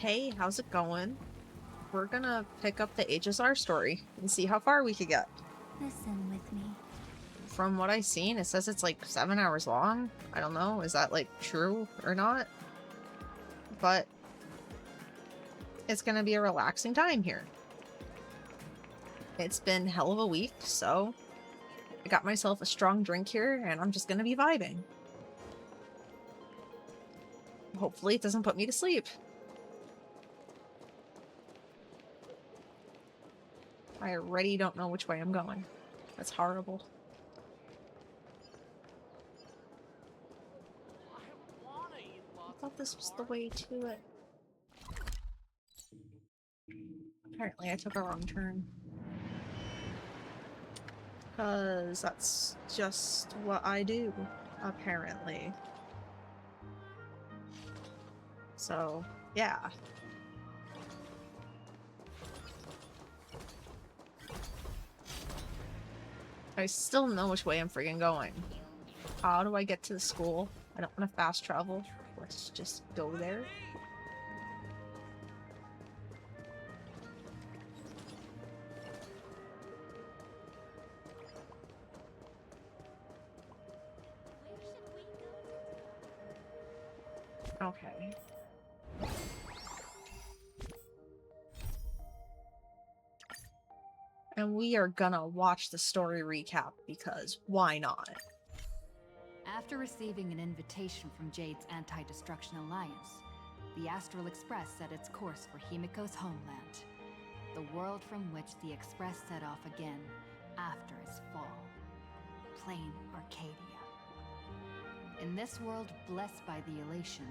Hey, how's it going? We're gonna pick up the HSR story and see how far we could get. Listen with me. From what I've seen, it says it's like 7 hours long. I don't know, is that like true or not? But it's gonna be a relaxing time here. It's been hell of a week, so I got myself a strong drink here and I'm just gonna be vibing. Hopefully it doesn't put me to sleep. I already don't know which way I'm going. That's horrible. I thought this was the way to it. Apparently I took a wrong turn. Because that's just what I do, apparently. So, yeah. I still know which way I'm friggin' going. How do I get to the school? I don't want to fast travel. Let's just go there. Okay. And we are gonna watch the story recap because why not? After receiving an invitation from Jade's Anti-Destruction Alliance, the Astral Express set its course for Himiko's homeland, the world from which the Express set off again after its fall. Plain Arcadia. In this world blessed by the elation,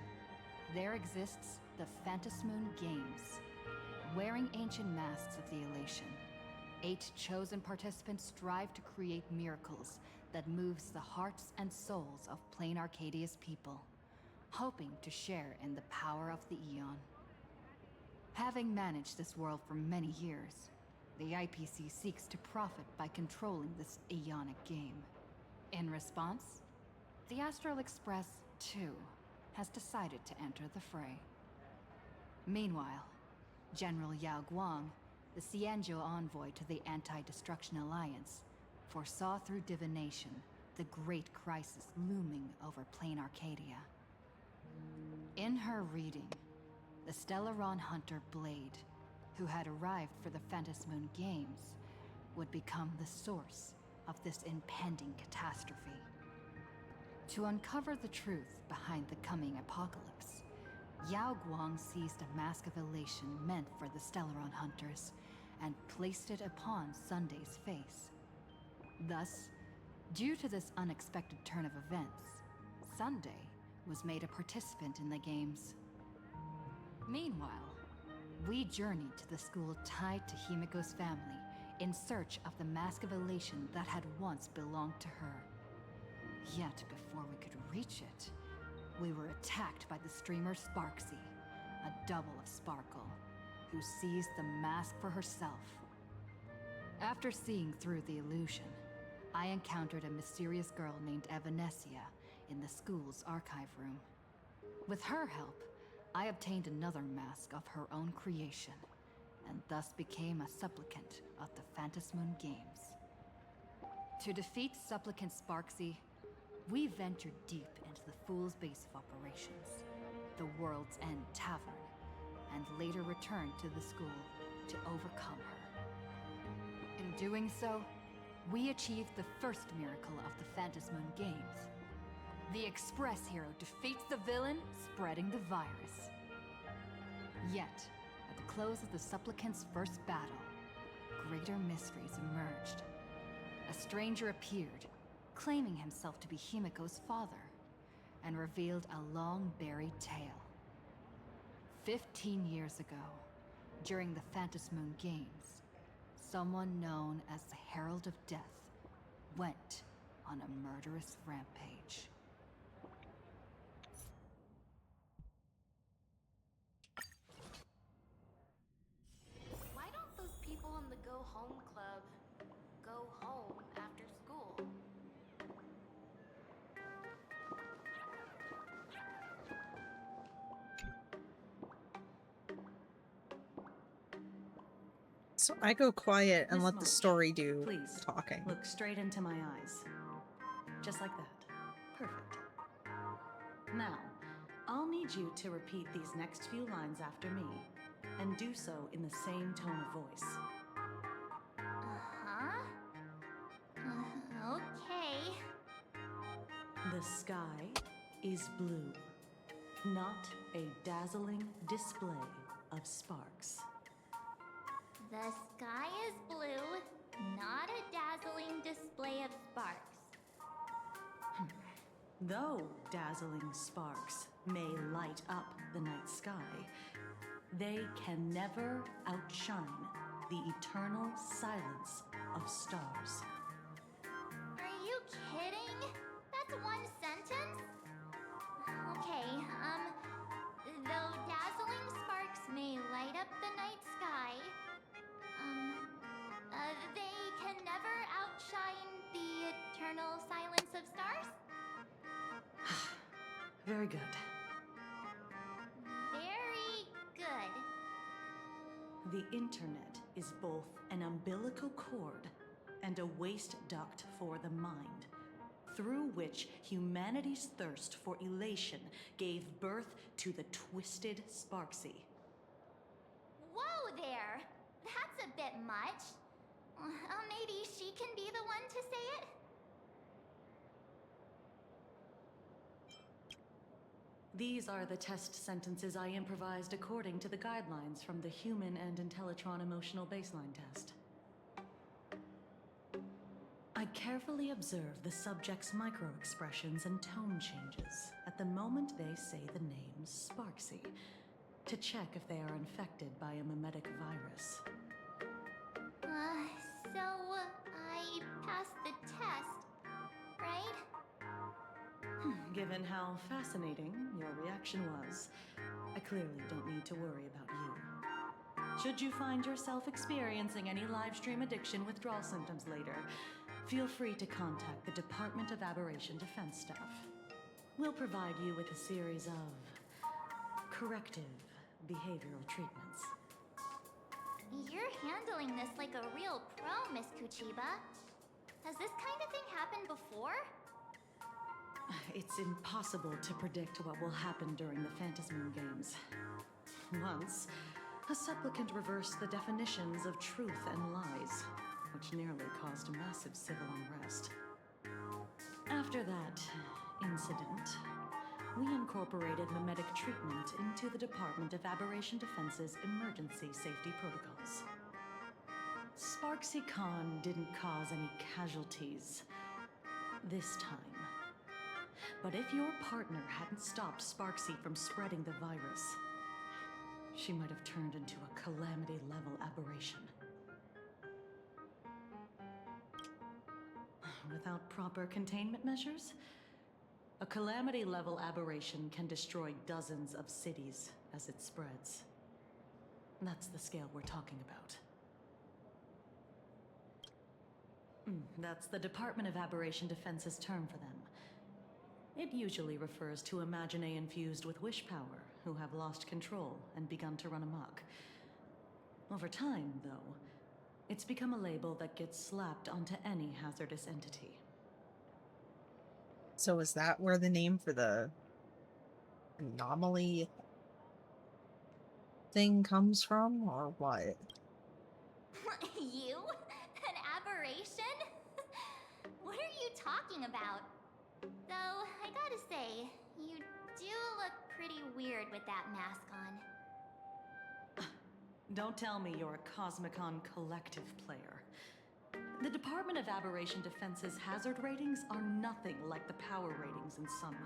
there exists the Phantasmoon Games. Wearing ancient masks of the elation, 8 chosen participants strive to create miracles that moves the hearts and souls of Plain Arcadia's people, hoping to share in the power of the Aeon. Having managed this world for many years, the IPC seeks to profit by controlling this Aeonic game. In response, the Astral Express, too, has decided to enter the fray. Meanwhile, General Yao Guang, the Xianzhou envoy to the Anti-Destruction Alliance, foresaw through divination the great crisis looming over Plain Arcadia. In her reading, the Stellaron hunter Blade, who had arrived for the Phantasmoon Games, would become the source of this impending catastrophe. To uncover the truth behind the coming apocalypse, Yao Guang seized a mask of elation meant for the Stellaron hunters and placed it upon Sunday's face. Thus, due to this unexpected turn of events, Sunday was made a participant in the games. Meanwhile, we journeyed to the school tied to Himiko's family in search of the mask of elation that had once belonged to her. Yet before we could reach it, we were attacked by the streamer Sparksy, a double of Sparkle, who seized the mask for herself. After seeing through the illusion, I encountered a mysterious girl named Evanesia in the school's archive room. With her help, I obtained another mask of her own creation, and thus became a supplicant of the Phantasmoon Games. To defeat supplicant Sparksy, we ventured deep into the Fool's base of operations, the World's End Tavern, and later returned to the school to overcome her. In doing so, we achieved the first miracle of the Phantasmoon Games. The Express hero defeats the villain, spreading the virus. Yet, at the close of the supplicant's first battle, greater mysteries emerged. A stranger appeared, claiming himself to be Himiko's father, and revealed a long-buried tale. 15 years ago, during the Phantasmoon Games, someone known as the Herald of Death went on a murderous rampage. Why don't those people in the Go Home Club go home after school? So I go quiet and Miss let the March, story do please, talking. look straight into my eyes. Just like that. Perfect. Now, I'll need you to repeat these next few lines after me, and do so in the same tone of voice. Uh-huh. Okay. The sky is blue, not a dazzling display of sparks. The sky is blue, not a dazzling display of sparks. Though dazzling sparks may light up the night sky, they can never outshine the eternal silence of stars. Are you kidding? That's one sentence? Okay, though dazzling sparks may light up the night sky, they can never outshine the eternal silence of stars? Very good. Very good. The internet is both an umbilical cord and a waste duct for the mind, through which humanity's thirst for elation gave birth to the twisted Sparksy. Whoa there! That's a bit much. Maybe she can be the one to say it? These are the test sentences I improvised according to the guidelines from the Human and Intellitron Emotional Baseline Test. I carefully observe the subject's micro-expressions and tone changes at the moment they say the name Sparksy, to check if they are infected by a mimetic virus. So I passed the test, right? Given how fascinating your reaction was, I clearly don't need to worry about you. Should you find yourself experiencing any live stream addiction withdrawal symptoms later, feel free to contact the Department of Aberration Defense staff. We'll provide you with a series of corrective behavioral treatments. You're handling this like a real pro, Miss Kuchiba. Has this kind of thing happened before? It's impossible to predict what will happen during the Phantasmoon Games. Once, a supplicant reversed the definitions of truth and lies, which nearly caused massive civil unrest. After that incident, we incorporated mimetic treatment into the Department of Aberration Defense's emergency safety protocols. Sparksy Khan didn't cause any casualties this time. But if your partner hadn't stopped Sparksy from spreading the virus, she might have turned into a calamity-level aberration. Without proper containment measures, a calamity-level aberration can destroy dozens of cities as it spreads. That's the scale we're talking about. That's the Department of Aberration Defense's term for them. It usually refers to Imaginae infused with wish power who have lost control and begun to run amok. Over time, though, it's become a label that gets slapped onto any hazardous entity. So is that where the name for the anomaly thing comes from, or what? You? An aberration? What are you talking about? Though, I gotta say, you do look pretty weird with that mask on. Don't tell me you're a Cosmicon collective player. The Department of Aberration Defense's hazard ratings are nothing like the power ratings in some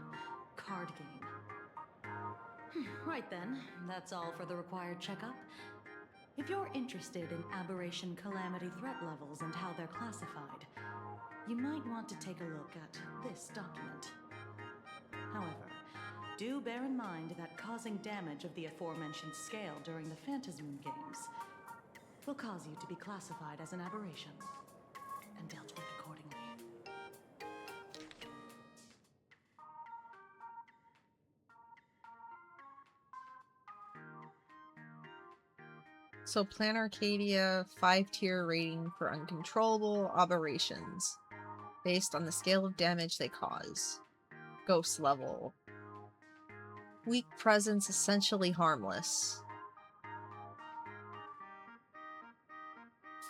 card game. Right then, that's all for the required checkup. If you're interested in aberration calamity threat levels and how they're classified, you might want to take a look at this document. However, do bear in mind that causing damage of the aforementioned scale during the Phantasmoon Games will cause you to be classified as an aberration and dealt with accordingly. So Plan Arcadia 5-tier rating for uncontrollable aberrations based on the scale of damage they cause. Ghost level. Weak presence, essentially harmless.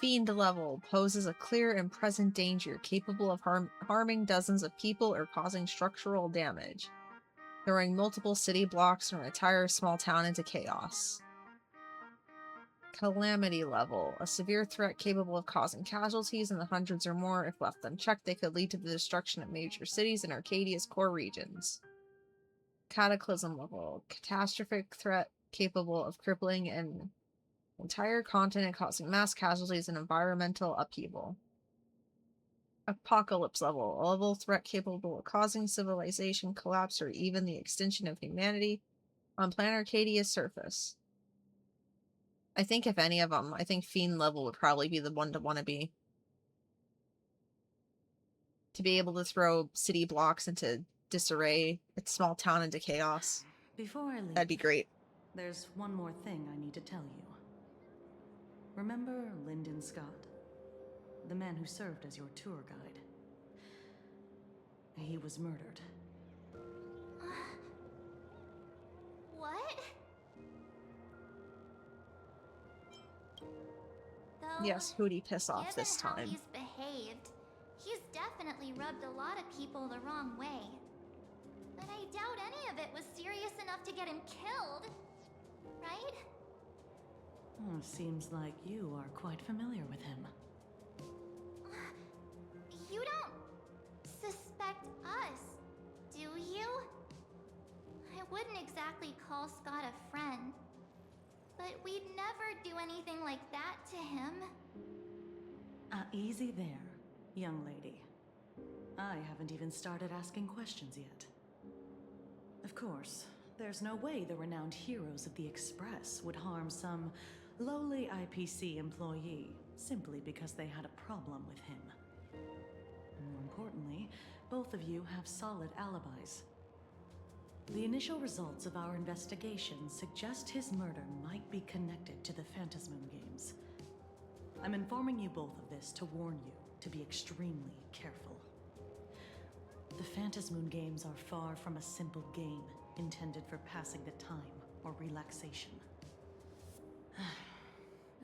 Fiend level poses a clear and present danger capable of harming dozens of people or causing structural damage, throwing multiple city blocks or an entire small town into chaos. Calamity level, a severe threat capable of causing casualties in the hundreds or more. If left unchecked, they could lead to the destruction of major cities in Arcadia's core regions. Cataclysm level, catastrophic threat capable of crippling an entire continent, causing mass casualties and environmental upheaval. Apocalypse level, a level threat capable of causing civilization collapse or even the extinction of humanity on planet Arcadia's surface. I think if any of them, I think Fiend level would probably be the one to want to be. To be able to throw city blocks into disarray, its small town into chaos. Before I leave, That'd be great. there's one more thing I need to tell you. Remember Lyndon Scott? The man who served as your tour guide. He was murdered. What? Though, Yes, Hootie piss off given this how time. he's behaved, he's definitely rubbed a lot of people the wrong way. But I doubt any of it was serious enough to get him killed. Right? Oh, seems like you are quite familiar with him. You don't suspect us, do you? I wouldn't exactly call Scott a friend, but we'd never do anything like that to him. Easy there, young lady. I haven't even started asking questions yet. Of course, there's no way the renowned heroes of the Express would harm some lowly IPC employee simply because they had a problem with him. More importantly, both of you have solid alibis. The initial results of our investigation suggest his murder might be connected to the Phantasmoon Games. I'm informing you both of this to warn you to be extremely careful. The Phantasmoon Games are far from a simple game intended for passing the time or relaxation.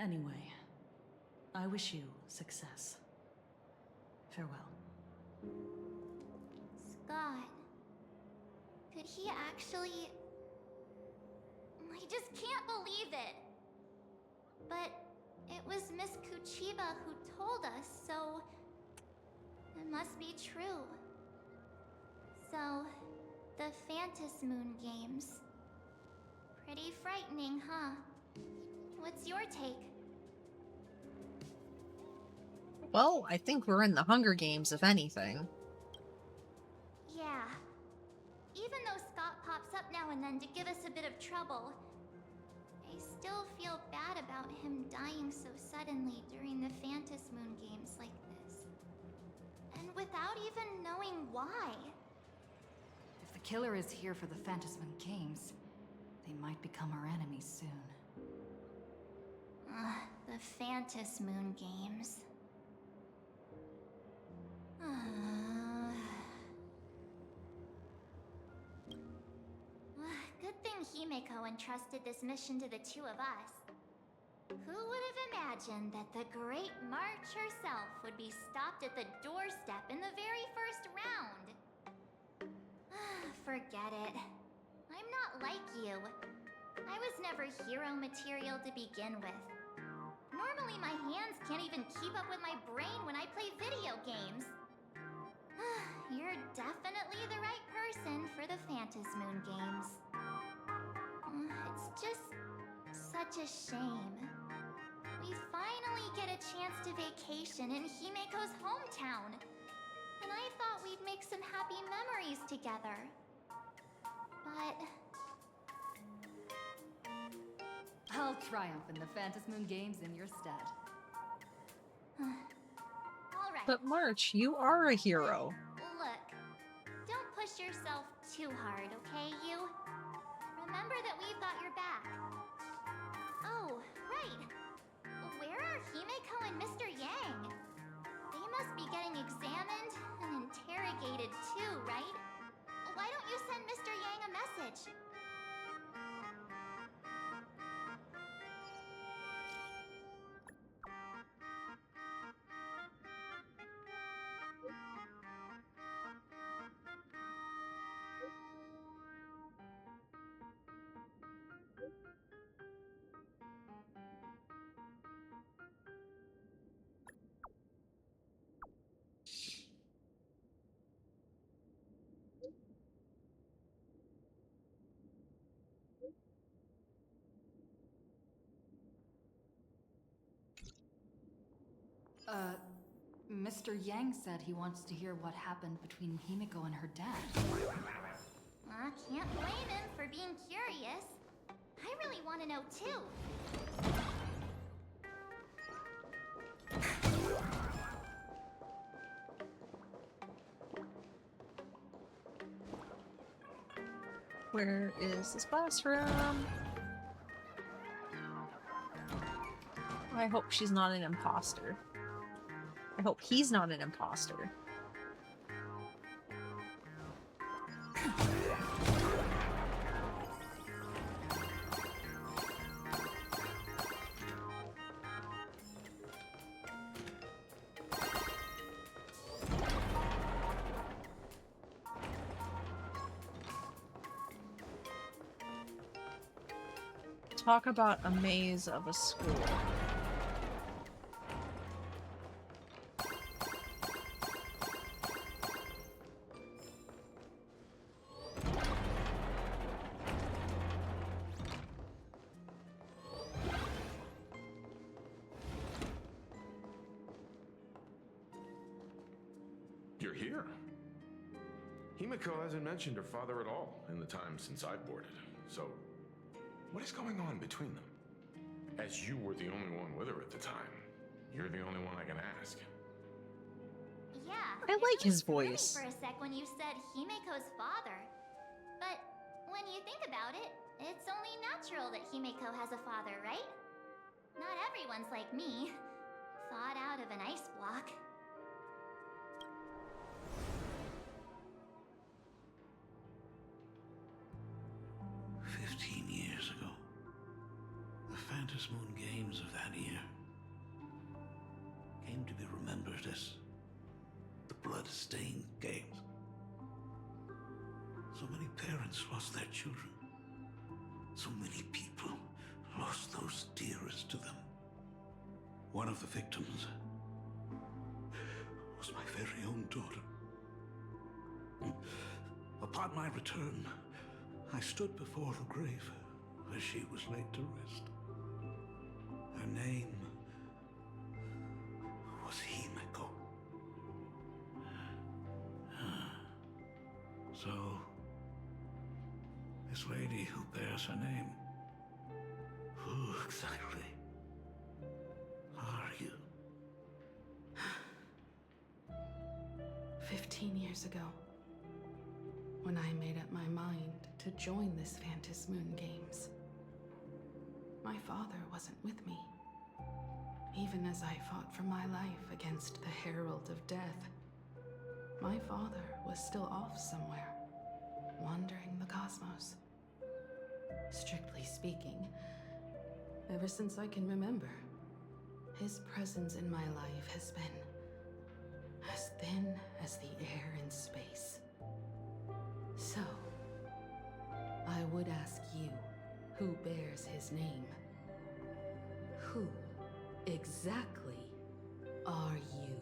Anyway, I wish you success. Farewell. Scott. Could he actually... I just can't believe it. But it was Miss Kuchiba who told us, so... it must be true. So, the Phantasmoon Games. Pretty frightening, huh? What's your take? Well, I think we're in the Hunger Games, if anything. Yeah. Even though Scott pops up now and then to give us a bit of trouble, I still feel bad about him dying so suddenly during the Phantasmoon Games like this. And without even knowing why. If the killer is here for the Phantasmoon Games, they might become our enemies soon. The Phantasmoon Games. Good thing Himeko entrusted this mission to the two of us. Who would have imagined that the Great March herself would be stopped at the doorstep in the very first round? Forget it. I'm not like you. I was never hero material to begin with. Normally my hands can't even keep up with my brain when I play video games. You're definitely the right person for the Phantasmoon Games. It's just such a shame. We finally get a chance to vacation in Himeko's hometown. And I thought we'd make some happy memories together. But... I'll triumph in the Phantasmoon Games in your stead. Alright. But March, you are a hero. Look, don't push yourself too hard, okay, you? Remember that we've got your back. Oh, right. Himeko and Mr. Yang. They must be getting examined and interrogated too, right? Why don't you send Mr. Yang a message? Mr. Yang said he wants to hear what happened between Himiko and her dad. Can't blame him for being curious. I really want to know too. Where is this classroom? I hope she's not an imposter. I hope he's not an imposter. Talk about a maze of a school. You're here. Himiko hasn't mentioned her father at all in the time since I boarded. So, what is going on between them? As you were the only one with her at the time, you're the only one I can ask. Yeah. I it like was his funny voice. for a sec when you said Himiko's father. But when you think about it, it's only natural that Himiko has a father, right? Not everyone's like me, thawed out of an ice block. The Phantom Moon Games of that year came to be remembered as the blood-stained games. So many parents lost their children. So many people lost those dearest to them. One of the victims was my very own daughter. Upon my return, I stood before the grave where she was laid to rest. Her name was Himiko. So, this lady who bears her name, who exactly are you? 15 years ago, when I made up my mind to join this Phantom Moon Games, my father wasn't with me. Even as I fought for my life against the Herald of Death, my father was still off somewhere, wandering the cosmos. Strictly speaking, ever since I can remember, his presence in my life has been as thin as the air in space. So, I would ask you, who bears his name, who exactly are you?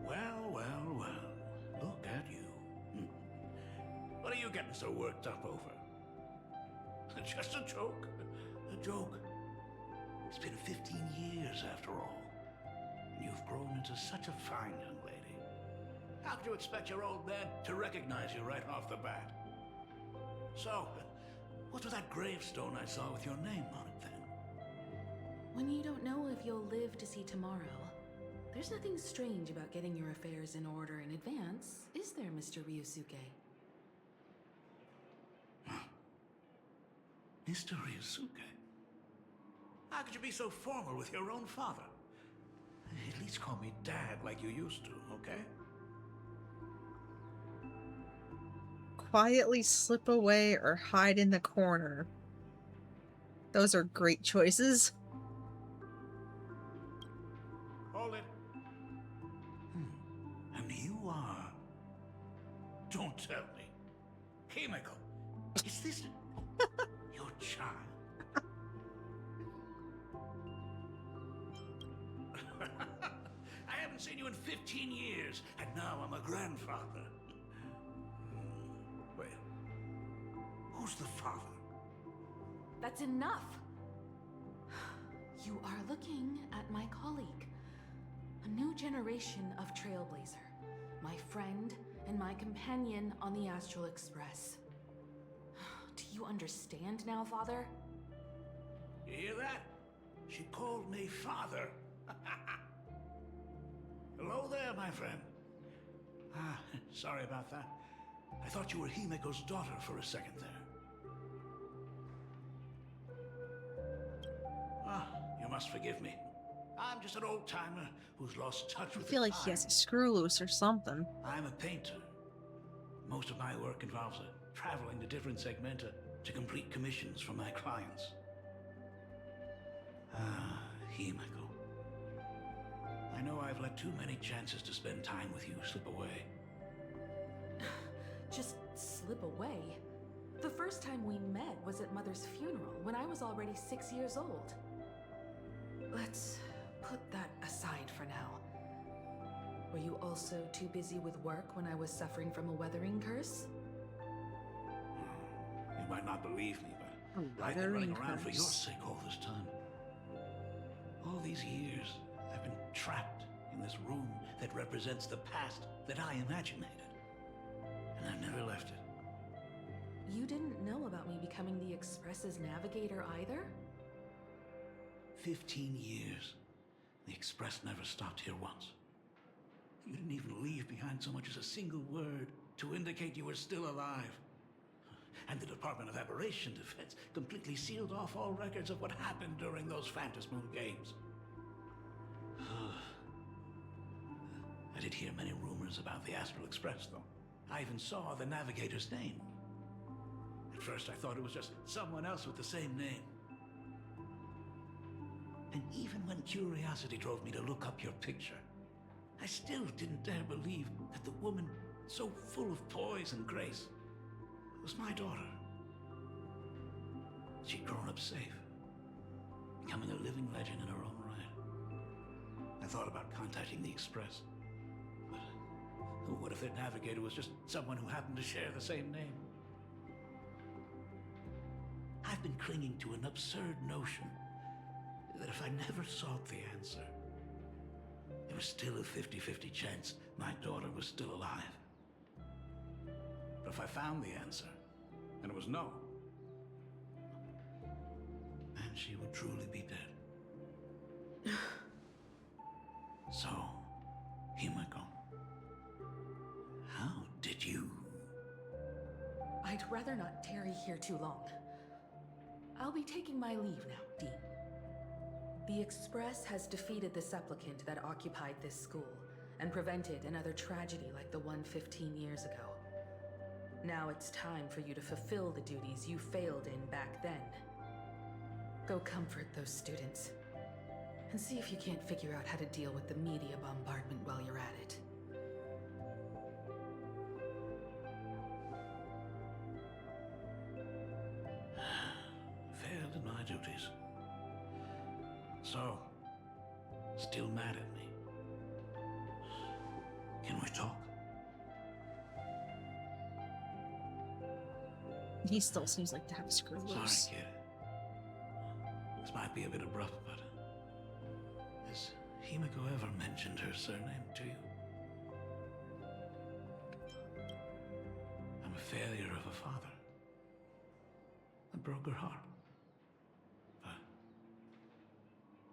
Well. Look at you. What are you getting so worked up over? Just a joke. A joke. It's been 15 years after all. And you've grown into such a fine young lady. How could you expect your old man to recognize you right off the bat? So, what's with that gravestone I saw with your name on it then? When you don't know if you'll live to see tomorrow, there's nothing strange about getting your affairs in order in advance, is there, Mr. Ryusuke? Mr. Ryusuke? How could you be so formal with your own father? At least call me Dad like you used to, okay? Quietly slip away or hide in the corner. Those are great choices. Hold it. And you are... Don't tell me. Himiko, is this your child? I haven't seen you in 15 years, and now I'm a grandfather. Wait, who's the father? That's enough! You are looking at my colleague. A new generation of Trailblazer. My friend and my companion on the Astral Express. Do you understand now, Father? You hear that? She called me father. Hello there, my friend. Sorry about that. I thought you were Himiko's daughter for a second there. You must forgive me. I'm just an old-timer who's lost touch I with feel the like he has a times. screw loose or something. I'm a painter. Most of my work involves traveling to different segmenta to complete commissions for my clients. Himiko. I know I've let too many chances to spend time with you slip away. Just slip away? The first time we met was at Mother's funeral when I was already 6 years old. Let's put that aside for now. Were you also too busy with work when I was suffering from a weathering curse? You might not believe me, but A I've been running weathering around for your curse. sake all this time. All these years, I've been trapped in this room that represents the past that I imaginated. And I've never left it. You didn't know about me becoming the Express's navigator either? 15 years. The Express never stopped here once. You didn't even leave behind so much as a single word to indicate you were still alive. And the Department of Aberration Defense completely sealed off all records of what happened during those Phantasmoon games. I did hear many rumors about the Astral Express, though. I even saw the navigator's name. At first, I thought it was just someone else with the same name. And even when curiosity drove me to look up your picture, I still didn't dare believe that the woman so full of poise and grace was my daughter. She'd grown up safe, becoming a living legend in her own right. I thought about contacting the Express, but what if their navigator was just someone who happened to share the same name? I've been clinging to an absurd notion that if I never sought the answer, there was still a 50-50 chance my daughter was still alive. But if I found the answer, and it was no, then she would truly be dead. So, Himiko, how did you... I'd rather not tarry here too long. I'll be taking my leave now, Dean. The Express has defeated the supplicant that occupied this school and prevented another tragedy like the one 15 years ago. Now it's time for you to fulfill the duties you failed in back then. Go comfort those students, and see if you can't figure out how to deal with the media bombardment while you're at it. Failed in my duties. So, still mad at me. Can we talk? He still seems like to have a screw loose. Sorry, kid. This might be a bit abrupt, but has Himiko ever mentioned her surname to you? I'm a failure of a father. I broke her heart. But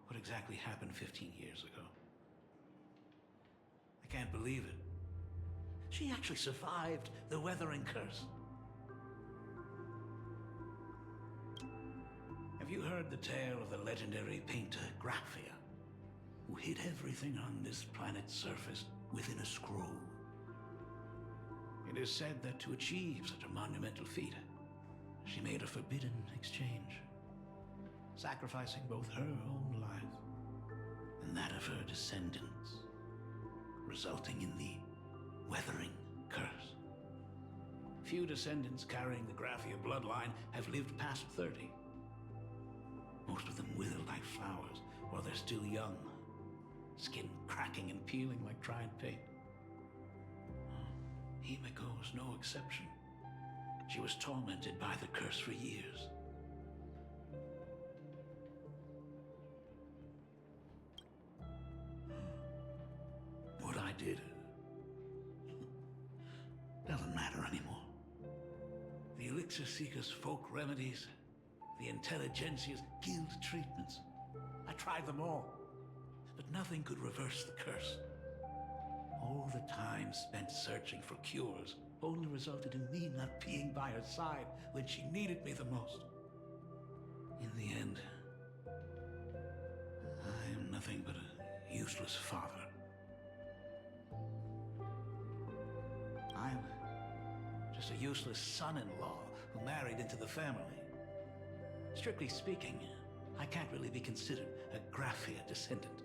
what exactly happened 15 years ago? I can't believe it. She actually survived the weathering curse. Have you heard the tale of the legendary painter Graphia, who hid everything on this planet's surface within a scroll? It is said that to achieve such a monumental feat, she made a forbidden exchange, sacrificing both her own life and that of her descendants, resulting in the Weathering Curse. Few descendants carrying the Graphia bloodline have lived past 30. Most of them wither like flowers while they're still young, skin cracking and peeling like dried paint. Himiko was no exception. She was tormented by the curse for years. What I did doesn't matter anymore. The Elixir Seekers' folk remedies, the Intelligentsia's guild treatments. I tried them all, but nothing could reverse the curse. All the time spent searching for cures only resulted in me not being by her side when she needed me the most. In the end, I am nothing but a useless father. I'm just a useless son-in-law who married into the family. Strictly speaking, I can't really be considered a Graphia descendant.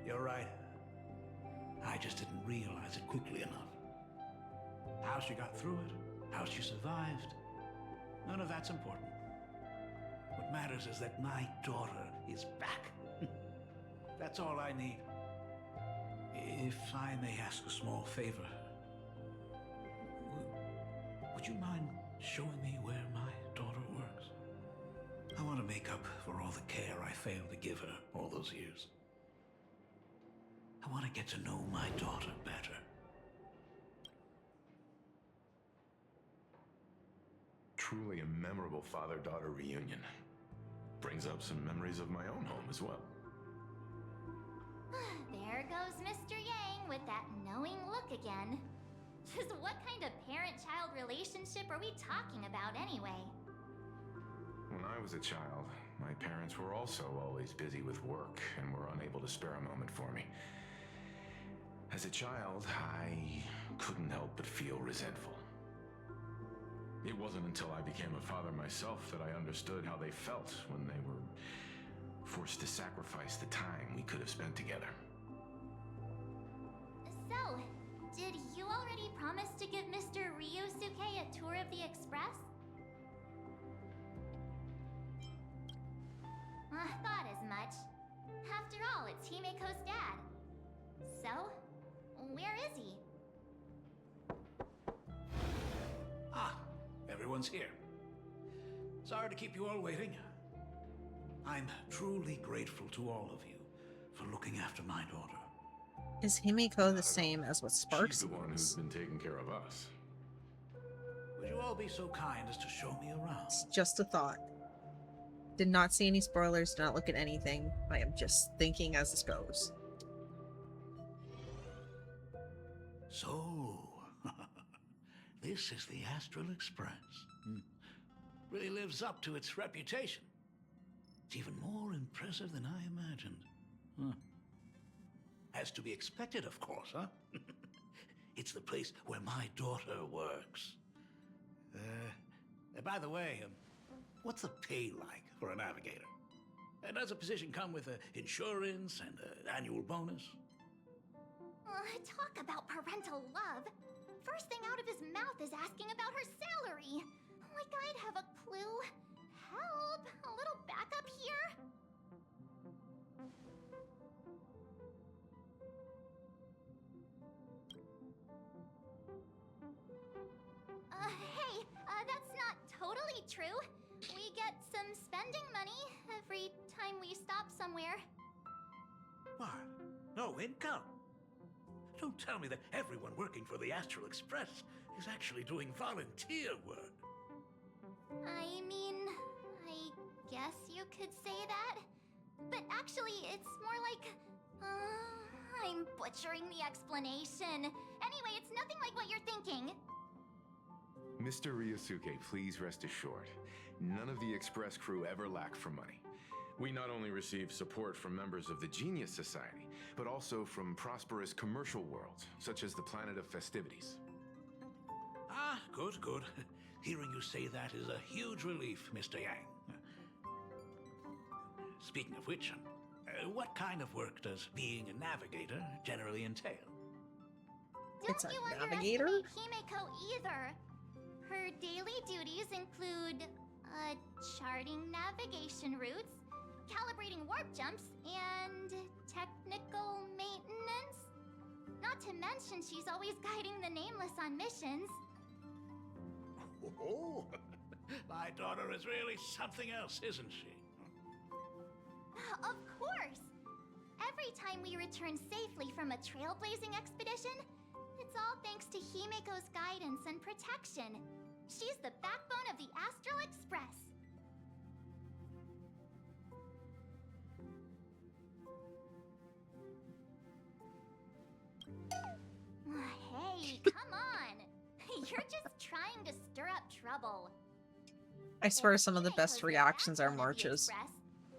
You're right. I just didn't realize it quickly enough. How she got through it, how she survived, none of that's important. What matters is that my daughter is back. That's all I need. If I may ask a small favor, would you mind showing me where my daughter works? I want to make up for all the care I failed to give her all those years. I want to get to know my daughter better. Truly a memorable father-daughter reunion. Brings up some memories of my own home as well. There goes Mr. Yang with that knowing look again. Just what kind of parent-child relationship are we talking about anyway? When I was a child, my parents were also always busy with work and were unable to spare a moment for me. As a child, I couldn't help but feel resentful. It wasn't until I became a father myself that I understood how they felt when they were forced to sacrifice the time we could have spent together. So, did you already promise to give Mr. Ryusuke a tour of the Express? I thought as much. After all, it's Himiko's dad. So, where is he? Ah, everyone's here. Sorry to keep you all waiting. I'm truly grateful to all of you for looking after my daughter. Is Himiko the same as what She's Sparks the one who's is? been taking care of us. Would you all be so kind as to show me around? It's just a thought. Did not see any spoilers, did not look at anything. I am just thinking as this goes. So, this is the Astral Express. Really lives up to its reputation. It's even more impressive than I imagined. As to be expected, of course, huh? It's the place where my daughter works. By the way, what's the pay like for a navigator? Does a position come with insurance and an annual bonus? Talk about parental love. First thing out of his mouth is asking about her salary. Like I'd have a clue. Help! A little backup here? Hey, that's not totally true. We get some spending money every time we stop somewhere. What? No income? Don't tell me that everyone working for the Astral Express is actually doing volunteer work. I mean, I guess you could say that. But actually, it's more like... I'm butchering the explanation. Anyway, it's nothing like what you're thinking. Mr. Ryosuke, please rest assured. None of the Express crew ever lack for money. We not only receive support from members of the Genius Society, but also from prosperous commercial worlds, such as the Planet of Festivities. Ah, good, good. Hearing you say that is a huge relief, Mr. Yang. Speaking of which, what kind of work does being a navigator generally entail? It's Don't a you navigator? underestimate Himeko either. Her daily duties include charting navigation routes, calibrating warp jumps, and technical maintenance. Not to mention she's always guiding the Nameless on missions. Oh, my daughter is really something else, isn't she? Of course! Every time we return safely from a trailblazing expedition, it's all thanks to Himeko's guidance and protection. She's the backbone of the Astral Express. Hey, come on! You're just trying to stir up trouble. I swear If some of the Himeko's best the reactions are backbone of the March's. Express,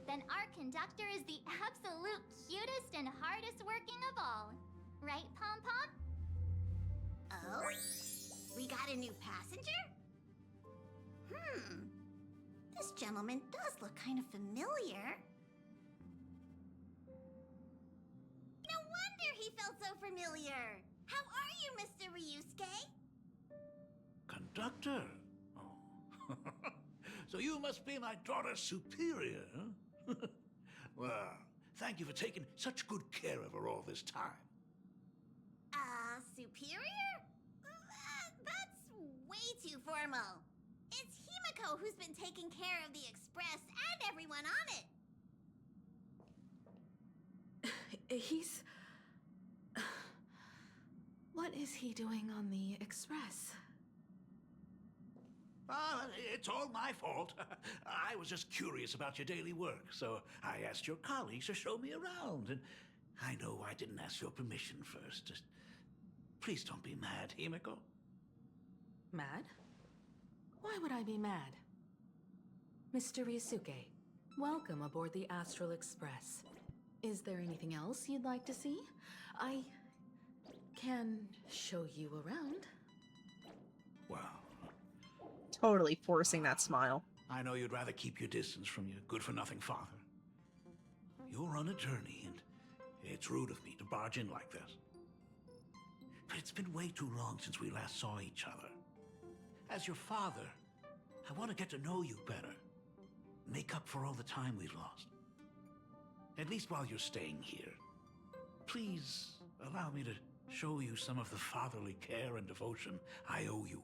then our conductor is the absolute cutest and hardest working of all. Right, Pom Pom? Oh? We got a new passenger? This gentleman does look kind of familiar. No wonder he felt so familiar! How are you, Mr. Ryusuke? Conductor? Oh. So you must be my daughter's superior, huh? Well, thank you for taking such good care of her all this time. Superior? That's way too formal. It's Himeko who's been taking care of the Express and everyone on it. He's... What is he doing on the Express? It's all my fault. I was just curious about your daily work, so I asked your colleagues to show me around. And I know I didn't ask your permission first. Just please don't be mad, Himeko. Mad? Why would I be mad? Mr. Ryusuke, welcome aboard the Astral Express. Is there anything else you'd like to see? I can show you around. Well, Totally forcing that smile. I know you'd rather keep your distance from your good-for-nothing father. You're on a journey, and it's rude of me to barge in like this. But it's been way too long since we last saw each other. As your father, I want to get to know you better. Make up for all the time we've lost. At least while you're staying here. Please allow me to show you some of the fatherly care and devotion I owe you.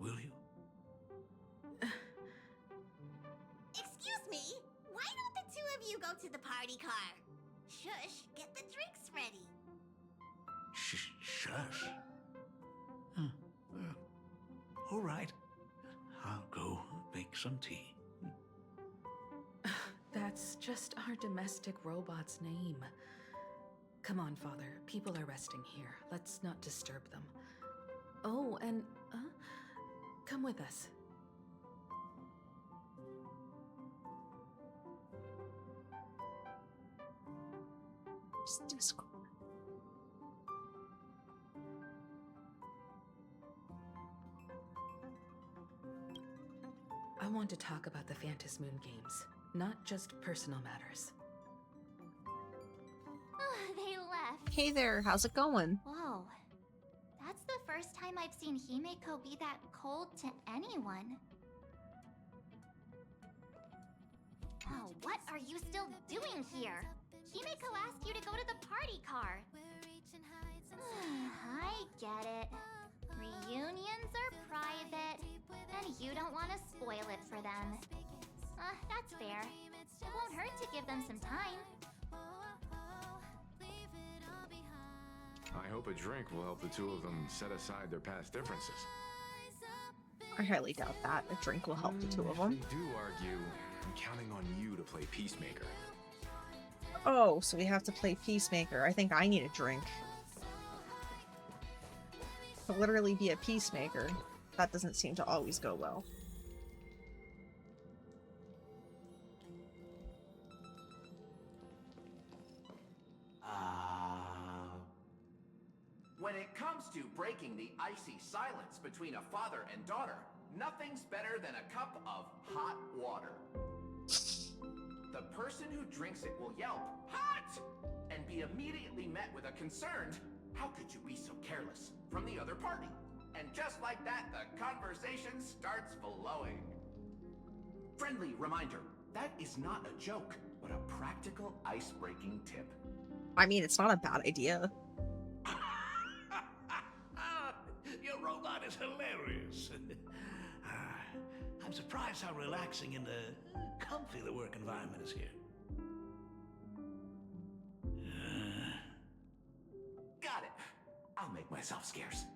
Will you? Excuse me? Why don't the two of you go to the party car? Shush, get the drinks ready. Shush. All right. I'll go make some tea. That's just our domestic robot's name. Come on, Father. People are resting here. Let's not disturb them. Oh, and, come with us. Just Discord. I want to talk about the Phantom Moon games, not just personal matters. They left. Hey there, how's it going? Whoa. That's the first time I've seen Himeko be that cold to anyone. Oh, what are you still doing here? Himeko asked you to go to the party car. I get it. Reunions are private, and you don't want to spoil it for them. That's fair. It won't hurt to give them some time. I hope a drink will help the two of them set aside their past differences. I highly doubt that. A drink will help the two of If them. they do argue, I'm counting on you to play peacemaker. Oh, so we have to play Peacemaker. I think I need a drink. To literally be a peacemaker. that doesn't seem to always go well. When it comes to breaking the icy silence between a father and daughter, nothing's better than a cup of hot water. The person who drinks it will yelp, "Hot!" and be immediately met with a concerned, "How could you be so careless?" from the other party. And just like that, the conversation starts flowing. Friendly reminder, that is not a joke, but a practical ice-breaking tip. I mean, it's not a bad idea. Your robot is hilarious. I'm surprised how relaxing and comfy the work environment is here. Got it. I'll make myself scarce.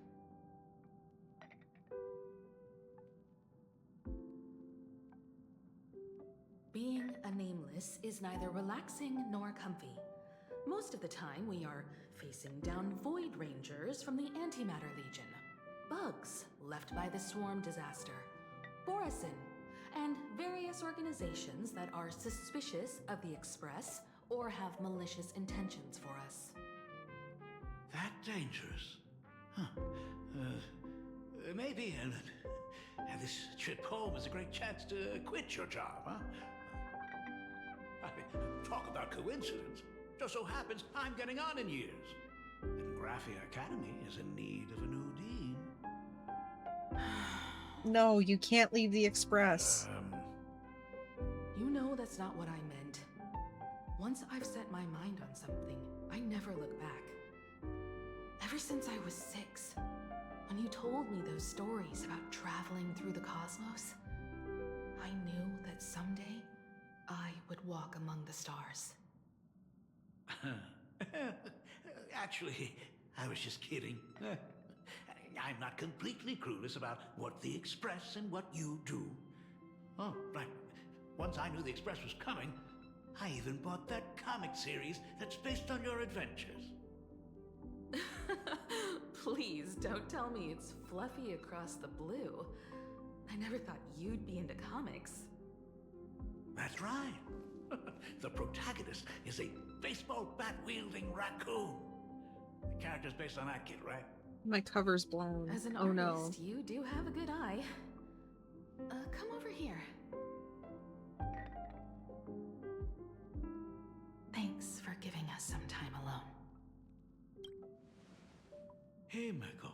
Being a nameless is neither relaxing nor comfy. Most of the time, we are facing down Void Rangers from the Antimatter Legion, bugs left by the Swarm disaster, Borisin, and various organizations that are suspicious of the Express or have malicious intentions for us. That dangerous? Huh. Maybe this trip home is a great chance to quit your job, huh? Talk about coincidence. Just so happens I'm getting on in years. And Graphia Academy is in need of a new dean. No, you can't leave the Express. You know that's not what I meant. Once I've set my mind on something, I never look back. Ever since I was 6, when you told me those stories about traveling through the cosmos, I knew that someday I would walk among the stars. Actually, I was just kidding. I'm not completely clueless about what the Express and what you do. Oh, right. Once I knew the Express was coming, I even bought that comic series that's based on your adventures. Please don't tell me it's fluffy across the blue. I never thought you'd be into comics. That's right. The protagonist is a baseball bat-wielding raccoon. The character's based on that kid, right? My cover's blown. As an Oh no. artist, you do have a good eye. Come over here. Thanks for giving us some time alone. Hey, Miko.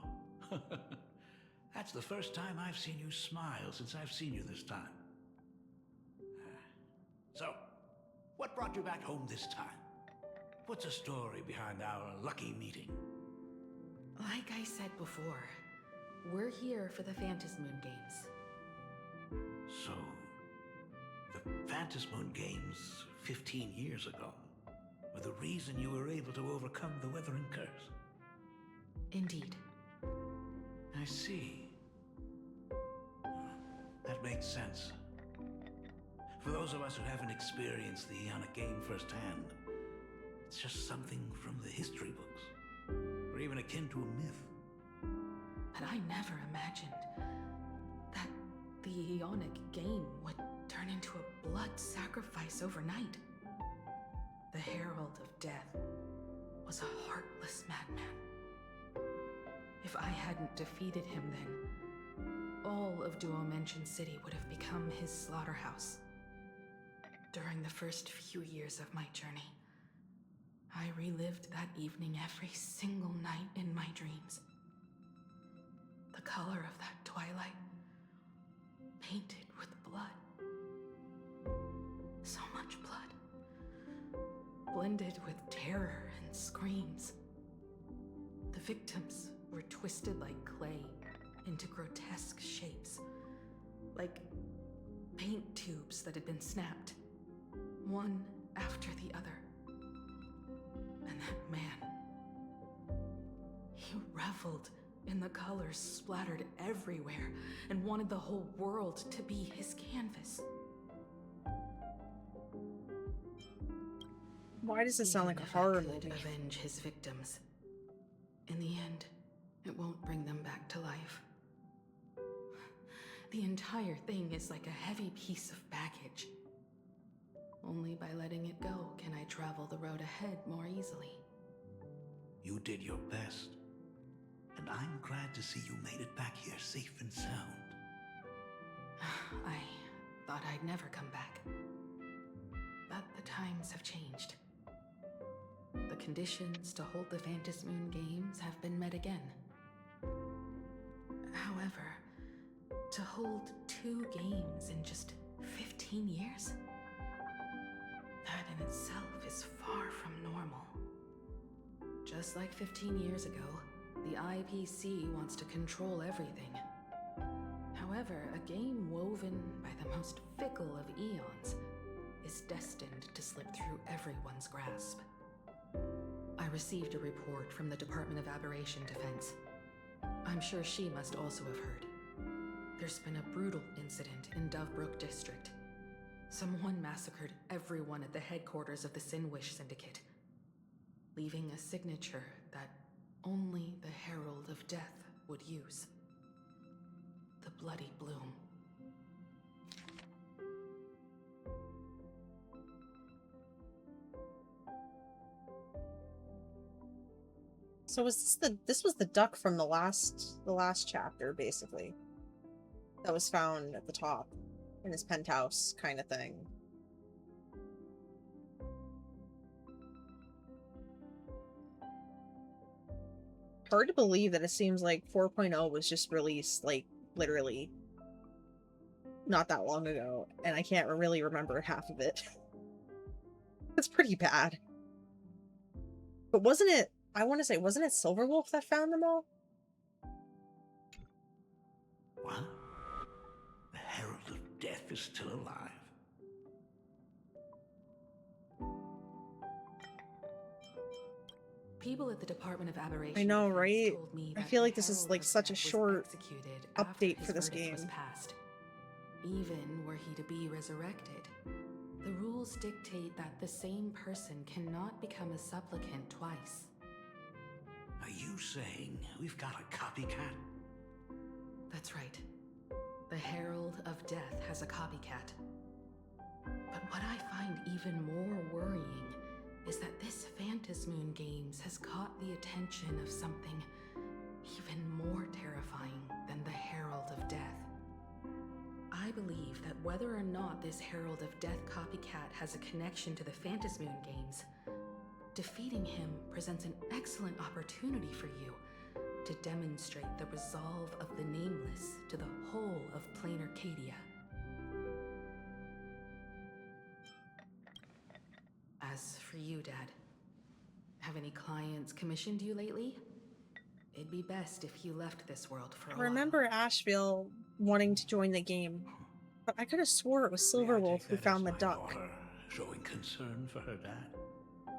That's the first time I've seen you smile since I've seen you this time. So, what brought you back home this time? What's the story behind our lucky meeting? Like I said before, we're here for the Phantasmoon Games. So, the Phantasmoon Games 15 years ago were the reason you were able to overcome the Weathering Curse? Indeed. I see. That makes sense. For those of us who haven't experienced the Ionic game firsthand, it's just something from the history books, or even akin to a myth. But I never imagined that the Ionic game would turn into a blood sacrifice overnight. The Herald of Death was a heartless madman. If I hadn't defeated him then, all of Duomension City would have become his slaughterhouse. During the first few years of my journey, I relived that evening every single night in my dreams. The color of that twilight, painted with blood. So much blood, blended with terror and screams. The victims were twisted like clay into grotesque shapes, like paint tubes that had been snapped, one after the other. And that man, he reveled in the colors splattered everywhere and wanted the whole world to be his canvas. Why does it sound like Even a if I horror could movie? avenge his victims, in the end, it won't bring them back to life. The entire thing is like a heavy piece of baggage. Only by letting it go can I travel the road ahead more easily. You did your best. And I'm glad to see you made it back here safe and sound. I thought I'd never come back. But the times have changed. The conditions to hold the Phantom Moon Games have been met again. However, to hold 2 games in just 15 years? That in itself is far from normal. Just like 15 years ago, the IPC wants to control everything. However, a game woven by the most fickle of eons is destined to slip through everyone's grasp. I received a report from the Department of Aberration Defense. I'm sure she must also have heard. There's been a brutal incident in Dovebrook District. Someone massacred everyone at the headquarters of the Sinwish Syndicate, leaving a signature that only the Herald of Death would use. The Bloody Bloom. So this was the duck from the last chapter, basically. That was found at the top in his penthouse kind of thing. Hard to believe that it seems like 4.0 was just released, like, literally not that long ago, and I can't really remember half of it. It's pretty bad. But wasn't it, I want to say, wasn't it Silverwolf that found them all? What? The Herald of Death is still alive? People at the Department of Aberration I know, Defense right? told me I that feel the like this is Herald like of such a Death was short executed after update his for this verdict game. was passed. Even were he to be resurrected, the rules dictate that the same person cannot become a supplicant twice. Are you saying we've got a copycat? That's right. The Herald of Death has a copycat. But what I find even more worrying is that this Phantasmoon Games has caught the attention of something even more terrifying than the Herald of Death. I believe that whether or not this Herald of Death copycat has a connection to the Phantasmoon Games, defeating him presents an excellent opportunity for you to demonstrate the resolve of the Nameless to the whole of Plain Arcadia. As for you, Dad, have any clients commissioned you lately? It'd be best if you left this world for a I while. remember Asheville wanting to join the game, but I could have swore it was May I Silverwolf take who that found as the my duck. daughter showing concern for her dad?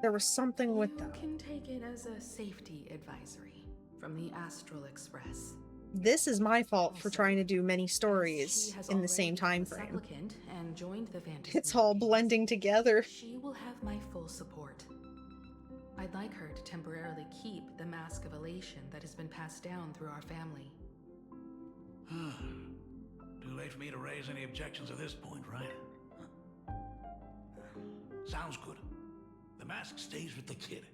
There was something with You that. can take it as a safety advisory from the Astral Express. This is my fault for Also, trying to do many as stories she has in the already same become a time frame. supplicant and joined the Phantasmoon It's all Games, blending together. she will have my full support. I'd like her to temporarily keep the Mask of Elation that has been passed down through our family. Too late for me to raise any objections at this point, right? Sounds good. The mask stays with the kid.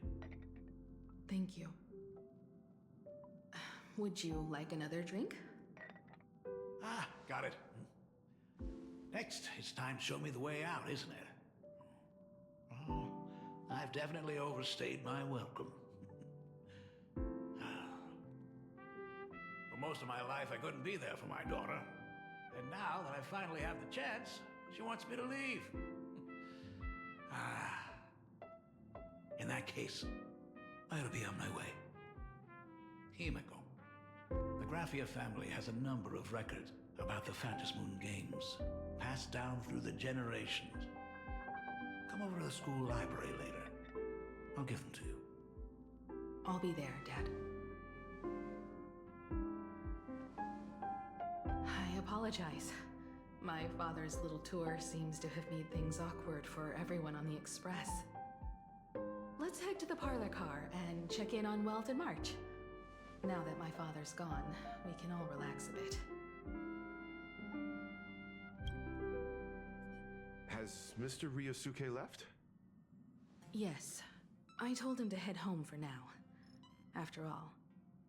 Thank you. Would you like another drink? Ah, got it. Next, it's time to show me the way out, isn't it? Oh, I've definitely overstayed my welcome. For most of my life, I couldn't be there for my daughter. And now that I finally have the chance, she wants me to leave. In that case, I ought to be on my way. Himiko. The Graphia family has a number of records about the Phantasmoon Games, passed down through the generations. Come over to the school library later. I'll give them to you. I'll be there, Dad. I apologize. My father's little tour seems to have made things awkward for everyone on the Express. Let's head to the parlor car and check in on Welt and March. Now that my father's gone, we can all relax a bit. Has Mr. Ryosuke left? Yes. I told him to head home for now. After all,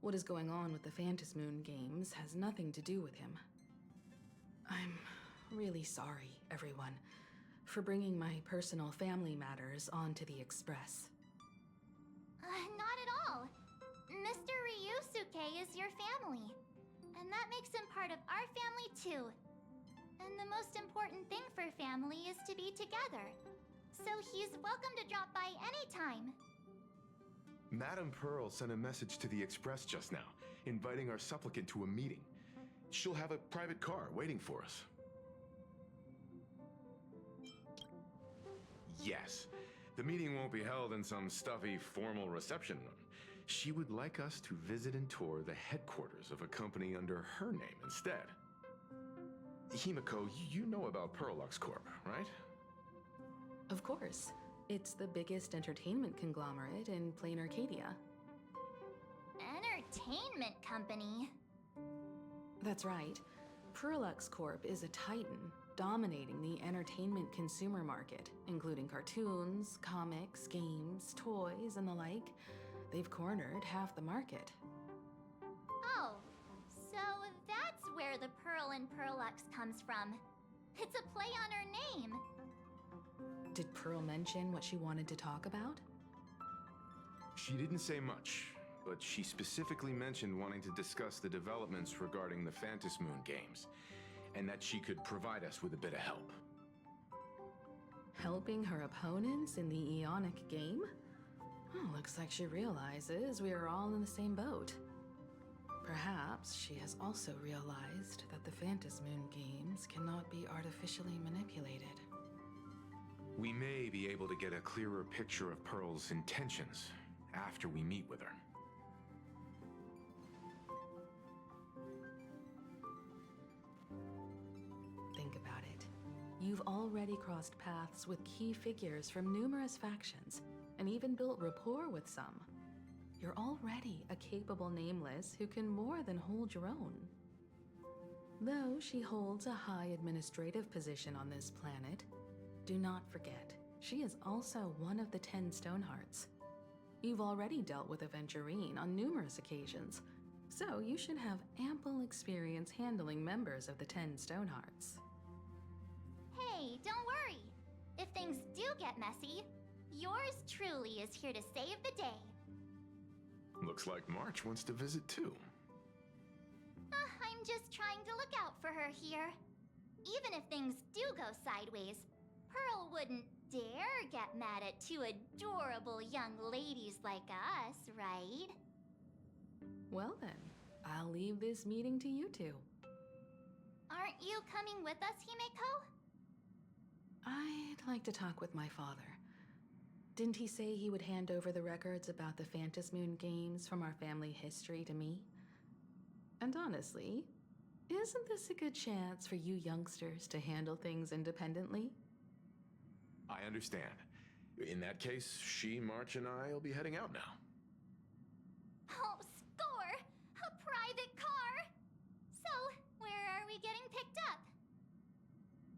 what is going on with the Phantasmoon games has nothing to do with him. I'm really sorry, everyone, for bringing my personal family matters onto the Express. Not at all. Mr. Ryusuke is your family. And that makes him part of our family too. And the most important thing for family is to be together. So he's welcome to drop by anytime. Madame Pearl sent a message to the Express just now, inviting our supplicant to a meeting. She'll have a private car waiting for us. Yes, the meeting won't be held in some stuffy, formal reception room. She would like us to visit and tour the headquarters of a company under her name instead. Himiko, you know about Perlux Corp, right? Of course. It's the biggest entertainment conglomerate in plain Arcadia. Entertainment company? That's right. Perlux Corp is a titan, dominating the entertainment consumer market, including cartoons, comics, games, toys, and the like. They've cornered half the market. Oh, so that's where the Pearl in Perlux comes from. It's a play on her name. Did Pearl mention what she wanted to talk about? She didn't say much, but she specifically mentioned wanting to discuss the developments regarding the Phantasmoon games, and that she could provide us with a bit of help. Helping her opponents in the Ionic game? Oh, looks like she realizes we are all in the same boat. Perhaps she has also realized that the Phantasmoon games cannot be artificially manipulated. We may be able to get a clearer picture of Pearl's intentions after we meet with her. Think about it. You've already crossed paths with key figures from numerous factions, and even built rapport with some. You're already a capable nameless who can more than hold your own. Though she holds a high administrative position on this planet, do not forget, she is also one of the 10 Stonehearts. You've already dealt with Aventurine on numerous occasions, so you should have ample experience handling members of the 10 Stonehearts. Hey, don't worry. If things do get messy, yours truly is here to save the day. Looks like March wants to visit too. I'm just trying to look out for her here. Even if things do go sideways, Pearl wouldn't dare get mad at two adorable young ladies like us, right? Well then, I'll leave this meeting to you two. Aren't you coming with us, Himeko? I'd like to talk with my father. Didn't he say he would hand over the records about the Phantasmoon games from our family history to me? And honestly, isn't this a good chance for you youngsters to handle things independently? I understand. In that case, she, March, and I will be heading out now. Oh, score! A private car! So, where are we getting picked up?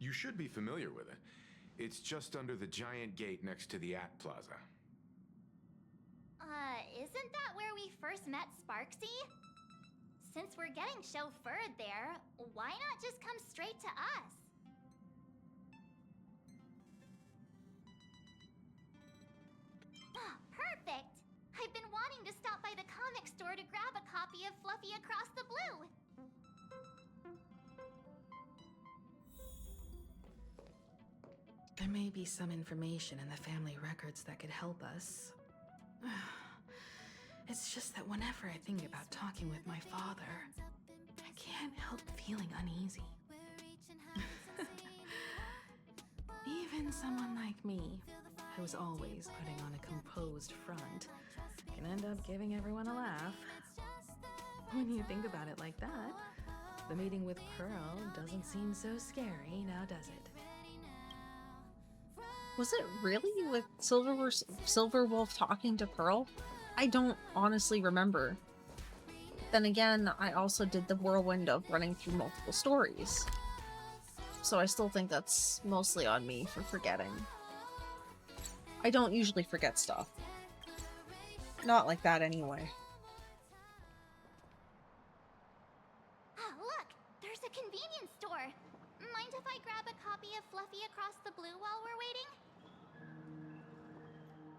You should be familiar with it. It's just under the giant gate next to the At Plaza. Isn't that where we first met Sparksy? Since we're getting chauffeured there, why not just come straight to us? Perfect! I've been wanting to stop by the comic store to grab a copy of Fluffy Across the Blue. There may be some information in the family records that could help us. It's just that whenever I think about talking with my father, I can't help feeling uneasy. Even someone like me, who's always putting on a composed front, can end up giving everyone a laugh. When you think about it like that, the meeting with Pearl doesn't seem so scary, now does it? Was it really with Silverwolf talking to Pearl? I don't honestly remember. Then again, I also did the whirlwind of running through multiple stories. So I still think that's mostly on me for forgetting. I don't usually forget stuff. Not like that anyway. Ah, look! There's a convenience store! Mind if I grab a copy of Fluffy Across the Blue while we're waiting?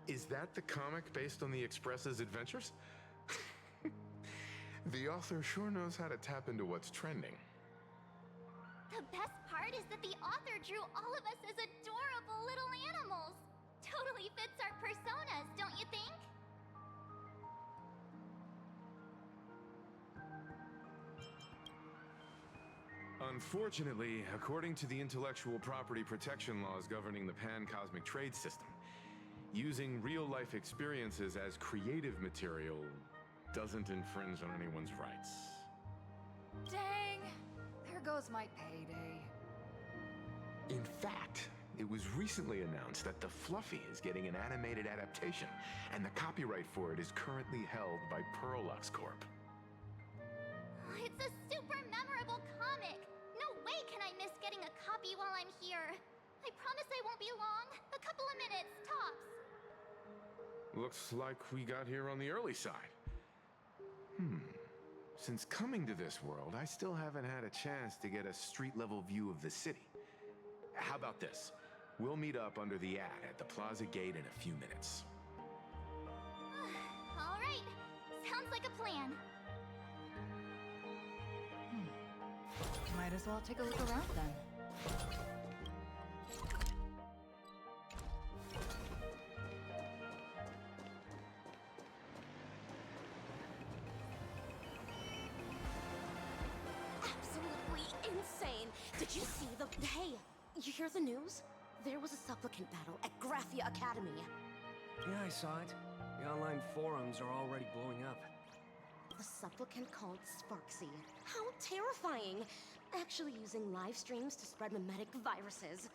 Is that the comic based on the Express's adventures? The author sure knows how to tap into what's trending. The best part is that the author drew all of us as adorable little animals! Totally fits our personas, don't you think? Unfortunately, according to the intellectual property protection laws governing the pan-cosmic trade system, using real-life experiences as creative material doesn't infringe on anyone's rights. Dang! There goes my payday. In fact, it was recently announced that the Fluffy is getting an animated adaptation, and the copyright for it is currently held by Pearlux Corp. It's a super memorable comic! No way can I miss getting a copy while I'm here! I promise I won't be long. A couple of minutes, tops. Looks like we got here on the early side. Since coming to this world, I still haven't had a chance to get a street-level view of the city. How about this? We'll meet up under the ad at the plaza gate in a few minutes. All right. Sounds like a plan. Might as well take a look around then. Absolutely insane. Did you see the... Hey, you hear the news? There was a supplicant battle at Graphia Academy. Yeah, I saw it. The online forums are already blowing up. The supplicant called Sparksy. How terrifying! Actually using live streams to spread mimetic viruses.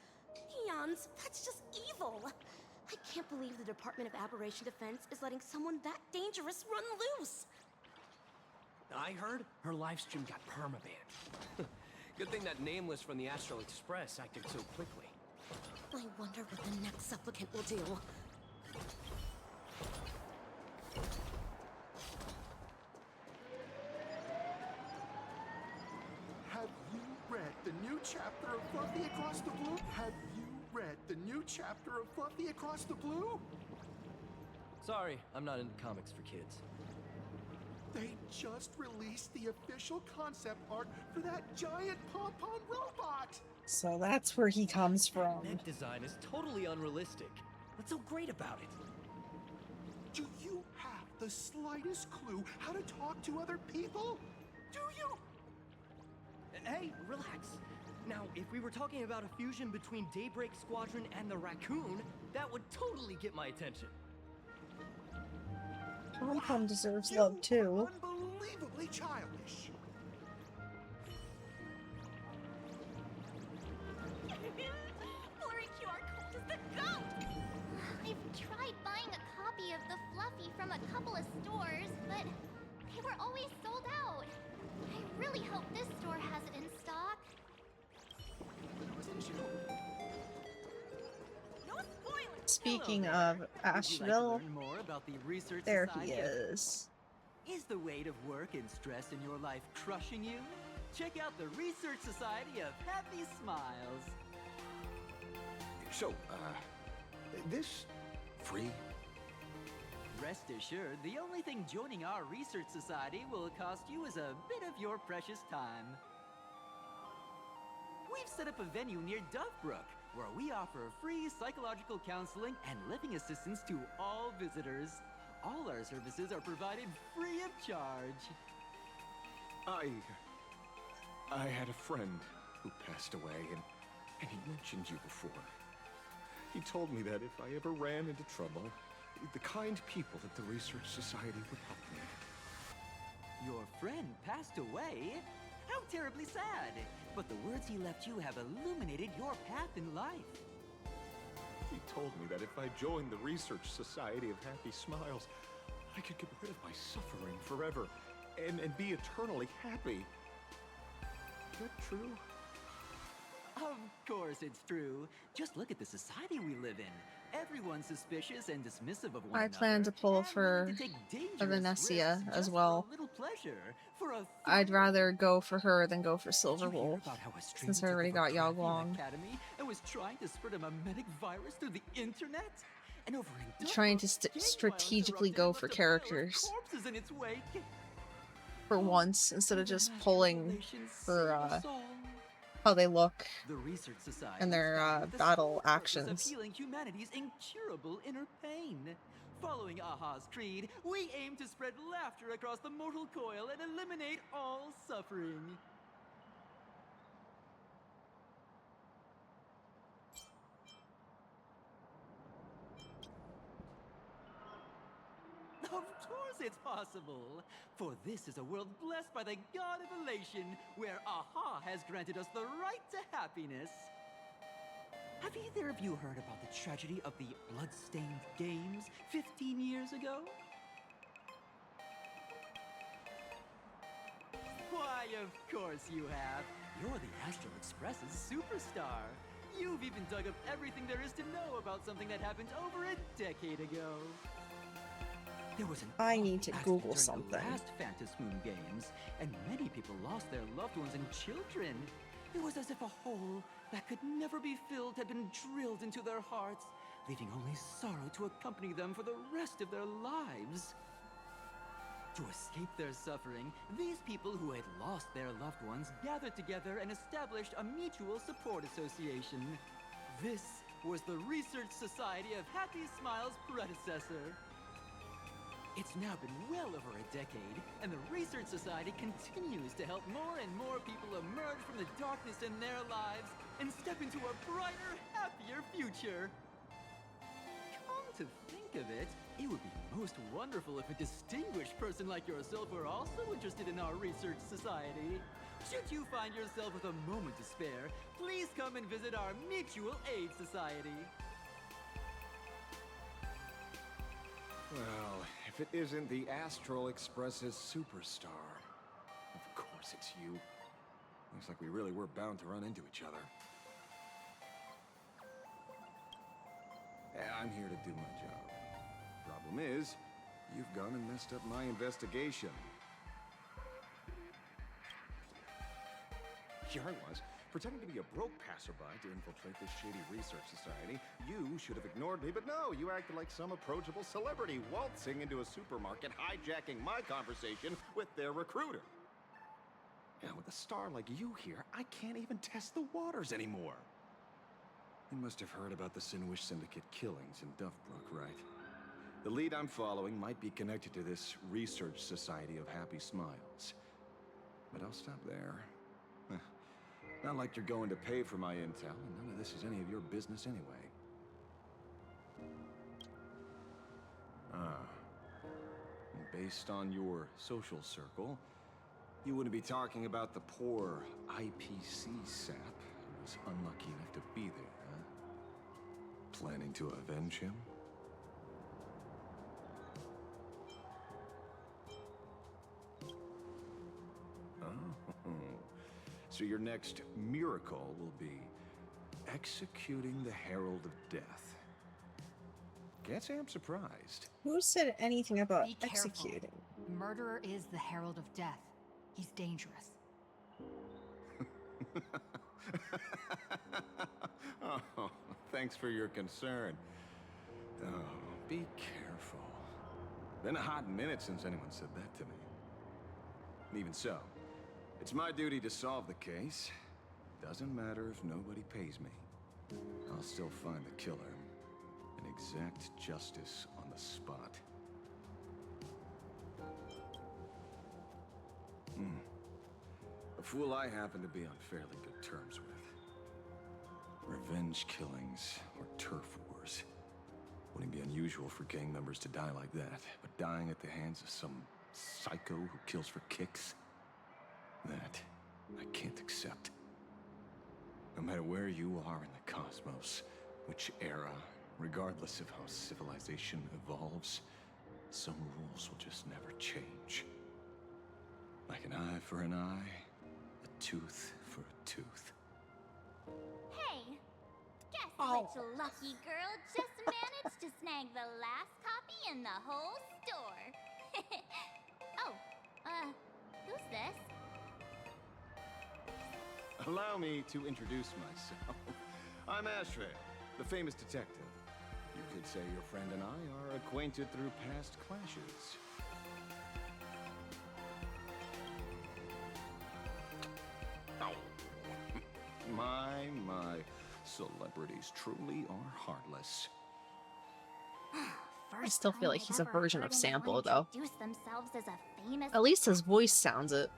Eons, that's just evil! I can't believe the Department of Aberration Defense is letting someone that dangerous run loose! I heard her livestream got permabanned. Good thing that Nameless from the Astral Express acted so quickly. I wonder what the next supplicant will do. Have you read the new chapter of Fluffy Across the Blue? Have you read the new chapter of Fluffy Across the Blue? Sorry, I'm not into comics for kids. They just released the official concept art for that giant pom-pom robot! So that's where he comes from. That design is totally unrealistic. What's so great about it? Do you have the slightest clue how to talk to other people? Do you? Hey, relax. Now, if we were talking about a fusion between Daybreak Squadron and the Raccoon, that would totally get my attention. Pom-Pom deserves love too. Unbelievably childish. Blurry QR code is the goat! I've tried buying a copy of the Fluffy from a couple of stores, but they were always sold out. I really hope this store has it in stock. Speaking of Asheville, there he is. Is the weight of work and stress in your life crushing you? Check out the Research Society of Happy Smiles. So, this free? Rest assured, the only thing joining our Research Society will cost you is a bit of your precious time. We've set up a venue near Dovebrook, where we offer free psychological counseling and living assistance to all visitors. All our services are provided free of charge. I had a friend who passed away, and he mentioned you before. He told me that if I ever ran into trouble, the kind people at the Research Society would help me. Your friend passed away? How terribly sad! But the words he left you have illuminated your path in life. He told me that if I joined the Research Society of Happy Smiles, I could get rid of my suffering forever and be eternally happy. Is that true? Of course it's true. Just look at the society we live in. Everyone's suspicious and dismissive of one I another. plan to pull and willing for to take a dangerous Venetia risks as just well. For a little pleasure, for a I'd thrill. rather go for her than go for Silver Did you hear Wolf, about how a stranger since I took already over got Yao Gravity Guang. Academy and was trying to spread a memetic virus through the internet? And over in Trying to Dublin, game strategically interrupted go and for left a pile of characters corpses in its wake. for once, instead of The just master pulling relations for save us all. how they look The Research Society and their was founded with the battle sole purpose actions. of healing humanity's incurable inner pain. Following Aha's creed, we aim to spread laughter across the mortal coil and eliminate all suffering. Of course it's possible! For this is a world blessed by the god of elation, where Aha has granted us the right to happiness. Have either of you heard about the tragedy of the Bloodstained Games 15 years ago? Why, of course you have. You're the Astral Express's superstar. You've even dug up everything there is to know about something that happened over a decade ago. There was an I need to accident Google during something. the last Phantom Moon Games, and many people lost their loved ones and children. It was as if a hole that could never be filled had been drilled into their hearts, leaving only sorrow to accompany them for the rest of their lives. To escape their suffering, these people who had lost their loved ones gathered together and established a mutual support association. This was the Research Society of Happy Smiles' predecessor. It's now been well over a decade, and the Research Society continues to help more and more people emerge from the darkness in their lives and step into a brighter, happier future. Come to think of it, it would be most wonderful if a distinguished person like yourself were also interested in our Research Society. Should you find yourself with a moment to spare, please come and visit our Mutual Aid Society. Well, if it isn't the Astral Express's superstar. Of course it's you. Looks like we really were bound to run into each other. I'm here to do my job. Problem is, you've gone and messed up my investigation. Here I was, pretending to be a broke passerby to infiltrate this shady research society. You should have ignored me, but no, you acted like some approachable celebrity waltzing into a supermarket, hijacking my conversation with their recruiter. And with a star like you here, I can't even test the waters anymore. You must have heard about the Sinwish Syndicate killings in Duffbrook, right? The lead I'm following might be connected to this Research Society of Happy Smiles. But I'll stop there. Not like you're going to pay for my intel, and none of this is any of your business anyway. And based on your social circle, you wouldn't be talking about the poor IPC sap who was unlucky enough to be there, huh? Planning to avenge him? Oh. So your next miracle will be executing the Herald of Death. Can't say I'm surprised. Who said anything about Be careful. executing? Murderer is the Herald of Death. He's dangerous. Oh, thanks for your concern. Oh, be careful. Been a hot minute since anyone said that to me. Even so, it's my duty to solve the case. Doesn't matter if nobody pays me. I'll still find the killer and exact justice on the spot. A fool I happen to be on fairly good terms with. Revenge killings or turf wars. Wouldn't be unusual for gang members to die like that, but dying at the hands of some psycho who kills for kicks? That I can't accept. No matter where you are in the cosmos, which era, regardless of how civilization evolves, some rules will just never change. Like an eye for an eye, a tooth for a tooth. Hey, guess Oh. which lucky girl just managed to snag the last copy in the whole store? Oh, who's this? Allow me to introduce myself. I'm Ashtray, the famous detective. You could say your friend and I are acquainted through past clashes. Oh. My. Celebrities truly are heartless. I still feel like he's a I've ever version heard of anyone Sample, though. introduce themselves as a famous At least his voice sounds it.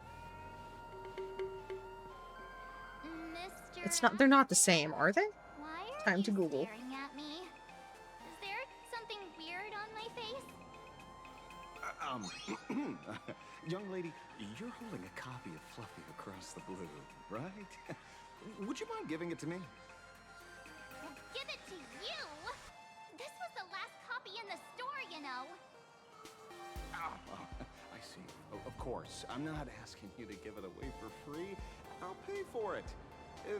Mr. It's not. They're not the same, are they? Why are Time to you Google. staring at me? Is there something weird on my face? Young lady, you're holding a copy of Fluffy Across the Blue, right? Would you mind giving it to me? Give it to you? This was the last copy in the store, you know. Oh, I see. Of course. I'm not asking you to give it away for free. I'll pay for it.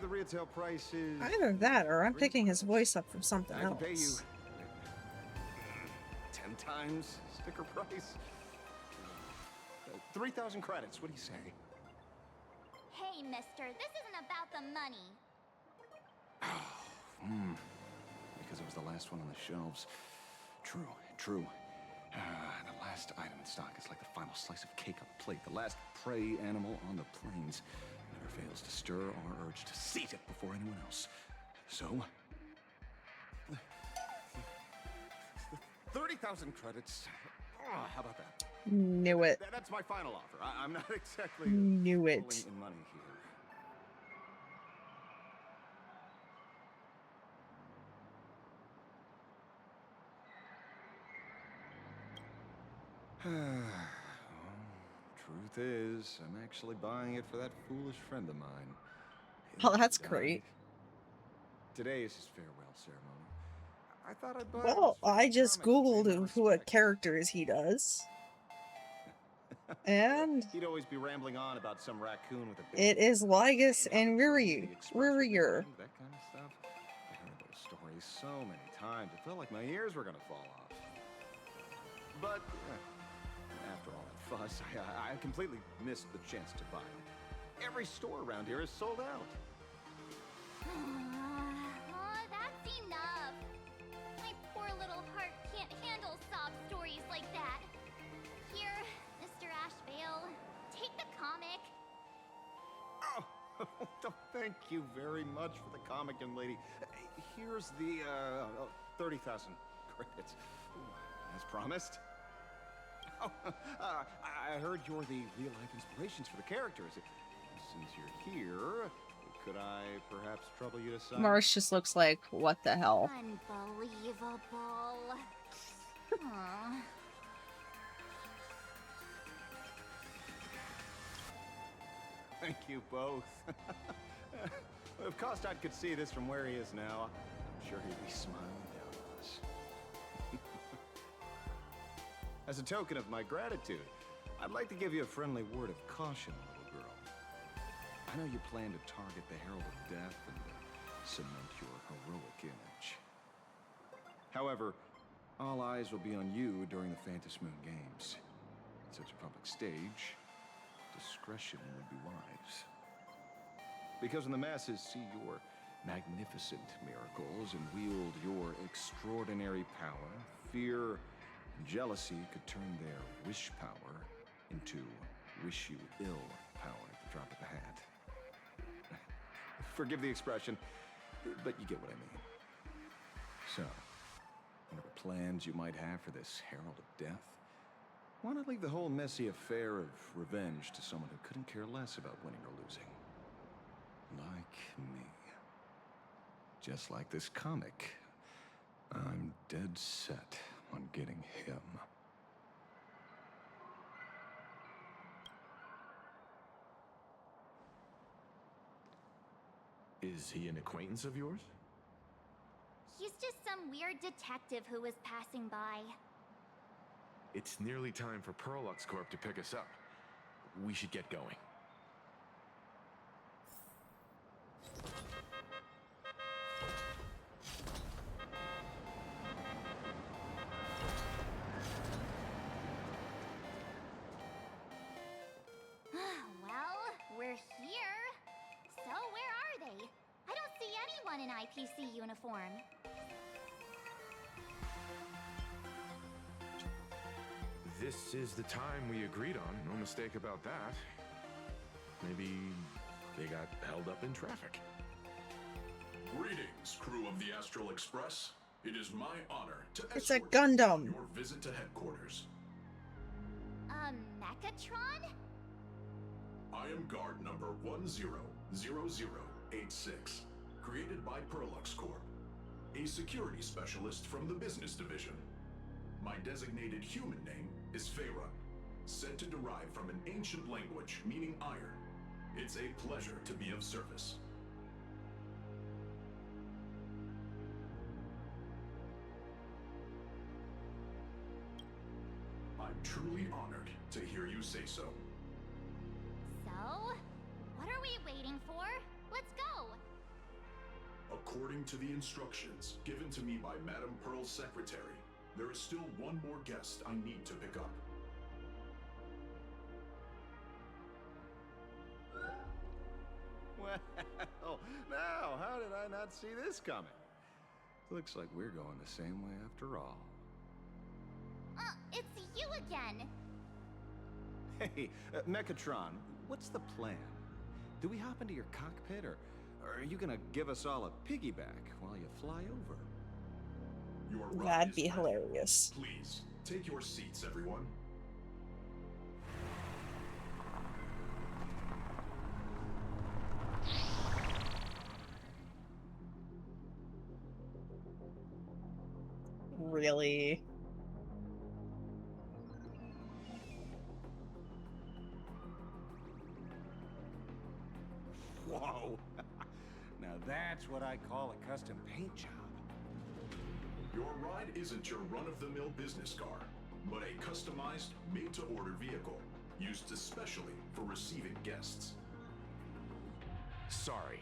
The retail price is... Either that, or I'm picking his voice up from something I can else. pay you 10 times sticker price. 3,000 credits. What do you say? Hey, mister, this isn't about the money. Because it was the last one on the shelves. True. The last item in stock is like the final slice of cake on the plate. The last prey animal on the plains never fails to stir our urge to seize it before anyone else. So, 30,000 credits. Oh, how about that? Knew it. That's my final offer. I'm not exactly Knew it. pulling in money here. Truth is, I'm actually buying it for that foolish friend of mine. Oh, that's He died. great. Today is his farewell ceremony. I thought I'd buy Well, this I just comic to pay my googled what respects. characters he does, and He'd always be rambling on about some raccoon with a big it is Ligus and and how the train, Riryu. the express was Riryu. behind, that kind of stuff. I heard those stories so many times, it felt like my ears were gonna fall off. But after all that fuss, I completely missed the chance to buy it. Every store around here is sold out. That's enough. My poor little heart can't handle sob stories like that. Here, Mr. Ashvale, take the comic. Oh, thank you very much for the comic, young lady. Here's the 30,000 credits, as promised. Oh, I heard you're the real-life inspirations for the characters. Since you're here, could I perhaps trouble you to sign? Marsh just looks like, what the hell? Unbelievable. Aw. Thank you both. If Kostak could see this from where he is now, I'm sure he'd be smiling down on us. As a token of my gratitude, I'd like to give you a friendly word of caution, little girl. I know you plan to target the Herald of Death and cement your heroic image. However, all eyes will be on you during the Phantom Moon Games. At such a public stage, discretion would be wise. Because when the masses see your magnificent miracles and wield your extraordinary power, fear and jealousy could turn their wish power into wish you ill power at the drop of the hat. Forgive the expression, but you get what I mean. So, whatever plans you might have for this Herald of Death, why not leave the whole messy affair of revenge to someone who couldn't care less about winning or losing? Like me. Just like this comic. I'm dead set on getting him. Is he an acquaintance of yours? He's just some weird detective who was passing by. It's nearly time for Perlux Corp to pick us up. We should get going. an IPC uniform. This is the time we agreed on. No mistake about that. Maybe they got held up in traffic. Greetings, crew of the Astral Express. It is my honor to It's a escort Gundam. your visit to headquarters. Mechatron? I am guard number 100086, created by Perlux Corp, a security specialist from the business division. My designated human name is Faerun, said to derive from an ancient language meaning iron. It's a pleasure to be of service. I'm truly honored to hear you say so. So, what are we waiting for? Let's go! According to the instructions given to me by Madame Pearl's secretary, there is still one more guest I need to pick up. Well, now, how did I not see this coming? Looks like we're going the same way after all. It's you again! Hey, Mechatron, what's the plan? Do we hop into your cockpit, or are you gonna give us all a piggyback while you fly over? Your ride That'd is be ready. hilarious. Please, take your seats, everyone. Really? Whoa! Now that's what I call a custom paint job. Your ride isn't your run-of-the-mill business car, but a customized, made-to-order vehicle, used especially for receiving guests. Sorry.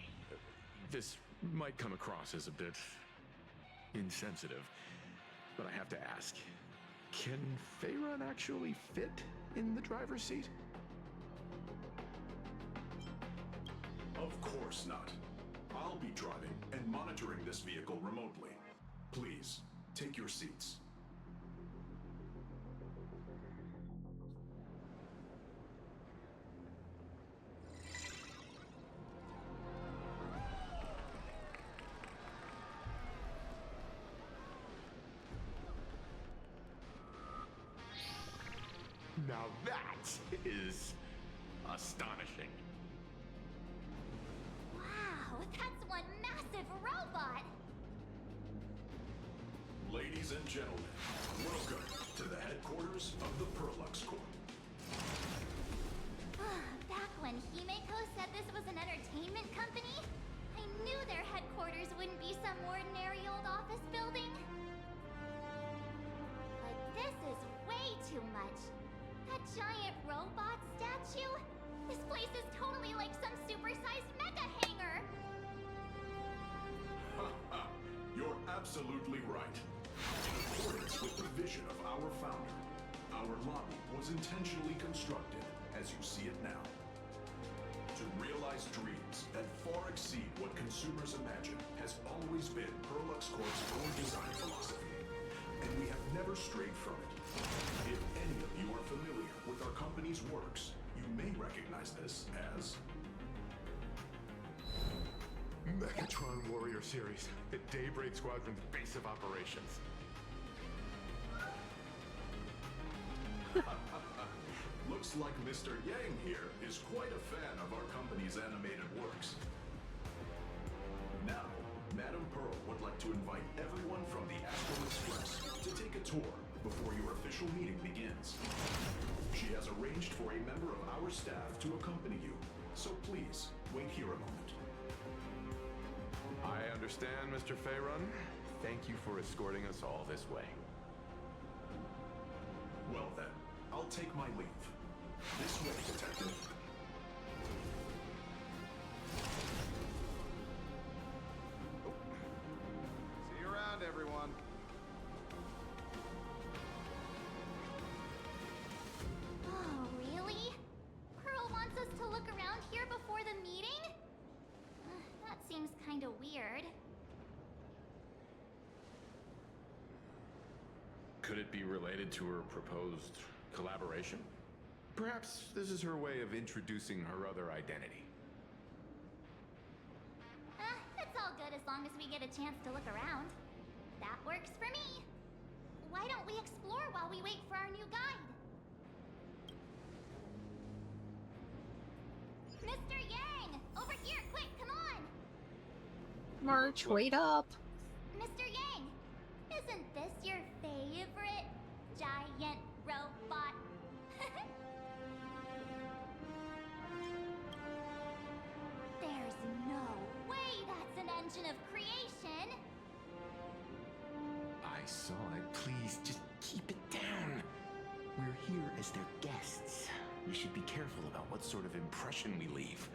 This might come across as a bit insensitive, but I have to ask. Can Faerun actually fit in the driver's seat? Of course not. I'll be driving and monitoring this vehicle remotely. Please, take your seats. Now that is astonishing. Wow, that's one massive robot! Ladies and gentlemen, welcome to the headquarters of the Perlux Corp. Back when Himeko said this was an entertainment company, I knew their headquarters wouldn't be some ordinary old office building. But this is way too much. That giant robot statue? This place is totally like some supersized mecha hangar! You're absolutely right. In accordance with the vision of our founder, our lobby was intentionally constructed as you see it now. To realize dreams that far exceed what consumers imagine has always been Perlux Corp's core design philosophy, and we have never strayed from it. If any of you are familiar with our company's works, you may recognize this as Mechatron Warrior Series, the Daybreak Squadron's base of operations. Looks like Mr. Yang here is quite a fan of our company's animated works. Now, Madame Pearl would like to invite everyone from the Astral Express to take a tour before your official meeting begins. She has arranged for a member of our staff to accompany you, so please, wait here a moment. I understand, Mr. Faerun. Thank you for escorting us all this way. Well then, I'll take my leave. This way, Detective. See you around, everyone. Oh, really? Pearl wants us to look around here before the meeting? That seems kinda weird. Could it be related to her proposed collaboration? Perhaps this is her way of introducing her other identity. It's all good as long as we get a chance to look around. That works for me. Why don't we explore while we wait for our new guide? Mr. Yang! Over here, quick, come on! March, wait up. Mr. Yang! Isn't this your favorite giant robot? There's no way that's an engine of creation! I saw it. Please, just keep it down. We're here as their guests. We should be careful about what sort of impression we leave.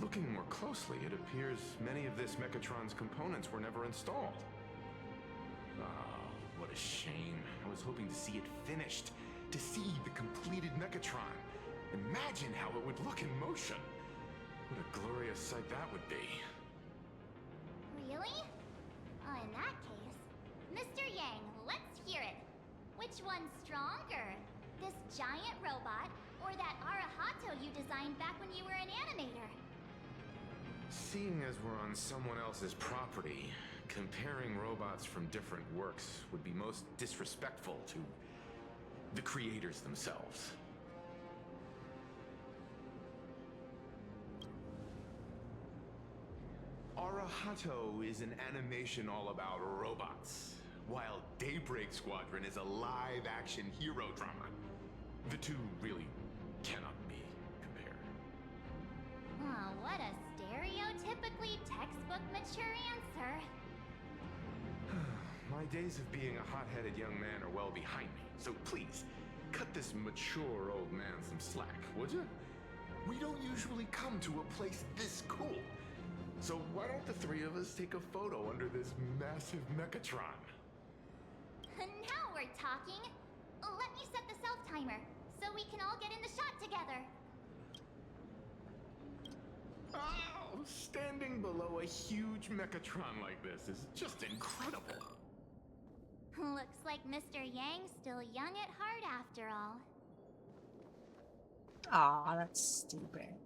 Looking more closely, it appears many of this Mechatron's components were never installed. Oh, what a shame. I was hoping to see it finished, to see the completed Mechatron. Imagine how it would look in motion. What a glorious sight that would be. Really? In that case, Mr. Yang, let's hear it. Which one's stronger? This giant robot, or that Arahato you designed back when you were an animator? Seeing as we're on someone else's property, comparing robots from different works would be most disrespectful to the creators themselves. Arahato is an animation all about robots, while Daybreak Squadron is a live-action hero drama. The two really cannot be compared. Oh, what a stereotypically textbook mature answer. My days of being a hot-headed young man are well behind me, so please, cut this mature old man some slack, would you? We don't usually come to a place this cool. So why don't the three of us take a photo under this massive Mechatron? Now we're talking. Let me set the self-timer, so we can all get in the shot together. Oh, standing below a huge Mechatron like this is just incredible. Looks like Mr. Yang's still young at heart after all. Aw, that's stupid.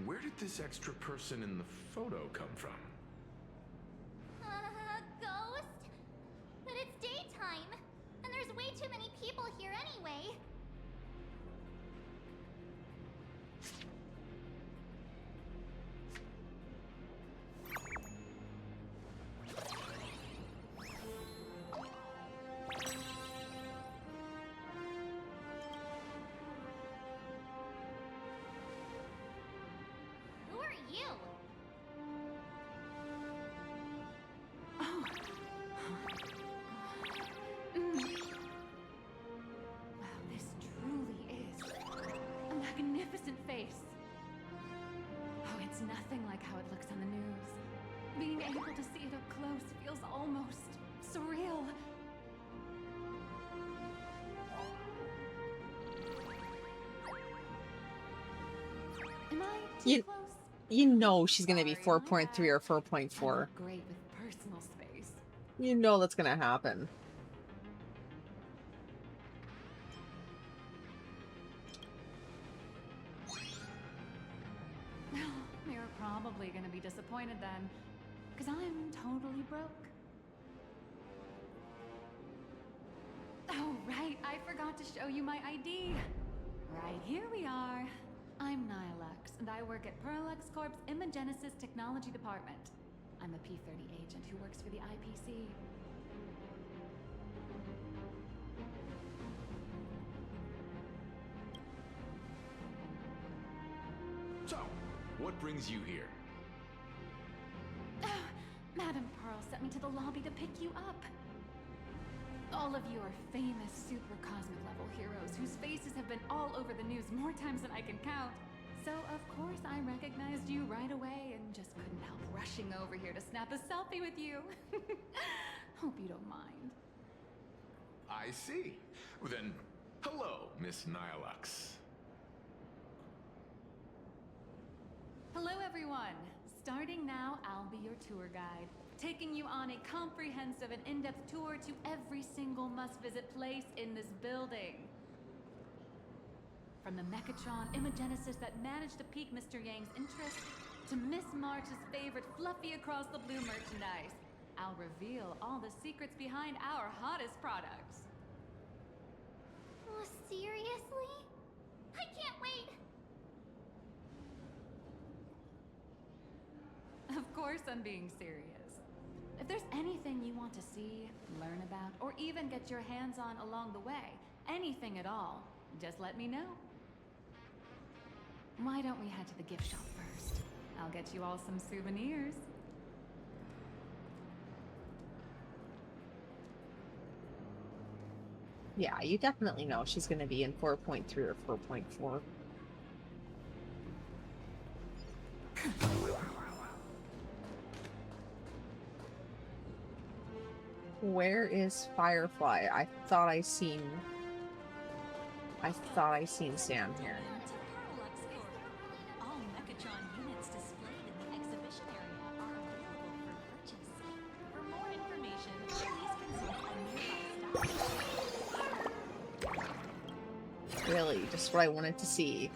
Where did this extra person in the photo come from? Ghost? But it's daytime, and there's way too many people here anyway. Who are you? Oh. Wow, this truly is a magnificent face. Oh, it's nothing like how it looks on the news. Being able to see it up close feels almost surreal. Am I too close? You know she's gonna be 4.3 or 4.4. I'm great with personal space. You know that's gonna happen. You're probably gonna be disappointed then, because I'm totally broke. Oh, right, I forgot to show you my ID. Right, here we are. I'm Nihilux, and I work at Perlux Corp's Imagenesis Technology Department. I'm a P-30 agent who works for the IPC. So, what brings you here? Madam Pearl sent me to the lobby to pick you up. All of you are famous super cosmic level heroes whose faces have been all over the news more times than I can count. So of course I recognized you right away and just couldn't help rushing over here to snap a selfie with you. Hope you don't mind. I see. Well, then, hello, Miss Nihilux. Hello, everyone. Starting now, I'll be your tour guide, taking you on a comprehensive and in-depth tour to every single must-visit place in this building. From the Mechatron Imagenesis that managed to pique Mr. Yang's interest, to Miss March's favorite fluffy across the blue merchandise, I'll reveal all the secrets behind our hottest products. Oh, seriously? I can't wait! Of course I'm being serious. If there's anything you want to see, learn about, or even get your hands on along the way, anything at all, just let me know. Why don't we head to the gift shop first? I'll get you all some souvenirs. Yeah, you definitely know she's going to be in 4.3 or 4.4. Where is Firefly? I thought I seen Sam here. All Mechatron units displayed in the exhibition area are available for purchase. For more information, please consult a nearby stop. Really, just what I wanted to see.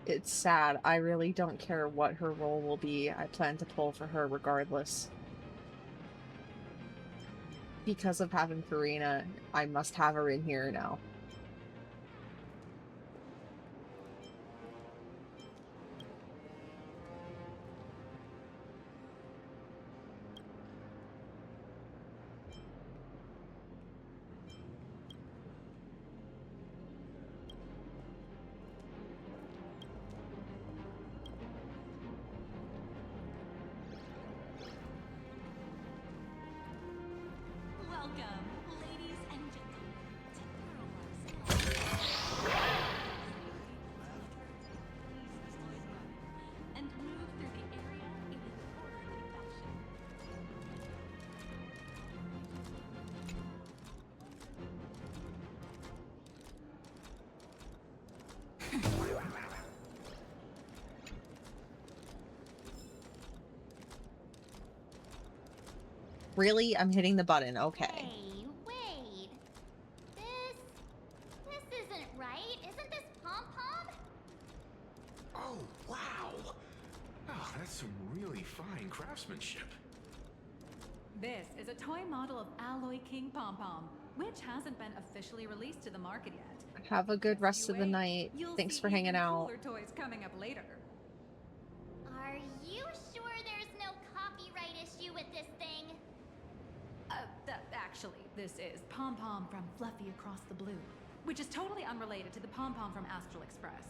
It's sad. I really don't care what her role will be. I plan to pull for her regardless. Because of having Karina, I must have her in here now. Welcome, ladies and gentlemen, to and move through the area in an orderly fashion. Really? I'm hitting the button. Okay. Hey, wait. This isn't right. Isn't this Pom-Pom? Oh, wow. Oh, that's some really fine craftsmanship. This is a toy model of Alloy King Pom-Pom, which hasn't been officially released to the market yet. Have a good rest of the night. You'll Thanks see for hanging even out. cooler toys coming up later. Are you sure there's no copyright issue with this thing? Actually, this is Pom-Pom from Fluffy Across the Blue, which is totally unrelated to the Pom-Pom from Astral Express.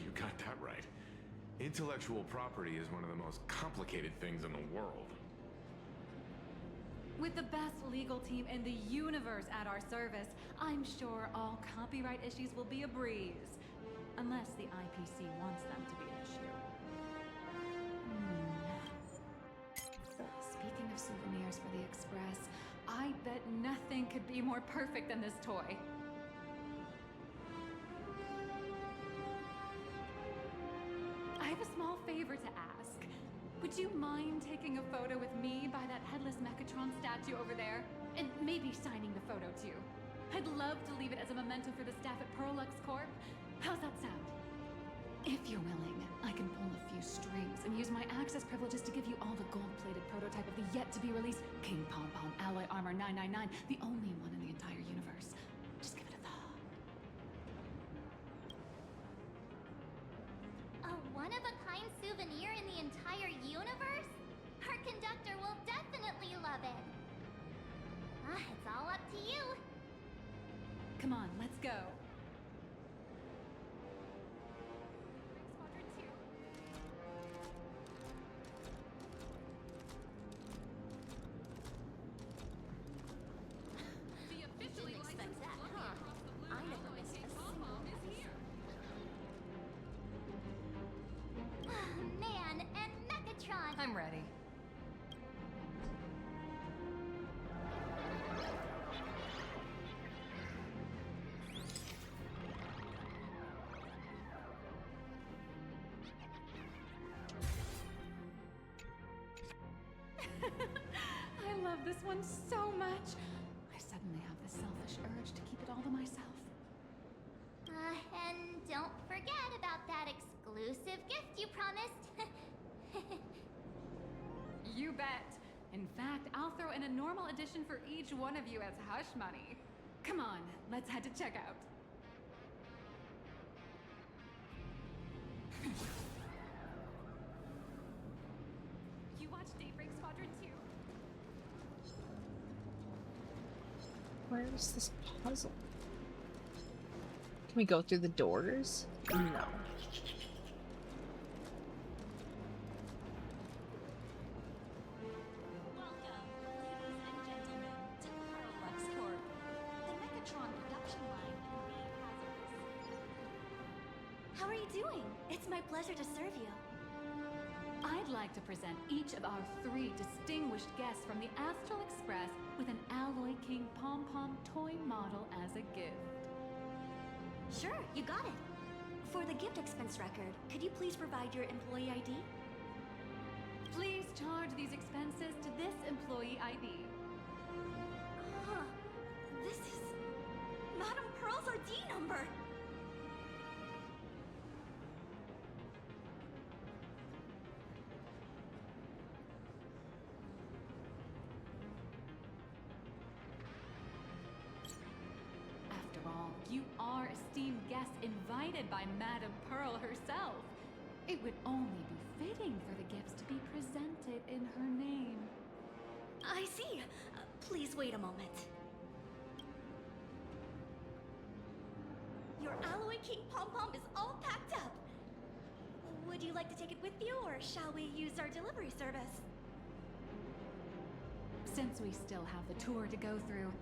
You got that right. Intellectual property is one of the most complicated things in the world. With the best legal team in the universe at our service, I'm sure all copyright issues will be a breeze. Unless the IPC wants them to be an issue. Speaking of souvenirs for the Express, I bet nothing could be more perfect than this toy. I have a small favor to ask. Would you mind taking a photo with me by that headless Mechatron statue over there? And maybe signing the photo too. I'd love to leave it as a memento for the staff at Perlux Corp. How's that sound? If you're willing, I can pull a few strings and use my access privileges to give you all the gold-plated prototype of the yet-to-be-released King Pom-Pom Alloy Armor 999, the only one in the entire universe. Just give it a thought. A one-of-a-kind souvenir in the entire universe? Our conductor will definitely love it. It's all up to you. Come on, let's go. love this one so much. I suddenly have this selfish urge to keep it all to myself. And don't forget about that exclusive gift you promised. You bet. In fact, I'll throw in a normal edition for each one of you as hush money. Come on, let's head to checkout. You watched Daybreak Squadron 2? Where is this puzzle? Can we go through the doors? No. How are you doing? It's my pleasure to serve you. I'd like to present each of our 3 distinguished guests from the Astral Express with an Alloy King pom-pom toy model as a gift. Sure, you got it. For the gift expense record, could you please provide your employee ID? Please charge these expenses to this employee ID. This is Madame Pearl's ID number. After all, you are esteemed guests invited by Madame Pearl herself. It would only be fitting for the gifts to be presented in her name. I see. Please wait a moment. Your Alloy King pom-pom is all packed up. Would you like to take it with you, or shall we use our delivery service? Since we still have the tour to go through,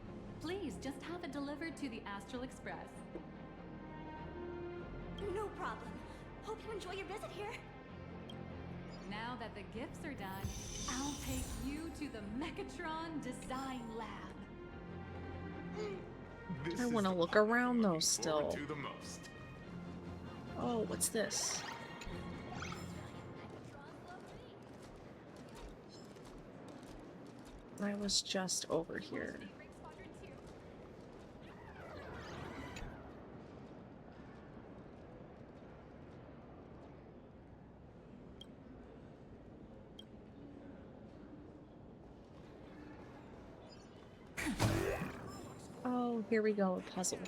please just have it delivered to the Astral Express. No problem. Hope you enjoy your visit here. Now that the gifts are done, I'll take you to the Mechatron Design Lab. I want to look around though still. To the most. Oh, what's this? I was just over here. Oh, here we go, a puzzle.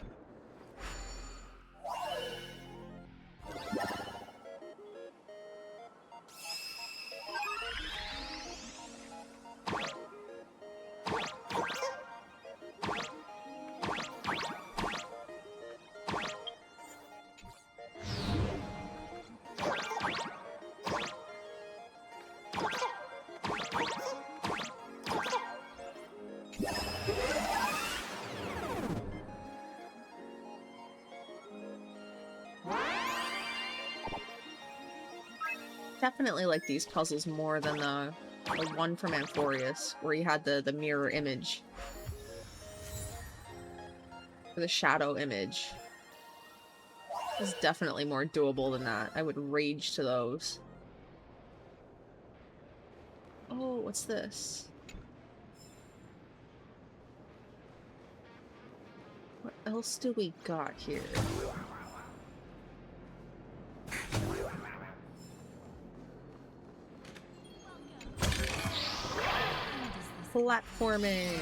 Definitely like these puzzles more than the one from Amphorius, where you had the mirror image. Or the shadow image. This is definitely more doable than that. I would rage to those. Oh, what's this? What else do we got here? Platforming.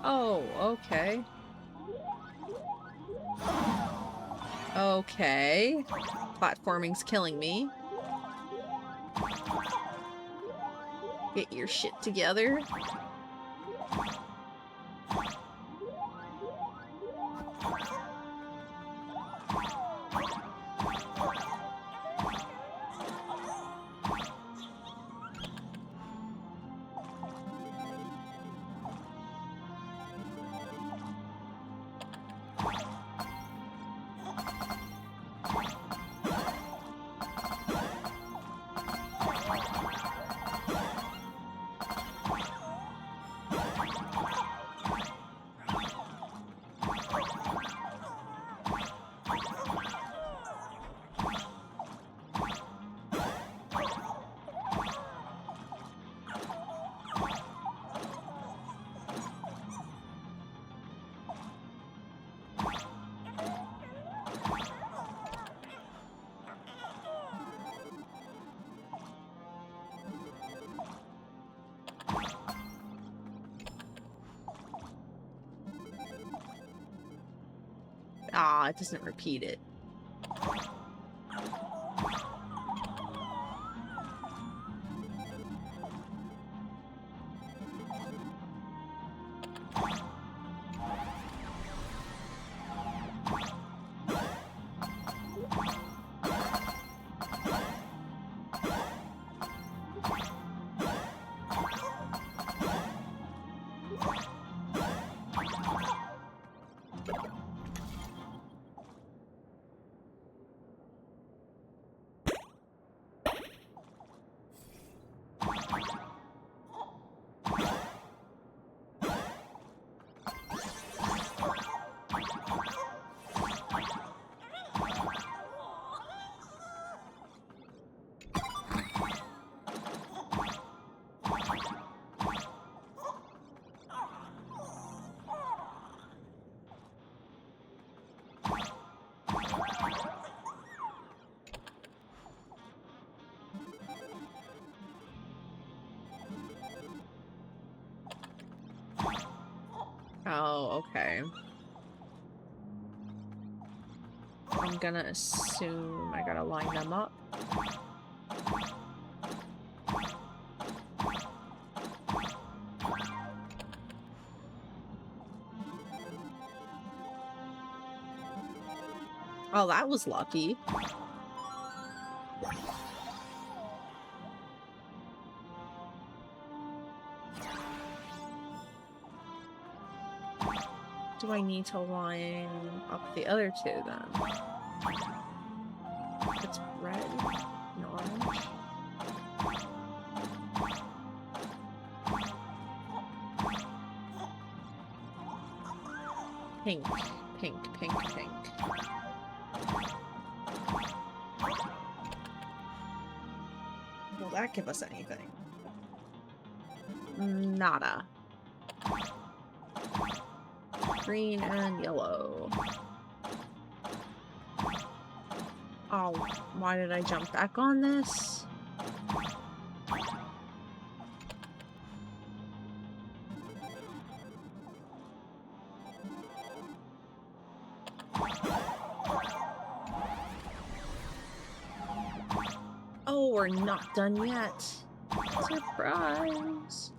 Oh, okay. Okay. Platforming's killing me. Get your shit together. Ah, it doesn't repeat it. Oh, okay. I'm gonna assume I gotta line them up. Oh, that was lucky. Do I need to line up the other two then? It's red and orange. Pink, pink, pink, pink. Will that give us anything? Nada. Green and yellow. Oh, why did I jump back on this? Oh, we're not done yet. Surprise!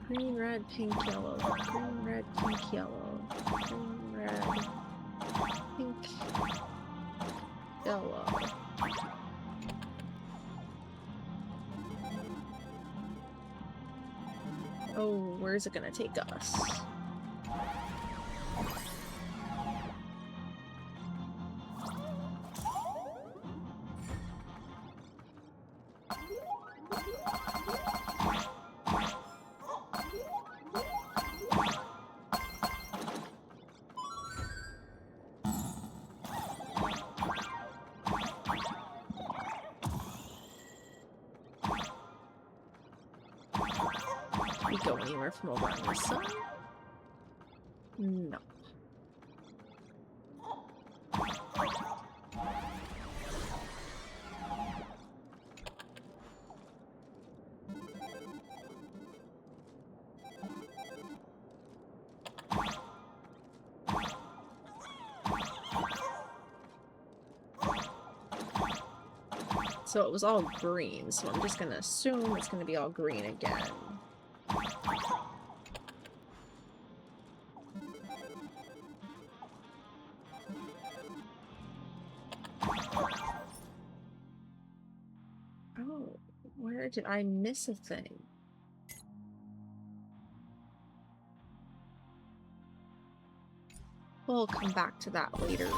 Green, red, pink, yellow. Green, red, pink, yellow. Green, red, pink, yellow. Oh, where's it gonna take us? Can we go anywhere from over on this side? No. So it was all green, so I'm just gonna assume it's gonna be all green again. Oh, where did I miss a thing? We'll come back to that later.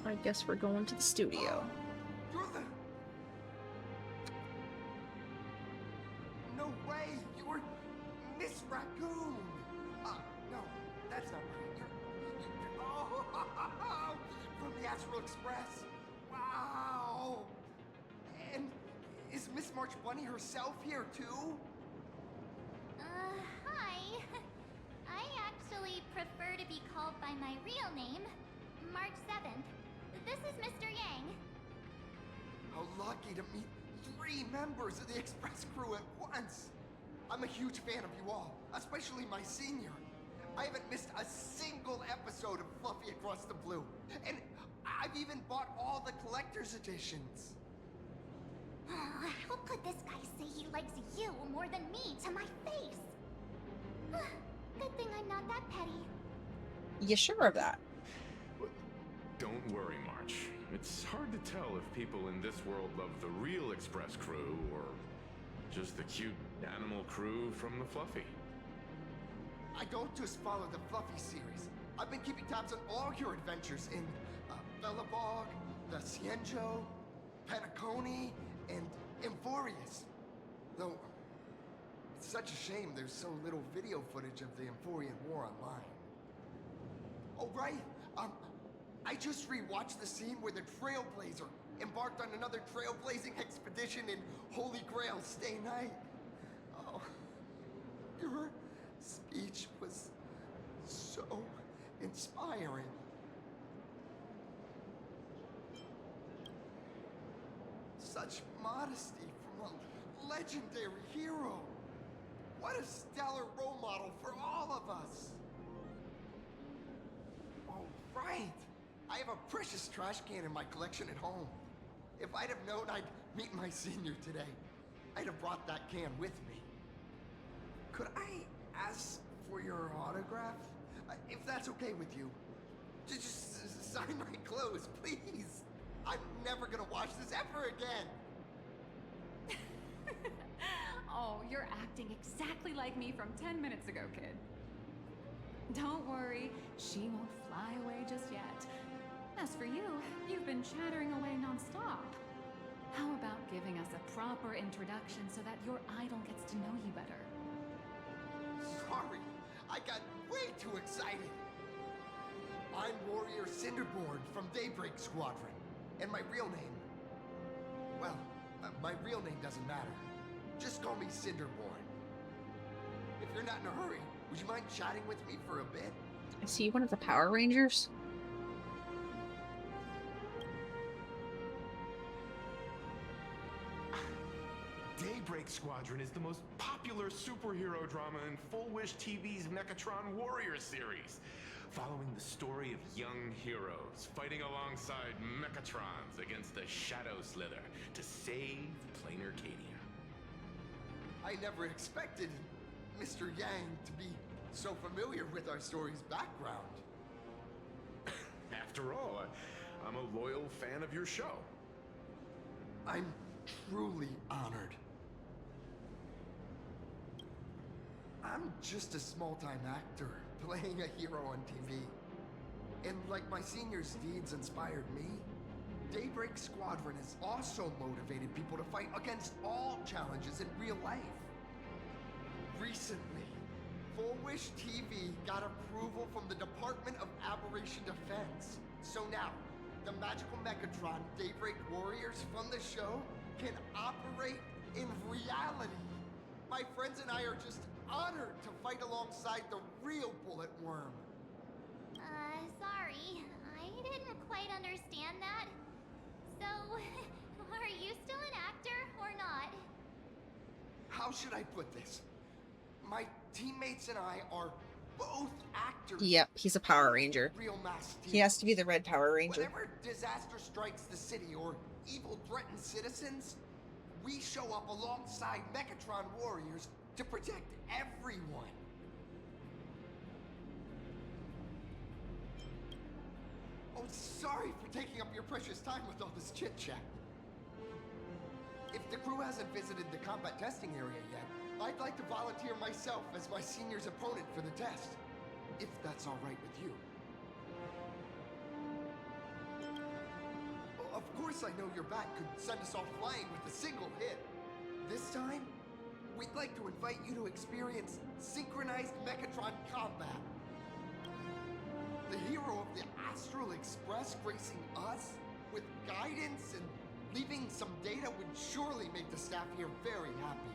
I guess we're going to the studio. No way! You were Miss Raccoon! No, Astral Express. Wow! And is Miss March Bunny herself here too? Hi. I actually prefer to be called by my real name, March 7th. This is Mr. Yang. How lucky to meet 3 members of the Express crew at once. I'm a huge fan of you all, especially my senior. I haven't missed a single episode of Fluffy Across the Blue. And I've even bought all the collector's editions. Oh, how could this guy say he likes you more than me to my face? Good thing I'm not that petty. You sure of that? Don't worry, March. It's hard to tell if people in this world love the real Express crew or just the cute animal crew from the Fluffy. I don't just follow the Fluffy series. I've been keeping tabs on all your adventures in Bellabog, the Cienjo, Penacony, and Emphorius. Though, it's such a shame there's so little video footage of the Emphorian War online. Oh, right. I just rewatched the scene where the Trailblazer embarked on another trailblazing expedition in Holy Grail Stay Night. Oh, your speech was so inspiring. Such modesty from a legendary hero. What a stellar role model for all of us. Oh, right. I have a precious trash can in my collection at home. If I'd have known I'd meet my senior today, I'd have brought that can with me. Could I ask for your autograph? If that's okay with you. Just sign my clothes, please. I'm never gonna watch this ever again. Oh, you're acting exactly like me from 10 minutes ago, kid. Don't worry, she won't fly away just yet. As for you, you've been chattering away non-stop. How about giving us a proper introduction so that your idol gets to know you better? Sorry, I got way too excited. I'm Warrior Cinderborn from Daybreak Squadron. And my real name... Well, my real name doesn't matter. Just call me Cinderborn. If you're not in a hurry, would you mind chatting with me for a bit? I see one of the Power Rangers. Daybreak Squadron is the most popular superhero drama in Full Wish TV's Mechatron Warrior series, following the story of young heroes fighting alongside Mechatrons against the Shadow Slither to save plain Arcadia. I never expected Mr. Yang to be so familiar with our story's background. After all, I'm a loyal fan of your show. I'm truly honored. I'm just a small-time actor playing a hero on TV. And like my senior's deeds inspired me, Daybreak Squadron has also motivated people to fight against all challenges in real life. Recently, Full Wish TV got approval from the Department of Aberration Defense. So now, the magical Mechatron Daybreak Warriors from the show can operate in reality. My friends and I are just honored to fight alongside the real Bullet Worm. Sorry. I didn't quite understand that. So, are you still an actor or not? How should I put this? My teammates and I are both actors. Yep, he's a Power Ranger. Real mass He has to be the Red Power Ranger. Whenever disaster strikes the city or evil threatens citizens, we show up alongside Mechatron warriors to protect everyone. Oh, sorry for taking up your precious time with all this chit-chat. If the crew hasn't visited the combat testing area yet, I'd like to volunteer myself as my senior's opponent for the test, if that's all right with you. Well, of course I know your bat could send us all flying with a single hit. This time, we'd like to invite you to experience synchronized Mechatron combat. The hero of the Astral Express gracing us with guidance and leaving some data would surely make the staff here very happy.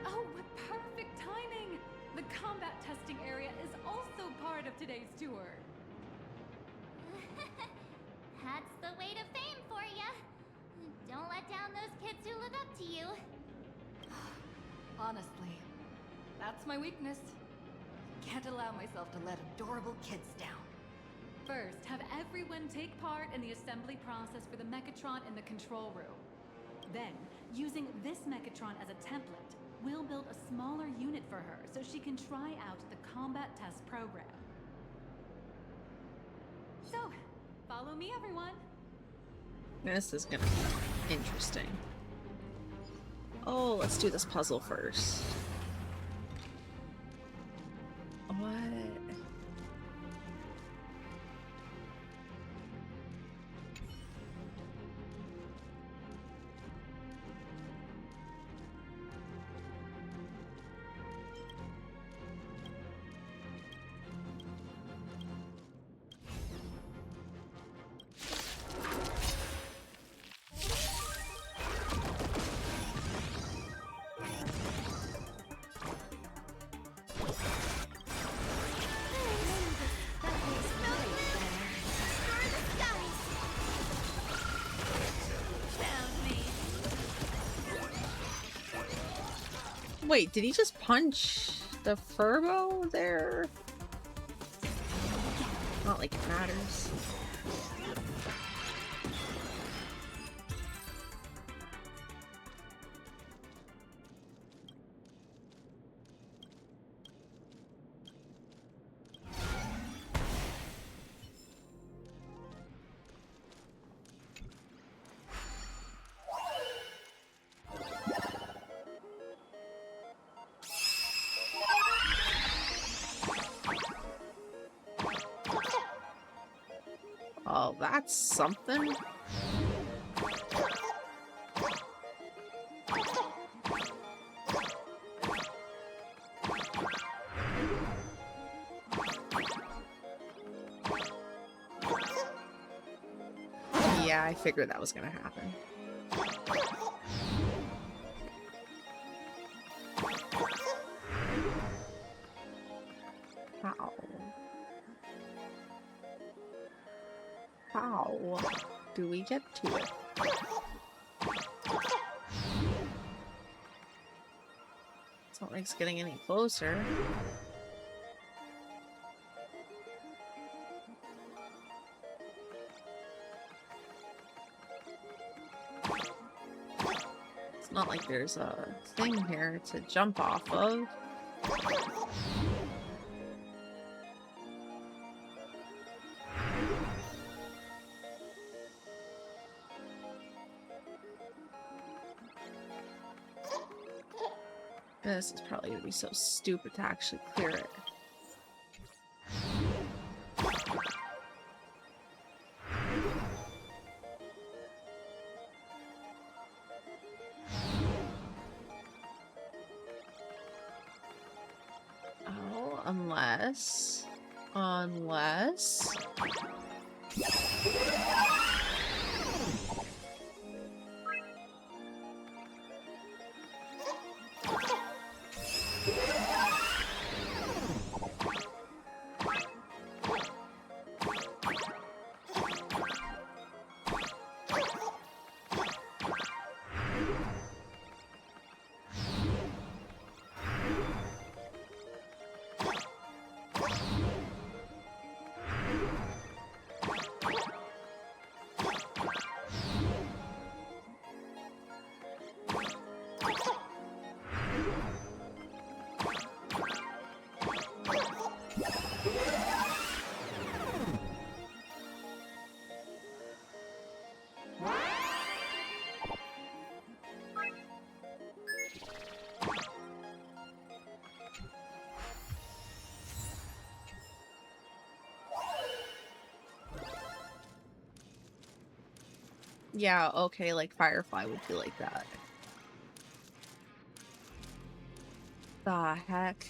Oh, what perfect timing! The combat testing area is also part of today's tour. That's the way to fame for ya. Don't let down those kids who look up to you. Honestly, that's my weakness. Can't allow myself to let adorable kids down. First, have everyone take part in the assembly process for the Mechatron in the control room. Then, using this Mechatron as a template, we'll build a smaller unit for her so she can try out the combat test program. So, follow me, everyone. This is gonna be interesting. Oh, let's do this puzzle first. What? Wait, did he just punch the Furbo there? Not like it matters. Oh, that's something. Yeah, I figured that was gonna happen. How? How do we get to it? It's not like it's getting any closer. It's not like there's a thing here to jump off of. This is probably gonna be so stupid to actually clear it. Oh, unless... Yeah, okay, like Firefly would be like that. The heck?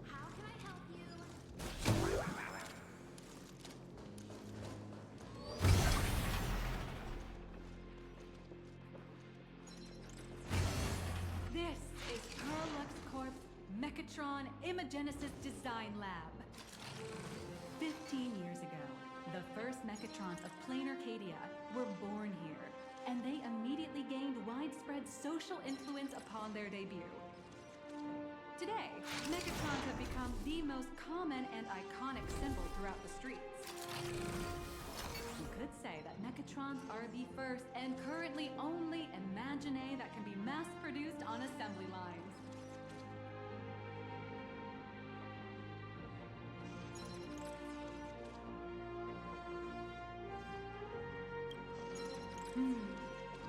How can I help you? Imagenesis Design Lab. 15 years ago, the first Mechatrons of plain Arcadia were born here, and they immediately gained widespread social influence upon their debut. Today, Mechatrons have become the most common and iconic symbol throughout the streets. You could say that Mechatrons are the first and currently only Imagine that can be mass-produced on assembly lines.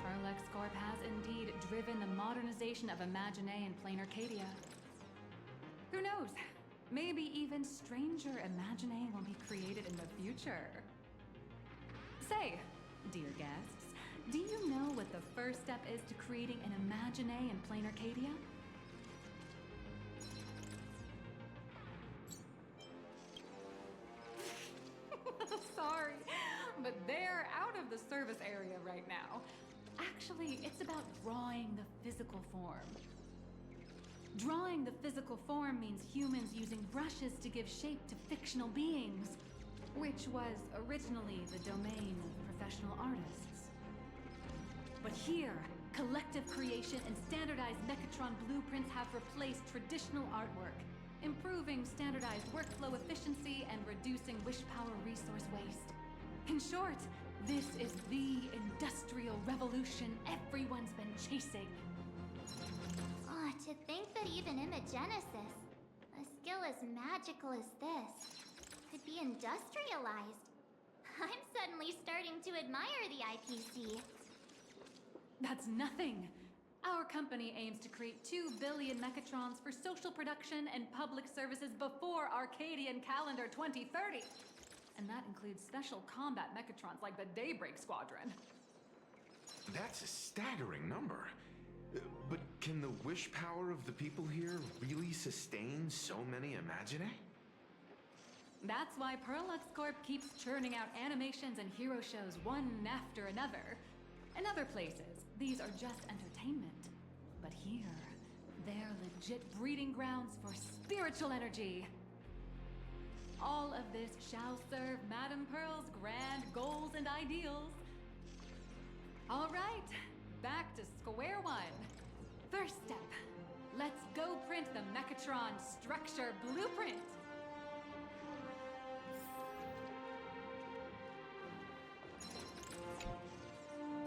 Perlex Corp has indeed driven the modernization of Imagine in plain Arcadia. Who knows? Maybe even stranger Imagine will be created in the future. Say, dear guests, do you know what the first step is to creating an Imagine in plain Arcadia? Sorry, but they're out of the service area right now. Actually, it's about drawing the physical form. Drawing the physical form means humans using brushes to give shape to fictional beings, which was originally the domain of professional artists. But here, collective creation and standardized Mechatron blueprints have replaced traditional artwork, improving standardized workflow efficiency and reducing wish power resource waste. In short, this is the industrial revolution everyone's been chasing. Oh, to think that even Imagenesis, a skill as magical as this, could be industrialized. I'm suddenly starting to admire the IPC. That's nothing. Our company aims to create 2 billion Mechatrons for social production and public services before Arcadian calendar 2030. And that includes special combat Mechatrons like the Daybreak Squadron. That's a staggering number. But can the wish power of the people here really sustain so many Imagine? That's why Perlex Corp keeps churning out animations and hero shows one after another. In other places, these are just entertainment. But here, they're legit breeding grounds for spiritual energy. All of this shall serve Madame Pearl's grand goals and ideals. All right, back to square one. First step, let's go print the Mechatron structure blueprint.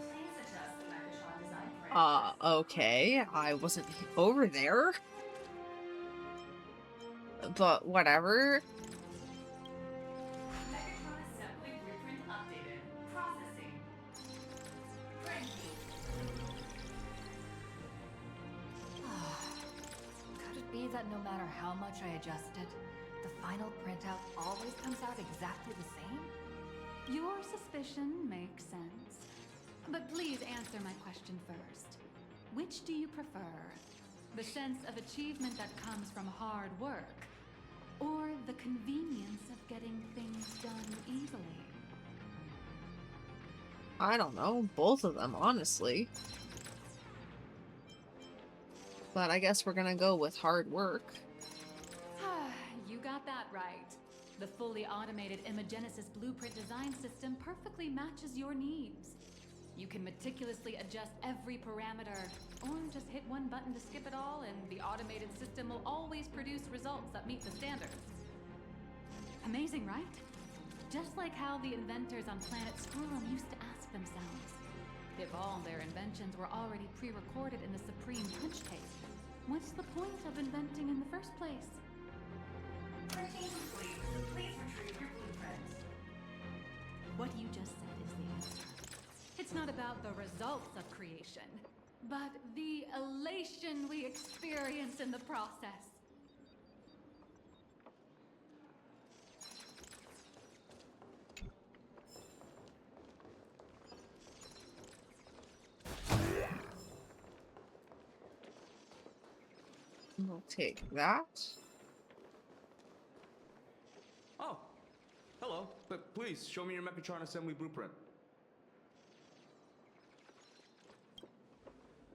Please adjust the Mechatron design print. Okay, I wasn't over there. But whatever. Mechatron assembly blueprint updated. Processing. Printing. Could it be that no matter how much I adjust it, the final printout always comes out exactly the same? Your suspicion makes sense. But please answer my question first. Which do you prefer? The sense of achievement that comes from hard work, or the convenience of getting things done easily? I don't know, both of them, honestly. But I guess we're gonna go with hard work. You got that right. The fully automated Imagenesis blueprint design system perfectly matches your needs. You can meticulously adjust every parameter, or just hit one button to skip it all, and the automated system will always produce results that meet the standards. Amazing, right? Just like how the inventors on planet Skrullum used to ask themselves, if all their inventions were already pre-recorded in the Supreme Punch Tape, what's the point of inventing in the first place? Printing complete. Please retrieve your blueprint. What you just said is the answer. It's not about the results of creation, but the elation we experience in the process. We'll take that. Oh, hello. But please, show me your Mechatron assembly blueprint.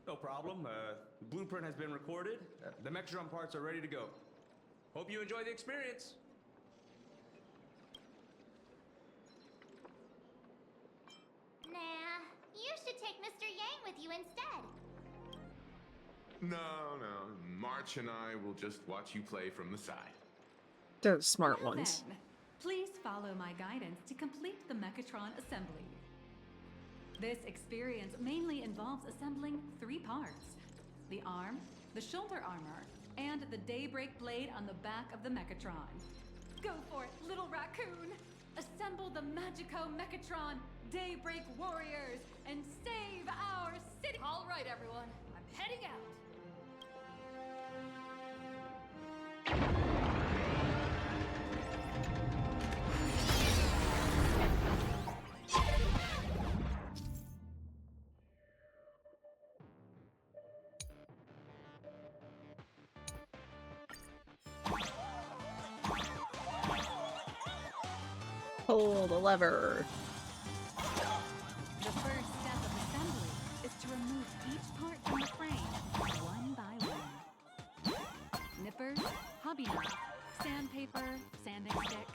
No problem. The blueprint has been recorded. The Mechatron parts are ready to go. Hope you enjoy the experience. Nah, you should take Mr. Yang with you instead. No. March and I will just watch you play from the side. They're the smart Now ones. then, please follow my guidance to complete the Mechatron assembly. This experience mainly involves assembling 3 parts: the arm, the shoulder armor, and the Daybreak blade on the back of the Mechatron. Go for it, little raccoon! Assemble the Magico Mechatron Daybreak Warriors and save our city! All right, everyone. I'm heading out. Pull the lever. The first step of assembly is to remove each part from the frame, one by one. Nippers, hobby knife, sandpaper, sanding stick.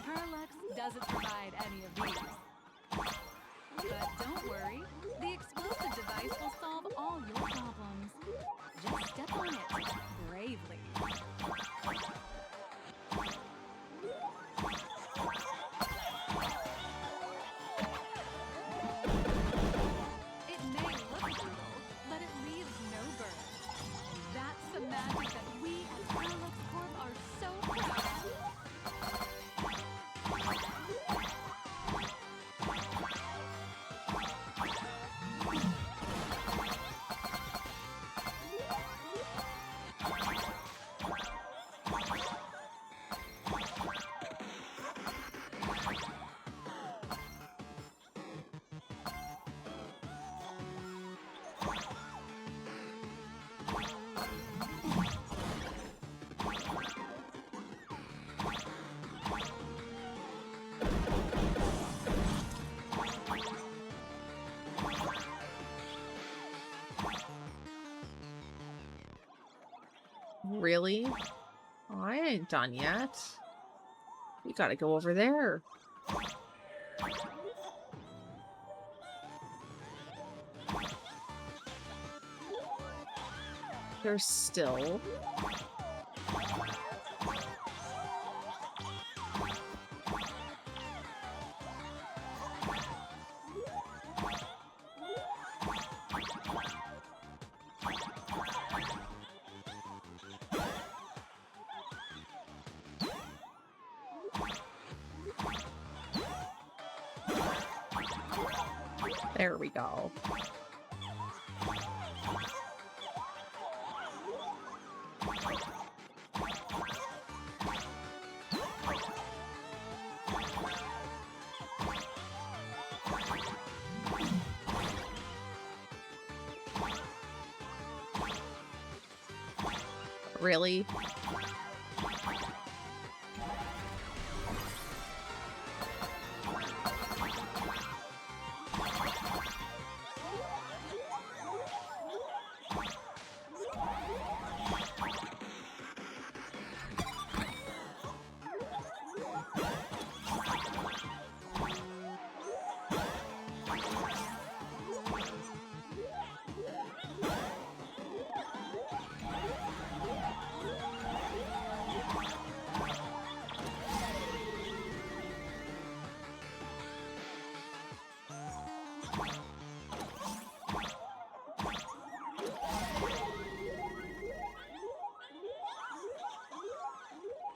Parallax doesn't provide any of these. But don't worry, the explosive device will solve all your problems. Just step on it bravely. It may look brutal, but it leaves no burn. That's the magic that we at Parallax Corp are so proud of. Really? Oh, I ain't done yet. We gotta go over there. There's still... There we go. Really?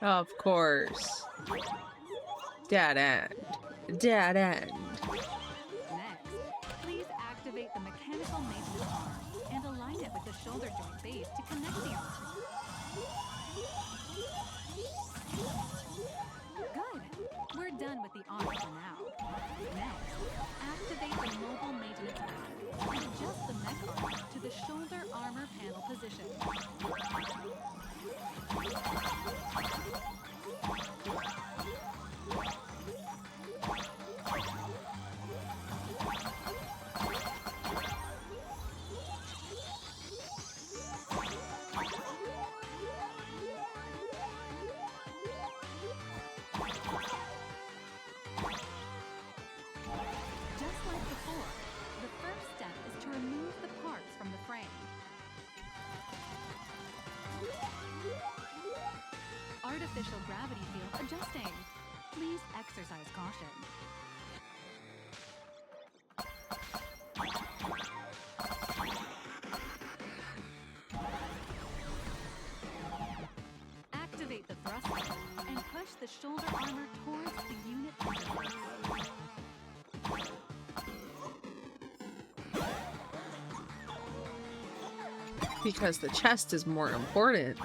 Of course. Dead end. Dead end. Next, please activate the mechanical maintenance arm and align it with the shoulder joint base to connect the arm. Good. We're done with the arm for now. Next, activate the mobile maintenance arm and adjust the mech arm to the shoulder armor panel position. artificial gravity field adjusting. Please exercise caution. Activate the thruster and push the shoulder armor towards the unit interface. Because the chest is more important.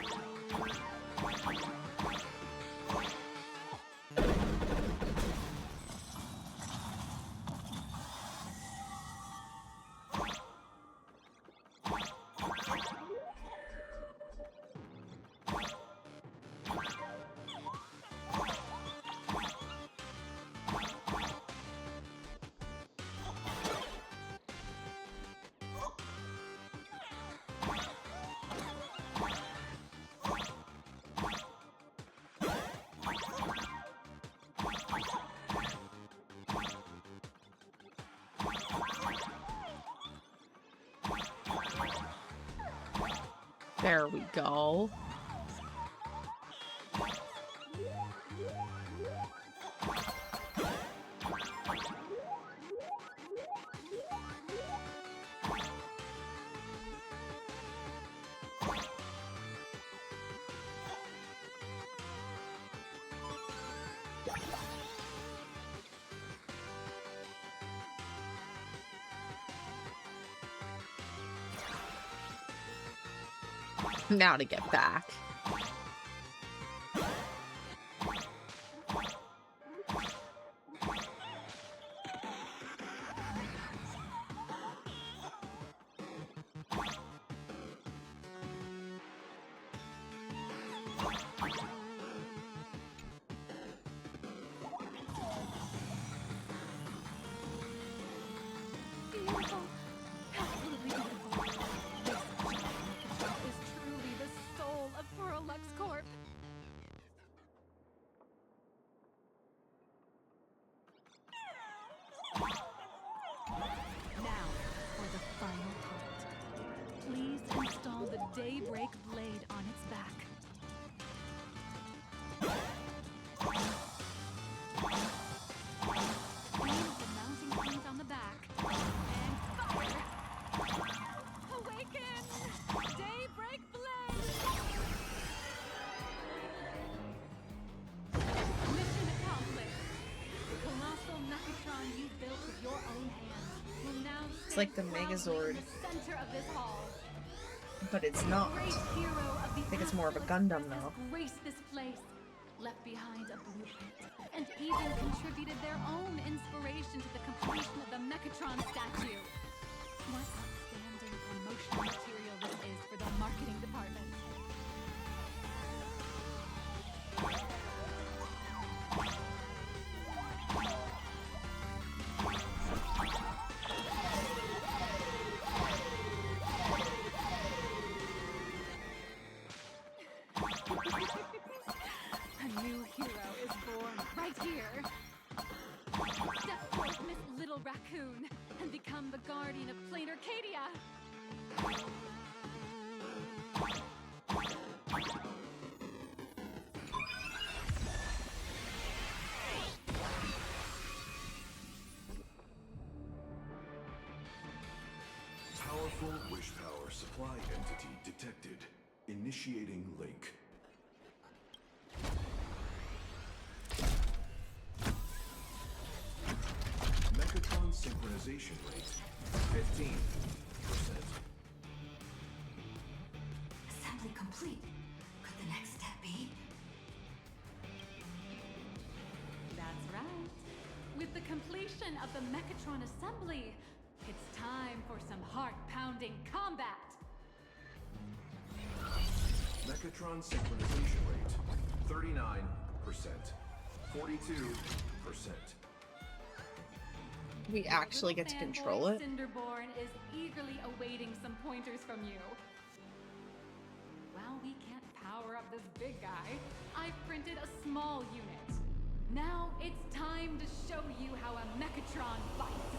There we go. Now to get back. Beautiful. Absolutely beautiful. This is truly the soul of Lux Corp. Now, for the final part. Please install the Daybreak blade on its back. Aim the mounting point on the back. And fire! Awaken! Daybreak blade! Mission accomplished. The colossal Megatron you built with your own hands will now It's like the stand Megazord, proudly in the center of this hall. but it's not. Great hero of the I think it's more of a Astral Gundam Express though. has graced this place, left behind a blueprint, and even contributed their own inspiration to the completion of the Megatron statue. What outstanding promotional material this is for the marketing department. A new hero is born right here. Step forth, Miss Little Raccoon, and become the guardian of Plain Arcadia. Powerful wish power supply entity detected. Initiating link. Megatron synchronization rate 15%. Assembly complete. Could the next step be? That's right. With the completion of the Megatron assembly, it's time for some heart-pounding combat. Megatron synchronization rate 39%. 42%. We actually get to control it. Cinderborn is eagerly awaiting some pointers from you. While we can't power up this big guy, I've printed a small unit. Now it's time to show you how a Megatron fights.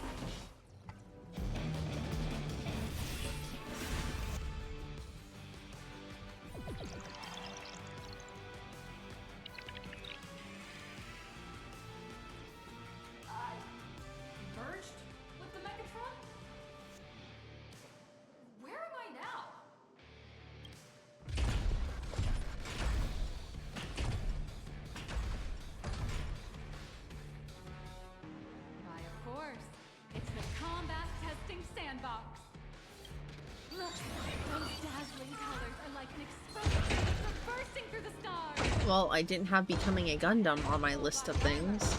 Well, I didn't have becoming a Gundam on my list of things.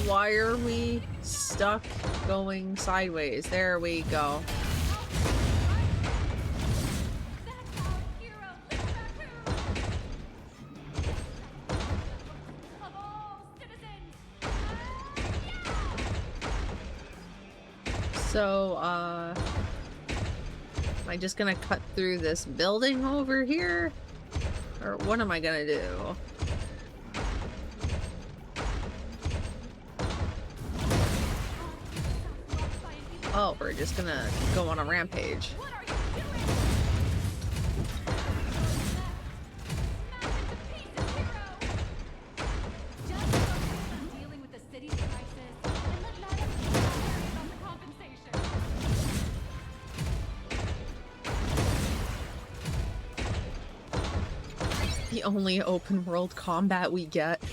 Why are we stuck going sideways? There we go. So, am I just gonna cut through this building over here? Or what am I gonna do? Oh, we're just gonna go on a rampage. The only open world combat we get.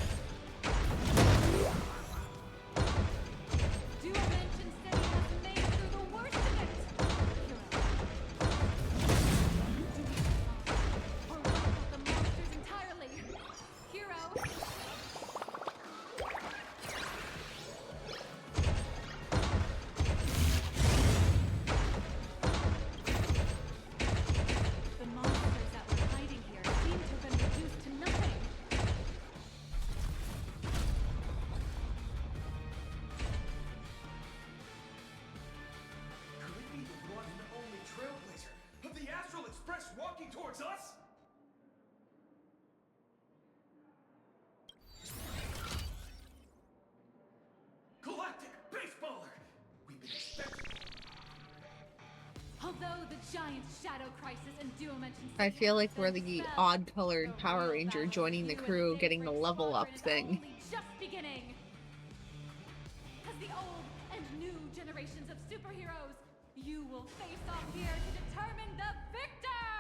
I feel like we're the odd-colored Power Ranger joining the crew, getting the level up thing. Just beginning. As the old and new generations of superheroes, you will face off here to determine the victor!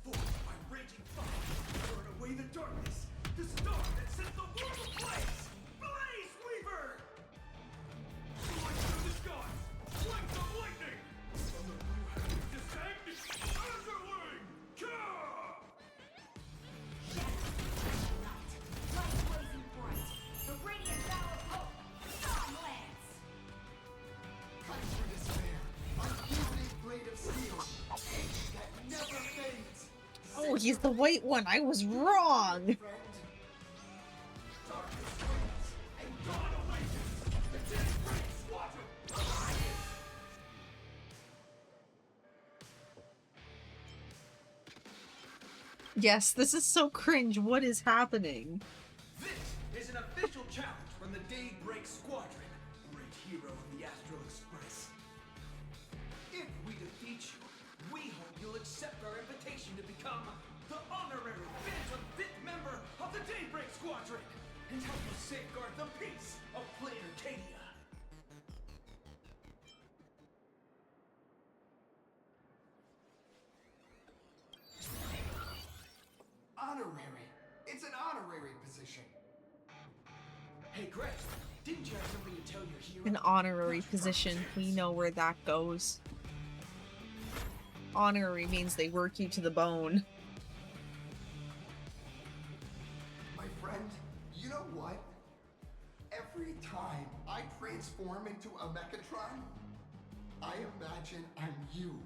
Forced by raging fire, burn away the darkness, the star that sets the world ablaze! Blaze Weaver! Fly through the skies, flanks of lightning! From the blue heavens descend, Azurling! Light blazing bright, the radiant bow of hope, Stormlance! Cut through despair, unwielding blade of steel, edge that never fades. Oh, he's the white one. I was wrong. Yes, this is so cringe. What is happening? This is an official challenge from the Daybreak Squadron, great hero of the Astral Express. If we defeat you, we hope you'll accept our invitation to become the honorary Phantom Fit member of the Daybreak Squadron and help us safeguard the peace of Planet Arcadia. Honorary. It's an honorary position. Hey, Greg, didn't you have something to tell your hero? An honorary position. We know where that goes. Honorary means they work you to the bone. My friend, you know what? Every time I transform into a Mechatron, I imagine I'm you.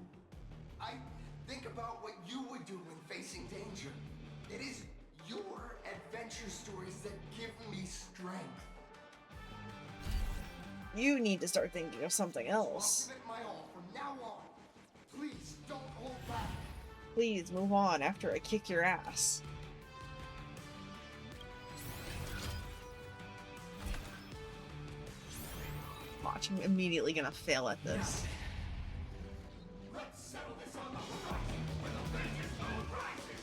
I think about what you would do when facing danger. It is your adventure stories that give me strength. You need to start thinking of something else. I'll give it my all from now on. Please don't hold back. Please move on after I kick your ass. Watch, I'm immediately gonna fail at this. Let's settle this on the horizon where the Vengeance Moon rises!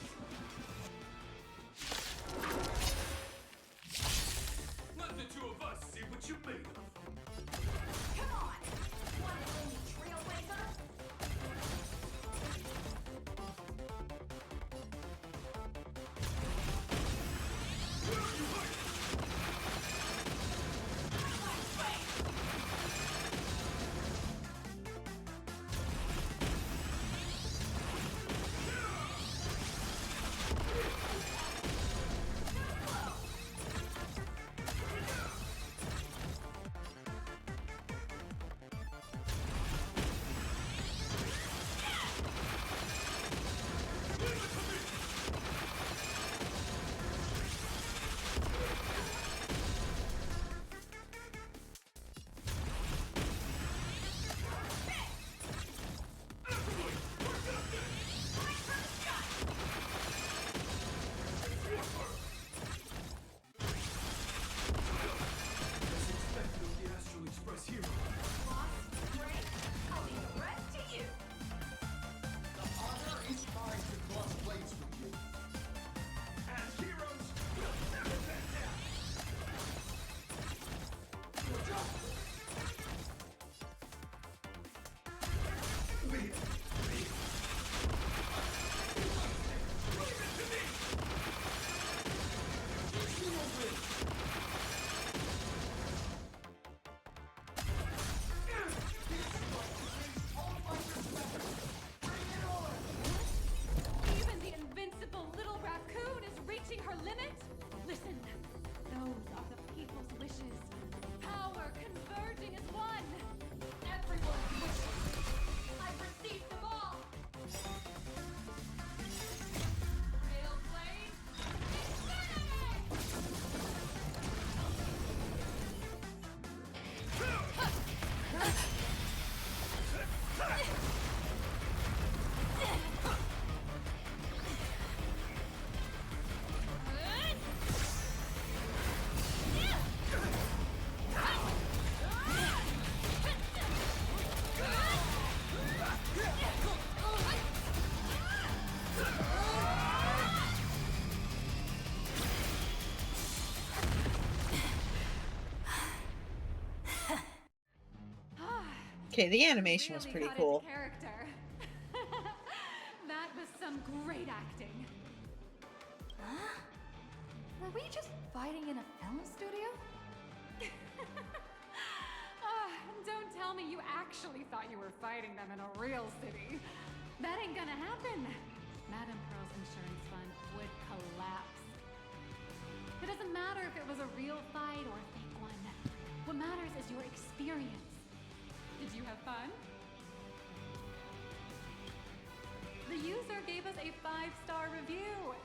Let the two of us see what you made of. Come on! Want to win me, Trailblazer? Even the invincible little raccoon is reaching her limit? Listen, those are the people's wishes. Power converging as one. Everyone's wishes. I've received them all. Rail blade, Okay, the animation was really pretty got cool. into character. That was some great acting. Huh? Were we just fighting in a film studio? Don't tell me you actually thought you were fighting them in a real city. That ain't gonna happen. Madame Pearl's insurance fund would collapse. It doesn't matter if it was a real fight or a fake one. What matters is your experience. Did you have fun? The user gave us a 5-star review.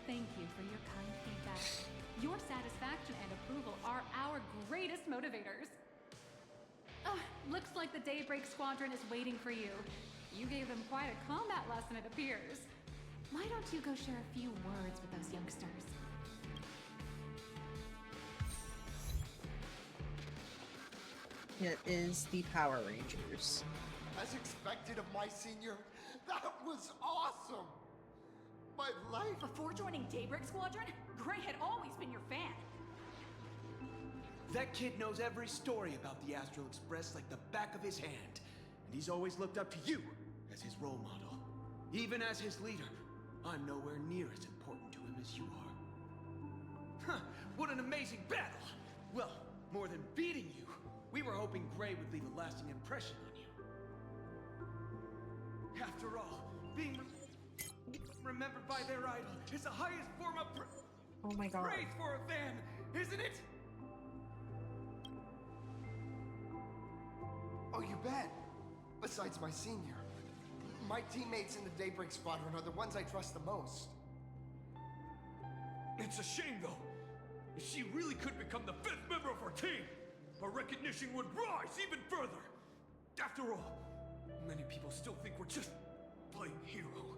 Thank you for your kind feedback. Your satisfaction and approval are our greatest motivators. Looks like the Daybreak Squadron is waiting for you. You gave them quite a combat lesson, it appears. Why don't you go share a few words with those youngsters? It is the Power Rangers. As expected of my senior, that was awesome! My life... Before joining Daybreak Squadron, Gray had always been your fan. That kid knows every story about the Astral Express like the back of his hand. And he's always looked up to you as his role model. Even as his leader, I'm nowhere near as important to him as you are. Huh, what an amazing battle! Well, more than beating you, we were hoping Gray would leave a lasting impression on you. After all, being remembered by their idol is the highest form of Oh my god. praise for a fan, isn't it? Oh, you bet. Besides my senior, my teammates in the Daybreak Squadron are the ones I trust the most. It's a shame, though. If she really could become the 5th member of our team, our recognition would rise even further. After all, many people still think we're just playing hero.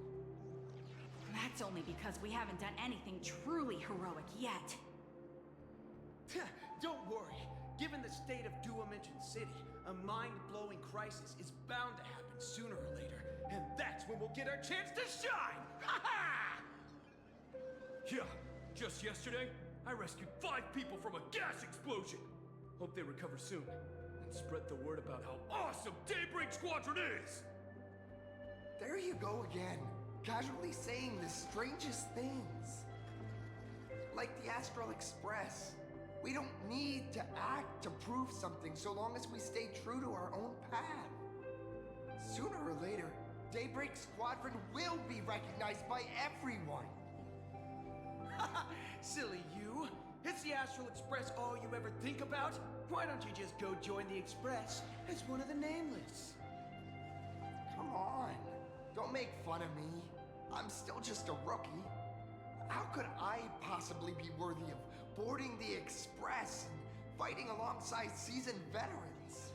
That's only because we haven't done anything truly heroic yet. Don't worry. Given the state of Duomension City, a mind-blowing crisis is bound to happen sooner or later. And that's when we'll get our chance to shine! Ha ha! Yeah, just yesterday, I rescued 5 people from a gas explosion. Hope they recover soon, and spread the word about how awesome Daybreak Squadron is! There you go again, casually saying the strangest things. Like the Astral Express. We don't need to act to prove something so long as we stay true to our own path. Sooner or later, Daybreak Squadron will be recognized by everyone. Silly you! Is the Astral Express all you ever think about? Why don't you just go join the Express as one of the Nameless? Come on, don't make fun of me. I'm still just a rookie. How could I possibly be worthy of boarding the Express and fighting alongside seasoned veterans?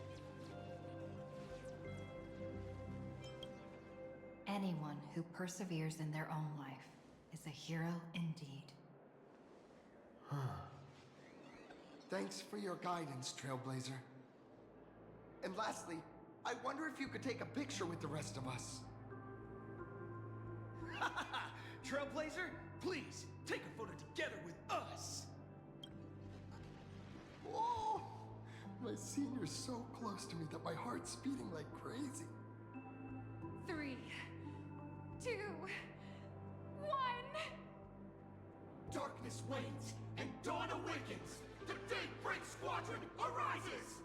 Anyone who perseveres in their own life is a hero indeed. Thanks for your guidance, Trailblazer. And lastly, I wonder if you could take a picture with the rest of us. Trailblazer, please, take a photo together with us! Whoa! My senior's so close to me that my heart's beating like crazy. 2, 1. Darkness wanes and dawn awakens. The Daybreak Squadron arises.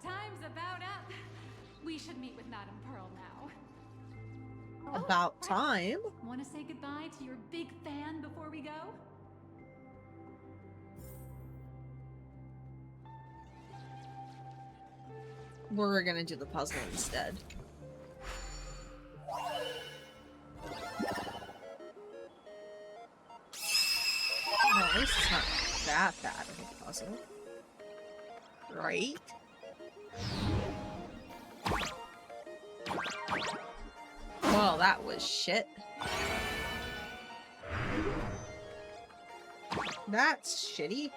Time's about up. We should meet with Madame Pearl now. About time. Want to say goodbye to your big fan before we go? We're gonna do the puzzle instead. Well, at least it's not that bad of a puzzle. Right? Well, that was shit. That's shitty.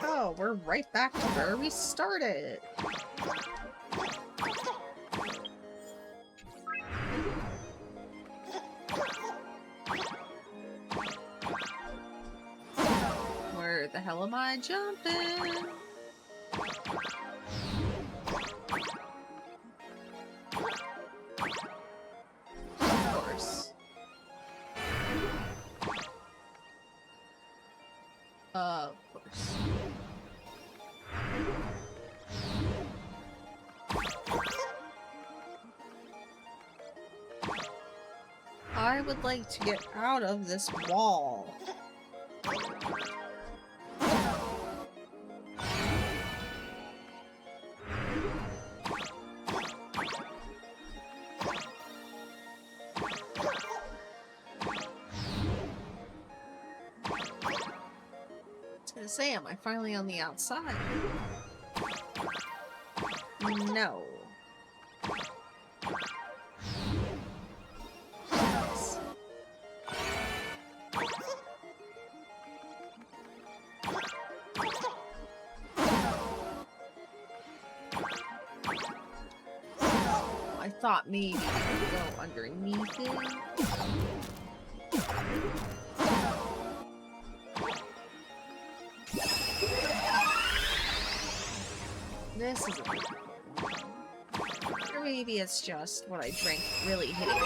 Oh, we're right back to where we started. Where the hell am I jumping? Of course. Of course. I would like to get out of this wall. I was gonna say, am I finally on the outside? No. I thought maybe we could go underneath it. This is a big one. Or maybe it's just what I drank really hitting me.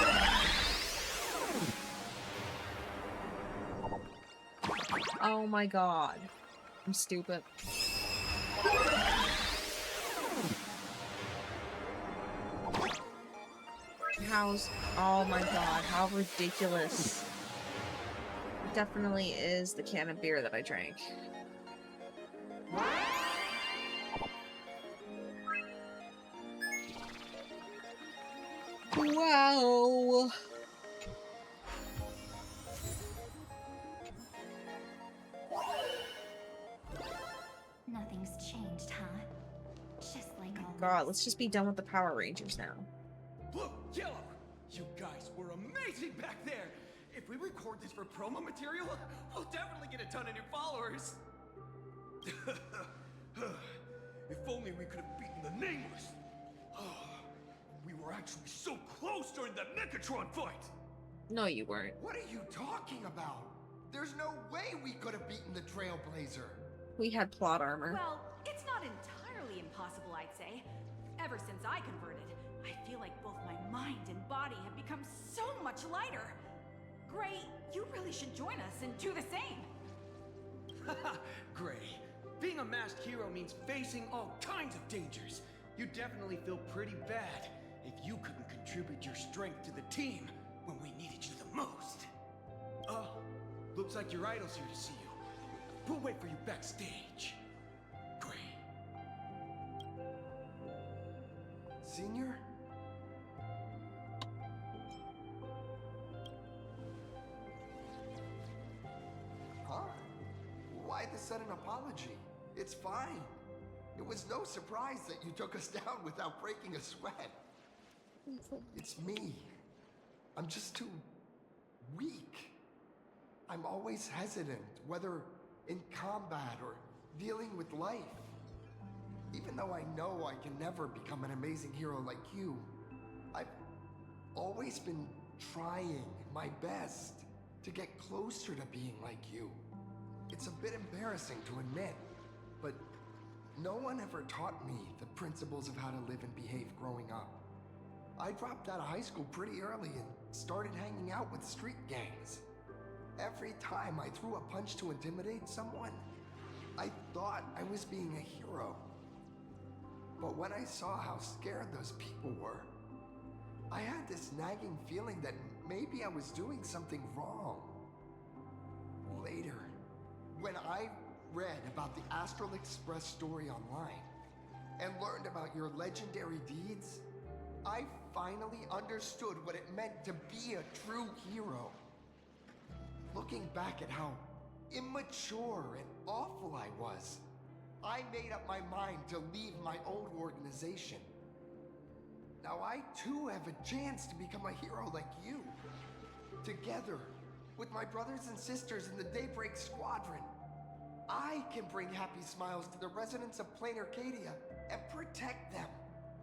Oh my god. I'm stupid. Oh my god, how ridiculous. It definitely is the can of beer that I drank. Wow. Nothing's changed, huh? Just like all. God, let's just be done with the Power Rangers now. Blue, yellow, you guys were amazing back there. If we record this for promo material, we'll definitely get a ton of new followers. If only we could have beaten the Nameless. We were actually so close during that Megatron fight. No, you weren't. What are you talking about? There's no way we could have beaten the Trailblazer. We had plot armor. Well, it's not entirely impossible, I'd say. Ever since I converted, I feel like both my mind and body have become so much lighter. Gray, you really should join us and do the same. Gray, being a masked hero means facing all kinds of dangers. You definitely feel pretty bad if you couldn't contribute your strength to the team when we needed you the most. Oh, looks like your idol's here to see you. We'll wait for you backstage. Gray. Senior? Huh? Why the sudden apology? It's fine. It was no surprise that you took us down without breaking a sweat. It's me. I'm just too weak. I'm always hesitant, whether in combat or dealing with life. Even though I know I can never become an amazing hero like you, I've always been trying my best to get closer to being like you. It's a bit embarrassing to admit, but no one ever taught me the principles of how to live and behave growing up. I dropped out of high school pretty early and started hanging out with street gangs. Every time I threw a punch to intimidate someone, I thought I was being a hero. But when I saw how scared those people were, I had this nagging feeling that maybe I was doing something wrong. Later, when I read about the Astral Express story online and learned about your legendary deeds, I finally understood what it meant to be a true hero. Looking back at how immature and awful I was, I made up my mind to leave my old organization. Now I too have a chance to become a hero like you. Together, with my brothers and sisters in the Daybreak Squadron, I can bring happy smiles to the residents of Plain Arcadia and protect them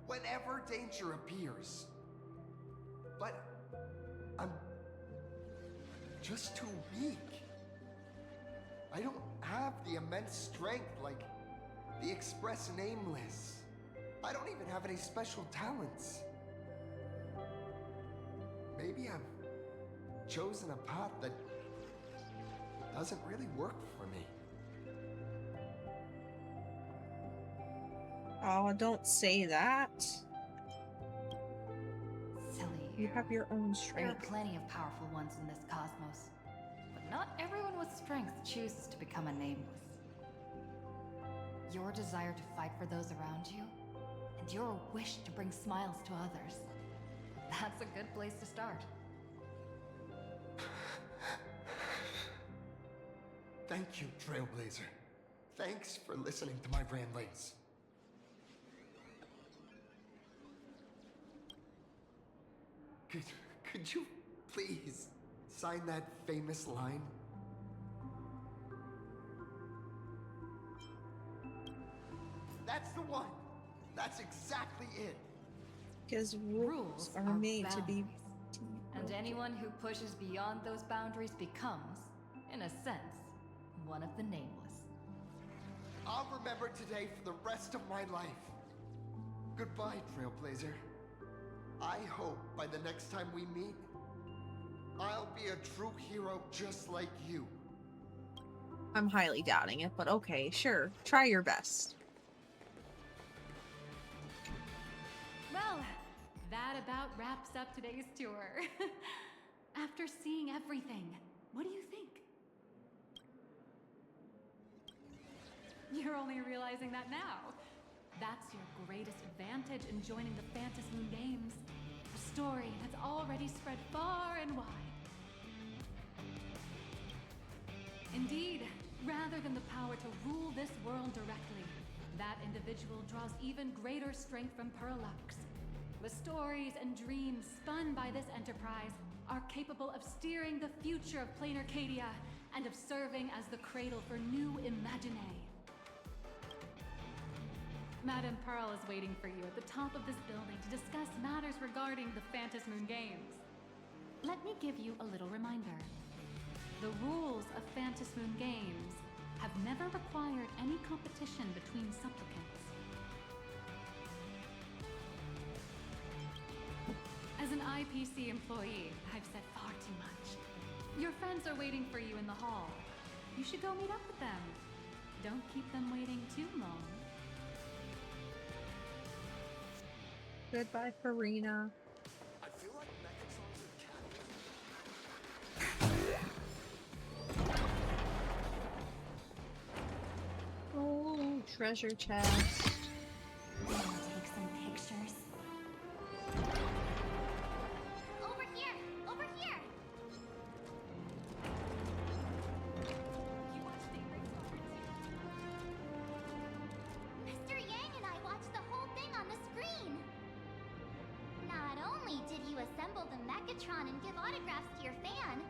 whenever danger appears. But I'm just too weak. I don't have the immense strength like the Express Nameless. I don't even have any special talents. Maybe I've chosen a path that doesn't really work for me. Oh, don't say that. Silly. You have your own There are strength. plenty of powerful ones in this cosmos, but not everyone with strength chooses to become a nameless. Your desire to fight for those around you, and your wish to bring smiles to others. That's a good place to start. Thank you, Trailblazer. Thanks for listening to my ramblings. Could you please sign that famous line? That's the one. That's exactly it. Because rules are made to be. And anyone who pushes beyond those boundaries becomes, in a sense, one of the nameless. I'll remember today for the rest of my life. Goodbye, Trailblazer. I hope by the next time we meet, I'll be a true hero just like you. I'm highly doubting it, but okay, sure. Try your best. Well, that about wraps up today's tour. After seeing everything, what do you think? You're only realizing that now. That's your greatest advantage in joining the Phantasmoon Games. A story that's already spread far and wide. Indeed, rather than the power to rule this world directly, that individual draws even greater strength from Parallax. The stories and dreams spun by this enterprise are capable of steering the future of Plain Arcadia and of serving as the cradle for new Imaginae. Madame Pearl is waiting for you at the top of this building to discuss matters regarding the Phantasmoon Games. Let me give you a little reminder. The rules of Phantasmoon Games have never required any competition between supplicants. As an IPC employee, I've said far too much. Your friends are waiting for you in the hall. You should go meet up with them. Don't keep them waiting too long. Goodbye, Farina. I feel like Oh, treasure chest. Wanna take some pictures? Over here! Over here! Megatron and give autographs to your fan,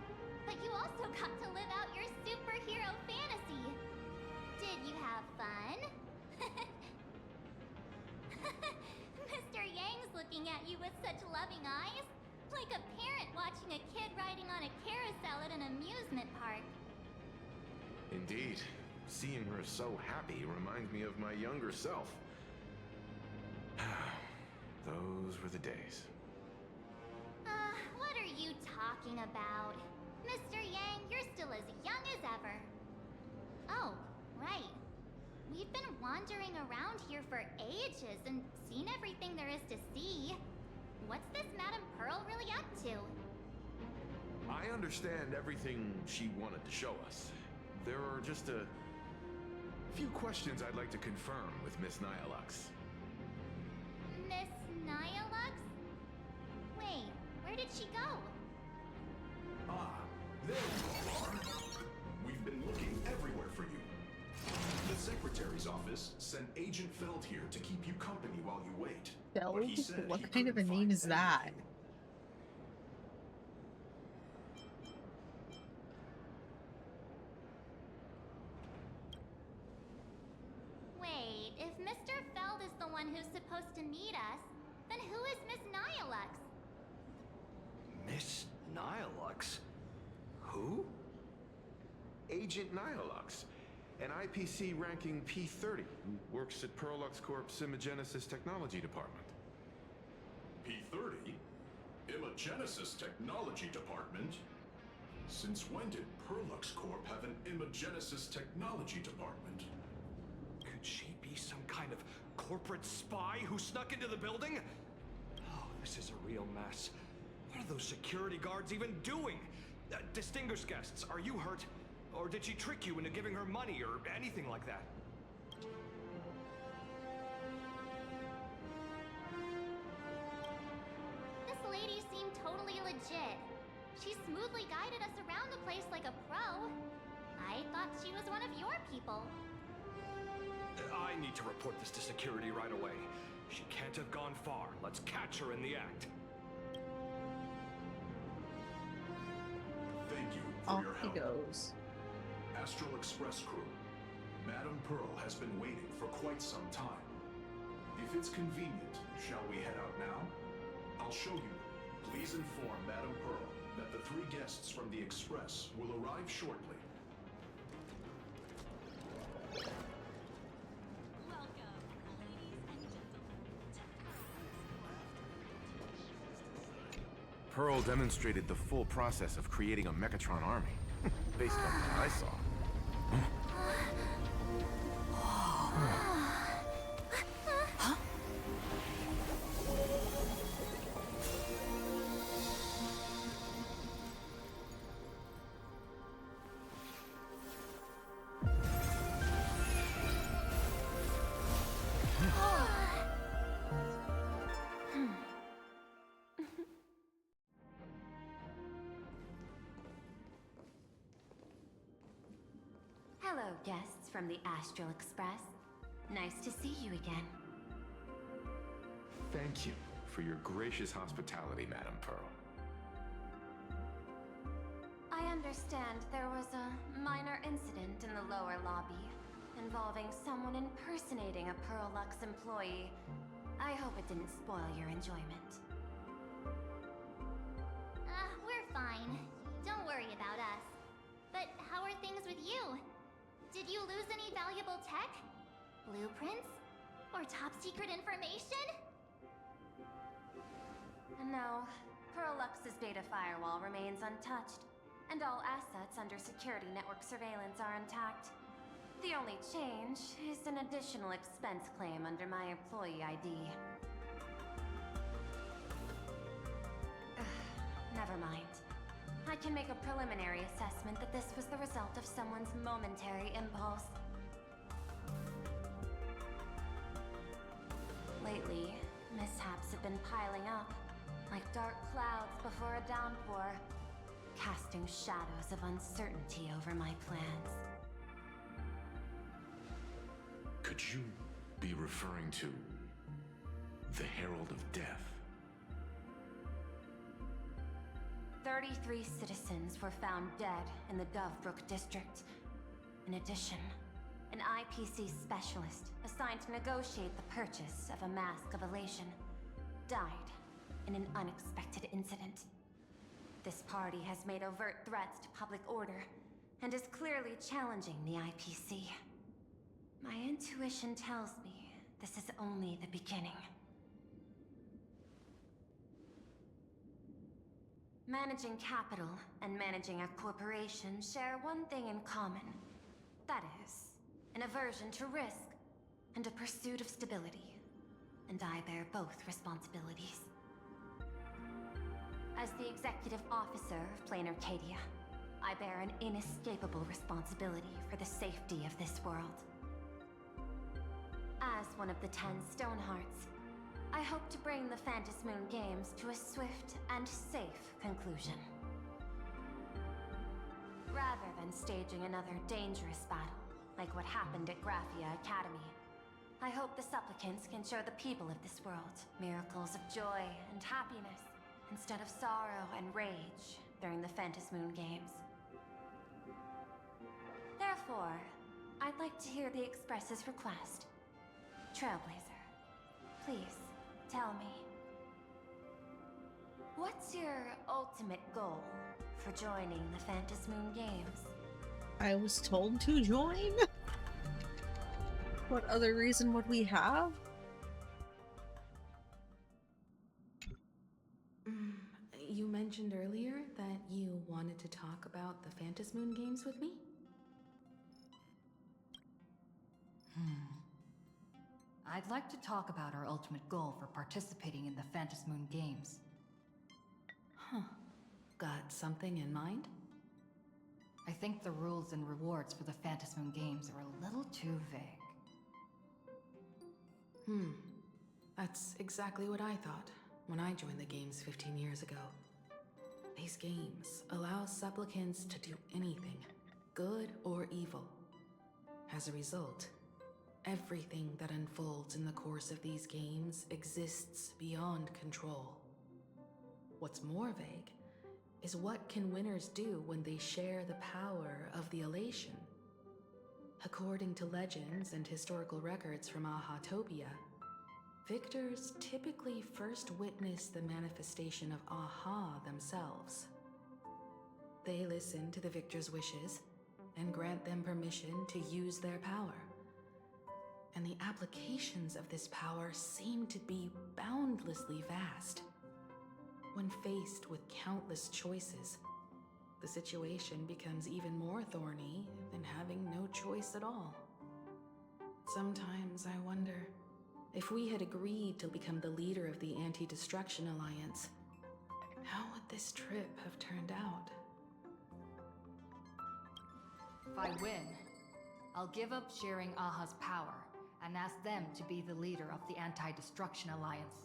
but you also got to live out your superhero fantasy. Did you have fun? Mr. Yang's looking at you with such loving eyes, like a parent watching a kid riding on a carousel at an amusement park. Indeed. Seeing her so happy reminds me of my younger self. Those were the days. What are you talking about? Mr. Yang, you're still as young as ever. Oh, right. We've been wandering around here for ages and seen everything there is to see. What's this Madame Pearl really up to? I understand everything she wanted to show us. There are just a few questions I'd like to confirm with Miss Nihilux. Miss Nihilux? Wait, where did she go? Ah, there you all are. We've been looking everywhere for you. The Secretary's office sent Agent Feld here to keep you company while you wait. Feld? But he said What he kind of a couldn't name find is that? anything. Wait, if Mr. Feld is the one who's supposed to meet us, then who is Miss Nihilux? Miss Nihilux? Who? Agent Nihilux, an IPC ranking P30, who works at Perlux Corp's Imagenesis Technology Department. P30? Imagenesis Technology Department? Since when did Perlux Corp have an Imagenesis Technology Department? Could she be some kind of corporate spy who snuck into the building? Oh, this is a real mess. What are those security guards even doing? Distinguished guests, are you hurt? Or did she trick you into giving her money or anything like that? This lady seemed totally legit. She smoothly guided us around the place like a pro. I thought she was one of your people. I need to report this to security right away. She can't have gone far. Let's catch her in the act. Thank you for Off your he help. goes. Astral Express crew, Madame Pearl has been waiting for quite some time. If it's convenient, shall we head out now? I'll show you. Please inform Madame Pearl that the 3 guests from the Express will arrive shortly. Pearl demonstrated the full process of creating a Mechatron army, based on what I saw. Hello, guests from the Astral Express. Nice to see you again. Thank you for your gracious hospitality, Madame Pearl. I understand there was a minor incident in the lower lobby involving someone impersonating a Perlux employee. I hope it didn't spoil your enjoyment. We're fine. Don't worry about us. But how are things with you? Did you lose any valuable tech? Blueprints? Or top secret information? No, Perlux's beta firewall remains untouched, and all assets under security network surveillance are intact. The only change is an additional expense claim under my employee ID. Never mind. I can make a preliminary assessment that this was the result of someone's momentary impulse. Lately, mishaps have been piling up, like dark clouds before a downpour, casting shadows of uncertainty over my plans. Could you be referring to the Herald of Death? 33 citizens were found dead in the Dovebrook district. In addition, an IPC specialist assigned to negotiate the purchase of a mask of elation died in an unexpected incident. This party has made overt threats to public order and is clearly challenging the IPC. My intuition tells me this is only the beginning. Managing capital and managing a corporation share one thing in common. That is, an aversion to risk and a pursuit of stability. And I bear both responsibilities. As the executive officer of Plain Arcadia, I bear an inescapable responsibility for the safety of this world. As one of the 10 Stonehearts, I hope to bring the Phantasmoon Games to a swift and safe conclusion. Rather than staging another dangerous battle, like what happened at Graphia Academy, I hope the supplicants can show the people of this world miracles of joy and happiness, instead of sorrow and rage during the Phantasmoon Games. Therefore, I'd like to hear the Express's request. Trailblazer, please, tell me. What's your ultimate goal for joining the Phantasmoon Games? I was told to join? What other reason would we have? You mentioned earlier that you wanted to talk about the Phantasmoon Games with me? I'd like to talk about our ultimate goal for participating in the Phantasmoon Games. Huh. Got something in mind? I think the rules and rewards for the Phantasmoon Games are a little too vague. That's exactly what I thought when I joined the games 15 years ago. These games allow supplicants to do anything, good or evil. As a result, everything that unfolds in the course of these games exists beyond control. What's more vague is what can winners do when they share the power of the elation. According to legends and historical records from Ahatopia, victors typically first witness the manifestation of Aha themselves. They listen to the victor's wishes and grant them permission to use their power. And the applications of this power seem to be boundlessly vast. When faced with countless choices, the situation becomes even more thorny than having no choice at all. Sometimes I wonder, if we had agreed to become the leader of the Anti-Destruction Alliance, how would this trip have turned out? If I win, I'll give up sharing Aha's power and ask them to be the leader of the Anti-Destruction Alliance.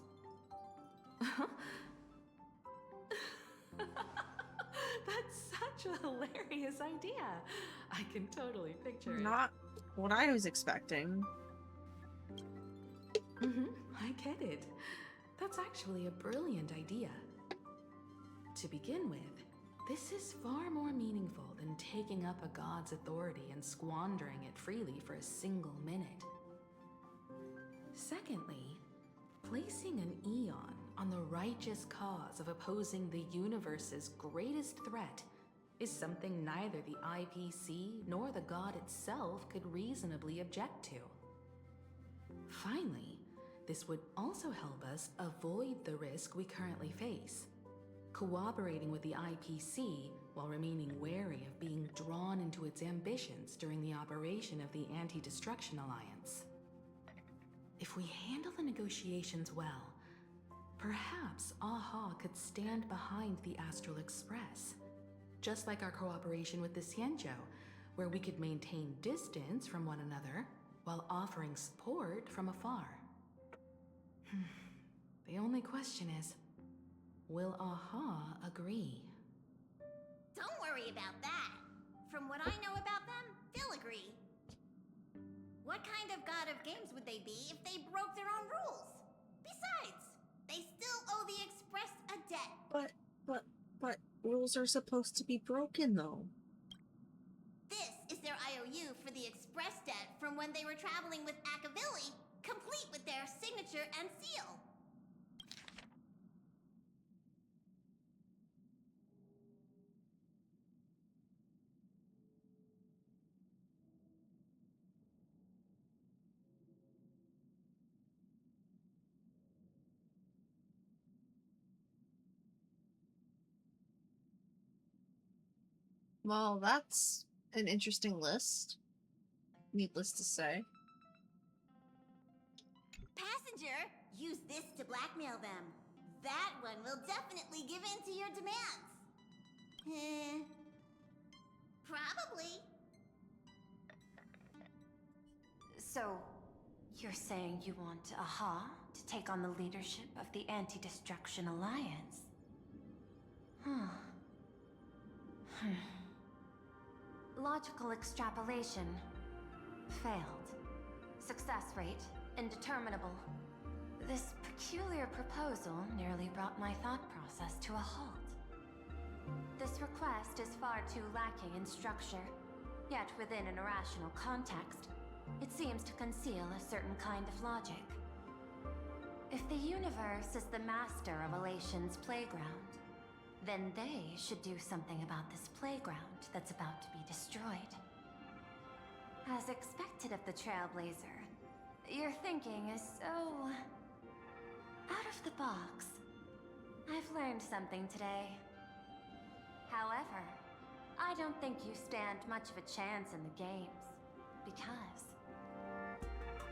That's such a hilarious idea. I can totally picture it. Not what I was expecting. I get it. That's actually a brilliant idea. To begin with, this is far more meaningful than taking up a god's authority and squandering it freely for a single minute. Secondly, placing an Eon on the righteous cause of opposing the universe's greatest threat is something neither the IPC nor the god itself could reasonably object to. Finally, this would also help us avoid the risk we currently face, cooperating with the IPC while remaining wary of being drawn into its ambitions during the operation of the Anti-Destruction Alliance. If we handle the negotiations well, perhaps Aha could stand behind the Astral Express, just like our cooperation with the Xianzhou, where we could maintain distance from one another while offering support from afar. The only question is, will Aha agree? Don't worry about that. From what I know about them, they'll agree. What kind of god of games would they be if they broke their own rules? Besides, they still owe the Express a debt. But, Rules are supposed to be broken, though. This is their IOU for the express debt from when they were traveling with Akavilli, complete with their signature and seal. Well, that's an interesting list, needless to say. Passenger, use this to blackmail them. That one will definitely give in to your demands. Probably. So, you're saying you want Aha to take on the leadership of the Anti-Destruction Alliance? Logical extrapolation. Failed. Success rate indeterminable. This peculiar proposal nearly brought my thought process to a halt. This request is far too lacking in structure, yet within an irrational context, it seems to conceal a certain kind of logic. If the universe is the master of Elation's playground, then they should do something about this playground that's about to be destroyed. As expected of the Trailblazer, your thinking is so... out of the box. I've learned something today. However, I don't think you stand much of a chance in the games, because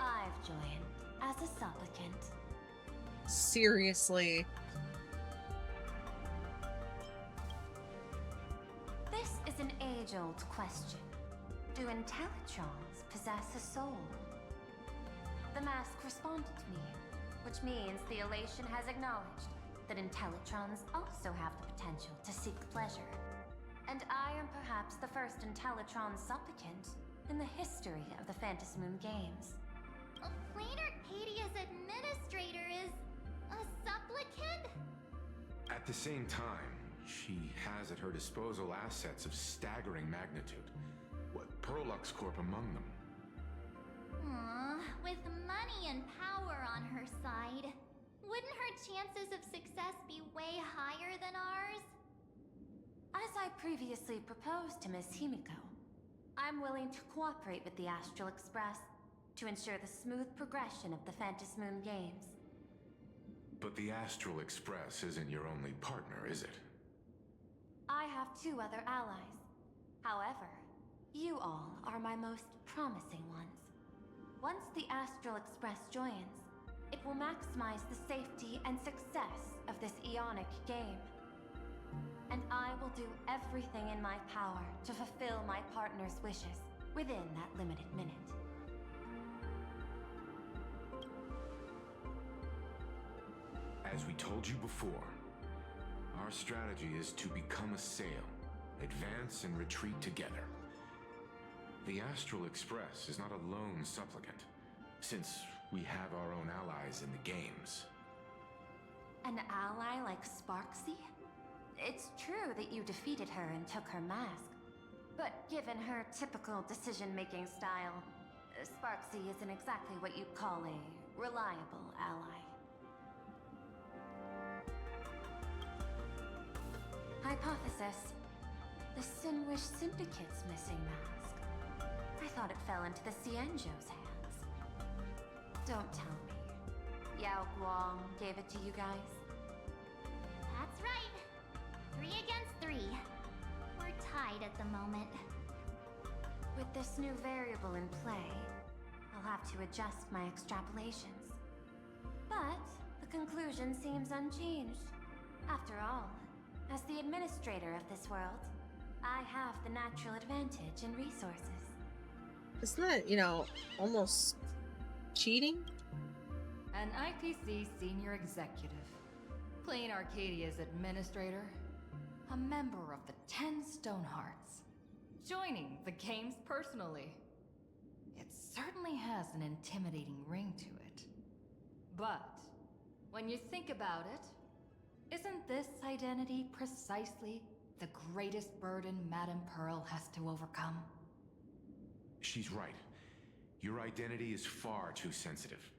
I've joined as a supplicant. Seriously. This is an age-old question. Do Intellitrons possess a soul? The mask responded to me, which means the Elation has acknowledged that Intellitrons also have the potential to seek pleasure. And I am perhaps the first Intellitron supplicant in the history of the Phantasmoon Games. Plain Arcadia's administrator is a supplicant? At the same time, she has at her disposal assets of staggering magnitude. What, Perlux Corp among them? With money and power on her side, wouldn't her chances of success be way higher than ours? As I previously proposed to Miss Himiko, I'm willing to cooperate with the Astral Express to ensure the smooth progression of the Phantasmoon Games. But the Astral Express isn't your only partner, is it? I have 2 other allies. However, you all are my most promising ones. Once the Astral Express joins, it will maximize the safety and success of this Ionic game. And I will do everything in my power to fulfill my partner's wishes within that limited minute. As we told you before, our strategy is to become a sail, advance and retreat together. The Astral Express is not a lone supplicant, since we have our own allies in the games. An ally like Sparksy? It's true that you defeated her and took her mask, but given her typical decision-making style, Sparksy isn't exactly what you'd call a reliable ally. Hypothesis. The Sinwish Syndicate's missing mask. I thought it fell into the Cienjo's hands. Don't tell me. Yao Guang gave it to you guys? That's right. 3 against 3. We're tied at the moment. With this new variable in play, I'll have to adjust my extrapolations. But the conclusion seems unchanged. After all, as the administrator of this world, I have the natural advantage in resources. Isn't that, almost cheating? An IPC senior executive, Plain Arcadia's administrator, a member of the 10 Stonehearts, joining the games personally. It certainly has an intimidating ring to it. But when you think about it, isn't this identity precisely the greatest burden Madame Pearl has to overcome. She's right. Your identity is far too sensitive.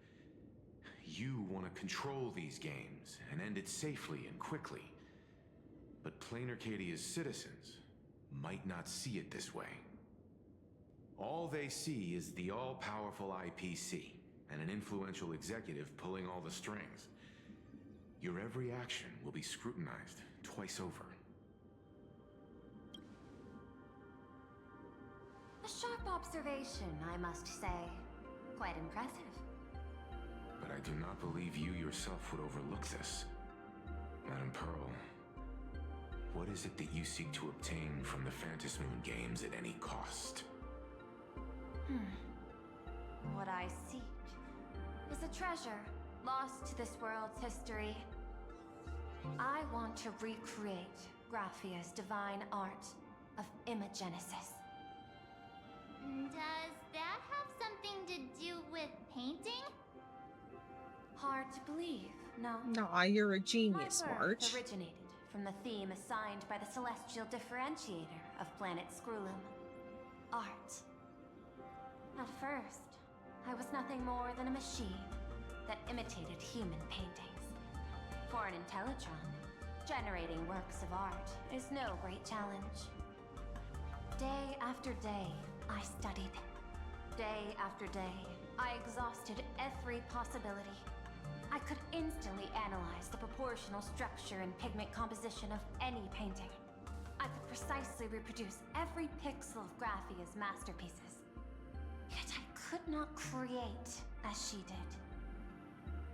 You want to control these games and end it safely and quickly. But Plain Arcadia's citizens might not see it this way. All they see is the all-powerful IPC and an influential executive pulling all the strings. Your every action will be scrutinized twice over. A sharp observation, I must say. Quite impressive. But I do not believe you yourself would overlook this. Madame Pearl, what is it that you seek to obtain from the Phantasmoon games at any cost? What I seek is a treasure lost to this world's history. I want to recreate Graphia's divine art of imagenesis. Does that have something to do with painting? Hard to believe, no? Nah, you're a genius, My work March. originated from the theme assigned by the celestial differentiator of planet Scrulum. Art. At first, I was nothing more than a machine that imitated human paintings. For an Intellitron, generating works of art is no great challenge. Day after day, I studied. Day after day, I exhausted every possibility. I could instantly analyze the proportional structure and pigment composition of any painting. I could precisely reproduce every pixel of Graphia's masterpieces. Yet I could not create as she did.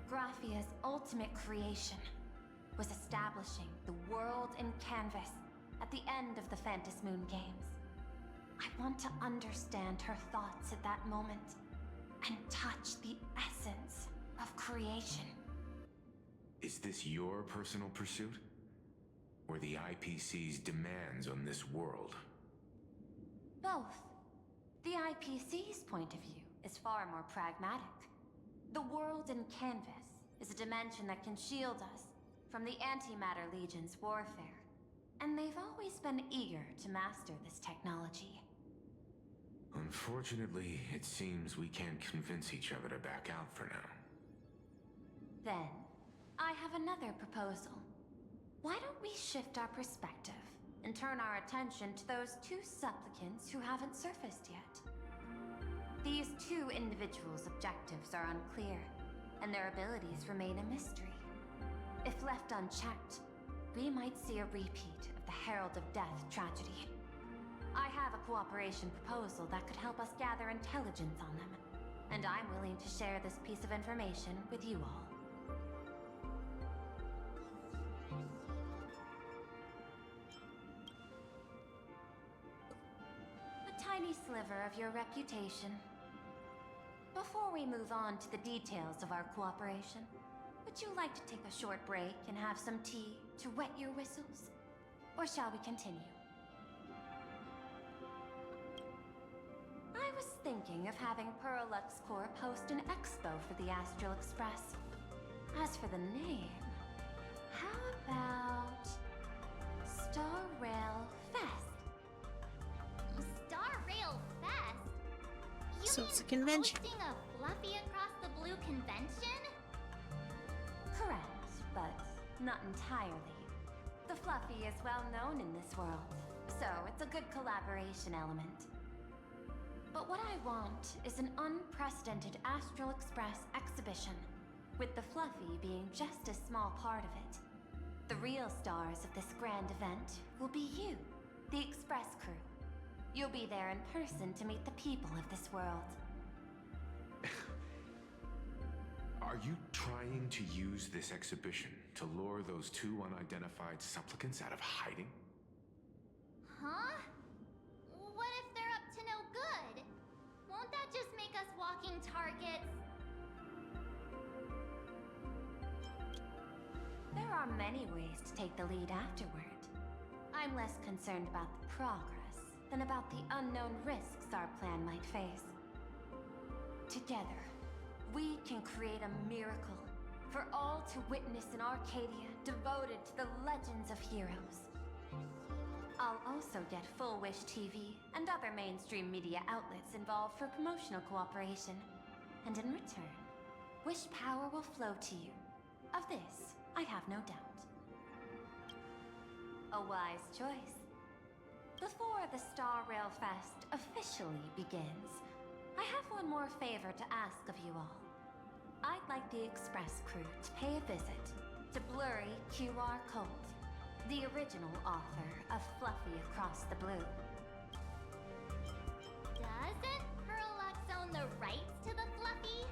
Graphia's ultimate creation was establishing the world in canvas at the end of the Phantasmoon games. I want to understand her thoughts at that moment and touch the essence of creation. Is this your personal pursuit? Or the IPC's demands on this world? Both. The IPC's point of view is far more pragmatic. The world in canvas is a dimension that can shield us from the Antimatter Legion's warfare, and they've always been eager to master this technology. Unfortunately, it seems we can't convince each other to back out for now. Then, I have another proposal. Why don't we shift our perspective and turn our attention to those two supplicants who haven't surfaced yet? These two individuals' objectives are unclear, and their abilities remain a mystery. If left unchecked, we might see a repeat of the Herald of Death tragedy. I have a cooperation proposal that could help us gather intelligence on them, and I'm willing to share this piece of information with you all. A tiny sliver of your reputation. Before we move on to the details of our cooperation, would you like to take a short break and have some tea to wet your whistles? Or shall we continue? I was thinking of having Perlux Corp host an expo for the Astral Express. As for the name, how about Star Rail Fest? Star Rail Fest? You So mean it's a convention. hosting a Fluffy Across the Blue convention? Correct, but not entirely. The Fluffy is well known in this world, so it's a good collaboration element. But what I want is an unprecedented Astral Express exhibition, with the Fluffy being just a small part of it. The real stars of this grand event will be you, the Express crew. You'll be there in person to meet the people of this world. Are you trying to use this exhibition to lure those two unidentified supplicants out of hiding? Huh? What if they're up to no good? Won't that just make us walking targets? There are many ways to take the lead afterward. I'm less concerned about the progress than about the unknown risks our plan might face. Together, we can create a miracle for all to witness in Arcadia devoted to the legends of heroes. I'll also get Full Wish TV and other mainstream media outlets involved for promotional cooperation. And in return, Wish power will flow to you. Of this, I have no doubt. A wise choice. Before the Star Rail Fest officially begins, I have one more favor to ask of you all. I'd like the Express crew to pay a visit to Blurry QR Colt, the original author of Fluffy Across the Blue. Doesn't Perlux own the rights to the Fluffy?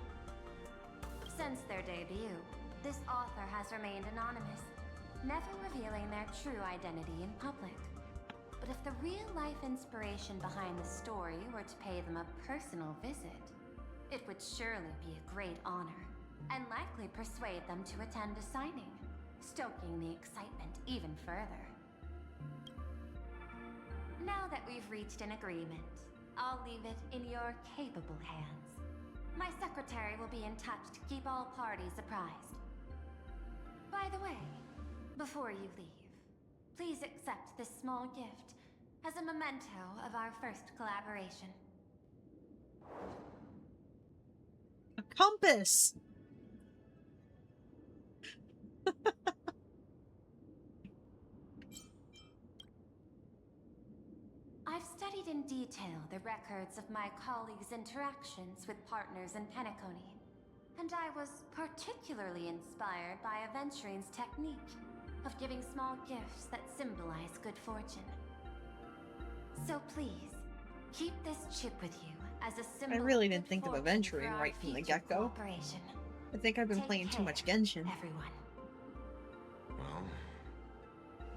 Since their debut, this author has remained anonymous, never revealing their true identity in public. But if the real-life inspiration behind the story were to pay them a personal visit, it would surely be a great honor, and likely persuade them to attend a signing, stoking the excitement even further. Now that we've reached an agreement, I'll leave it in your capable hands. My secretary will be in touch to keep all parties apprised. By the way, before you leave, please accept this small gift as a memento of our first collaboration. A compass! I've studied in detail the records of my colleagues' interactions with partners in Penacony, and I was particularly inspired by Aventurine's technique of giving small gifts that symbolize good fortune. So please, keep this chip with you as a symbol. I really didn't think of Aventurine right from the get-go. I think I've been playing too much Genshin. Everyone. Well,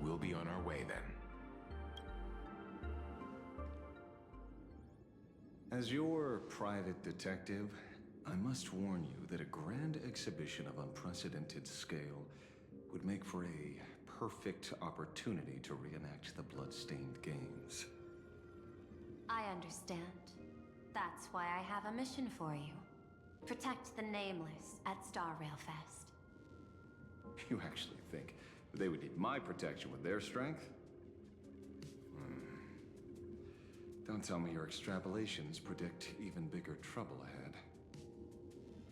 we'll be on our way then. As your private detective, I must warn you that a grand exhibition of unprecedented scale would make for a perfect opportunity to reenact the blood-stained games. I understand. That's why I have a mission for you. Protect the Nameless at Star Rail Fest. You actually think they would need my protection with their strength? Don't tell me your extrapolations predict even bigger trouble ahead.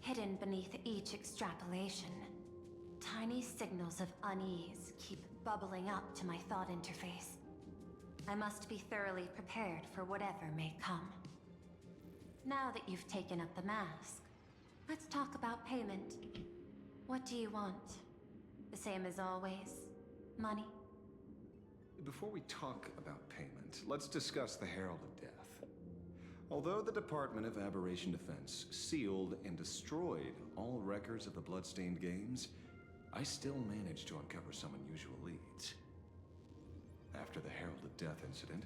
Hidden beneath each extrapolation, tiny signals of unease keep bubbling up to my thought interface. I must be thoroughly prepared for whatever may come. Now that you've taken up the mask, let's talk about payment. What do you want? The same as always? Money? Before we talk about payment, let's discuss the Herald of Death. Although the Department of Aberration Defense sealed and destroyed all records of the Bloodstained Games, I still managed to uncover some unusual leads. After the Herald of Death incident,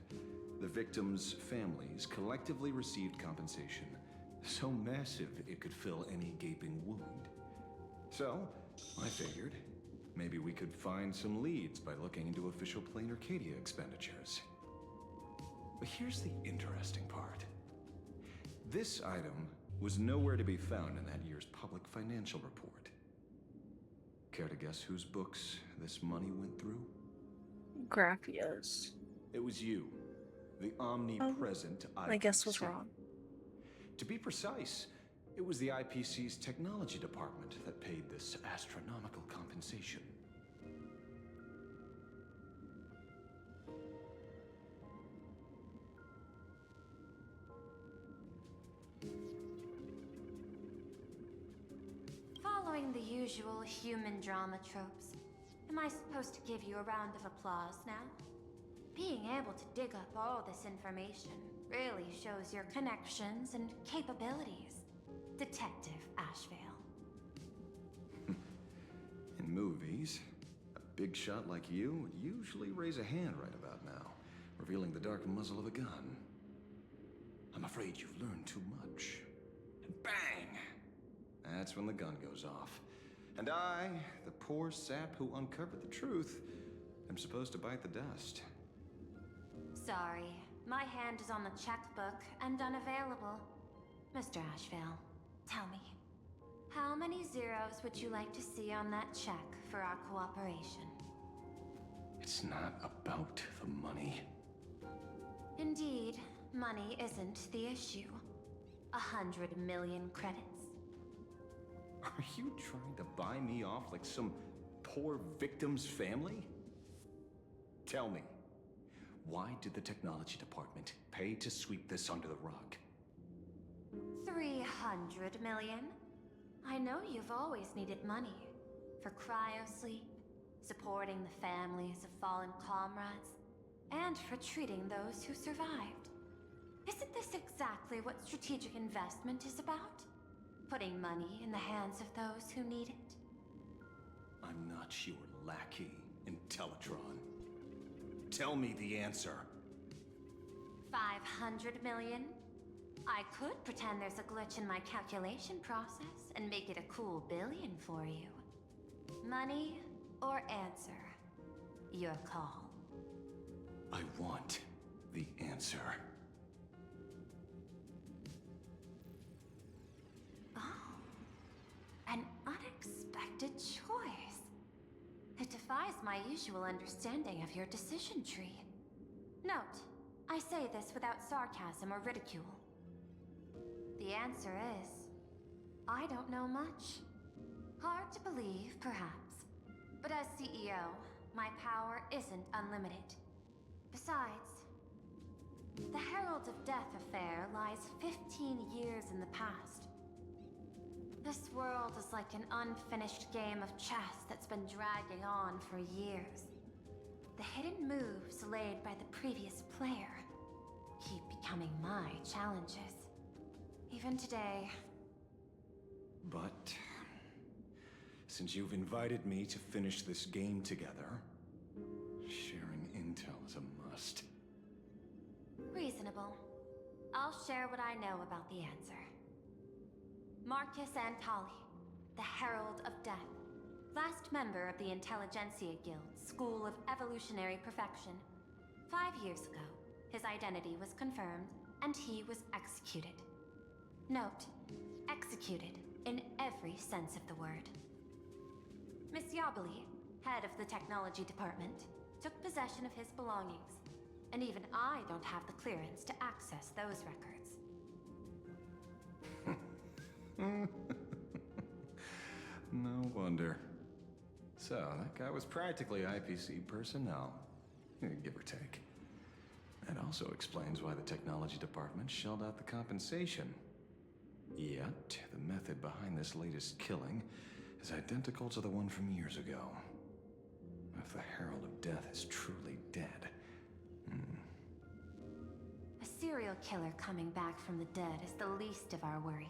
the victims' families collectively received compensation so massive it could fill any gaping wound. So, I figured maybe we could find some leads by looking into official Plain Arcadia expenditures. But here's the interesting part. This item was nowhere to be found in that year's public financial report. Care to guess whose books this money went through? Graphia's. It was you, the omnipresent IPC. I guess was wrong. To be precise, it was the IPC's technology department that paid this astronomical compensation. Following the usual human drama tropes, am I supposed to give you a round of applause now? Being able to dig up all this information really shows your connections and capabilities, Detective Ashvale. In movies, a big shot like you would usually raise a hand right about now, revealing the dark muzzle of a gun. I'm afraid you've learned too much. And bang! That's when the gun goes off. And I, the poor sap who uncovered the truth, am supposed to bite the dust. Sorry, my hand is on the checkbook and unavailable. Mr. Ashvale, tell me, how many zeros would you like to see on that check for our cooperation? It's not about the money. Indeed, money isn't the issue. 100 million credits. Are you trying to buy me off like some poor victim's family? Tell me, why did the technology department pay to sweep this under the rug? 300 million? I know you've always needed money. For cryosleep, supporting the families of fallen comrades, and for treating those who survived. Isn't this exactly what strategic investment is about? Putting money in the hands of those who need it? I'm not your lackey, Intellitron. Tell me the answer. 500 million? I could pretend there's a glitch in my calculation process and make it a cool billion for you. Money or answer? Your call. I want the answer. Oh, an unexpected choice. It defies my usual understanding of your decision tree. Note, I say this without sarcasm or ridicule. The answer is, I don't know much. Hard to believe, perhaps. But as CEO, my power isn't unlimited. Besides, the Herald of Death affair lies 15 years in the past. This world is like an unfinished game of chess that's been dragging on for years. The hidden moves laid by the previous player keep becoming my challenges. Even today. But since you've invited me to finish this game together, sharing intel is a must. Reasonable. I'll share what I know about the answer. Marcus Antali, the Herald of Death. Last member of the Intelligentsia Guild's School of Evolutionary Perfection. 5 years ago, his identity was confirmed, and he was executed. Note, executed in every sense of the word. Miss Yabali, head of the technology department, took possession of his belongings, and even I don't have the clearance to access those records. No wonder. So, that guy was practically IPC personnel, give or take. That also explains why the technology department shelled out the compensation. Yet, the method behind this latest killing is identical to the one from years ago. If the Herald of Death is truly dead... A serial killer coming back from the dead is the least of our worries.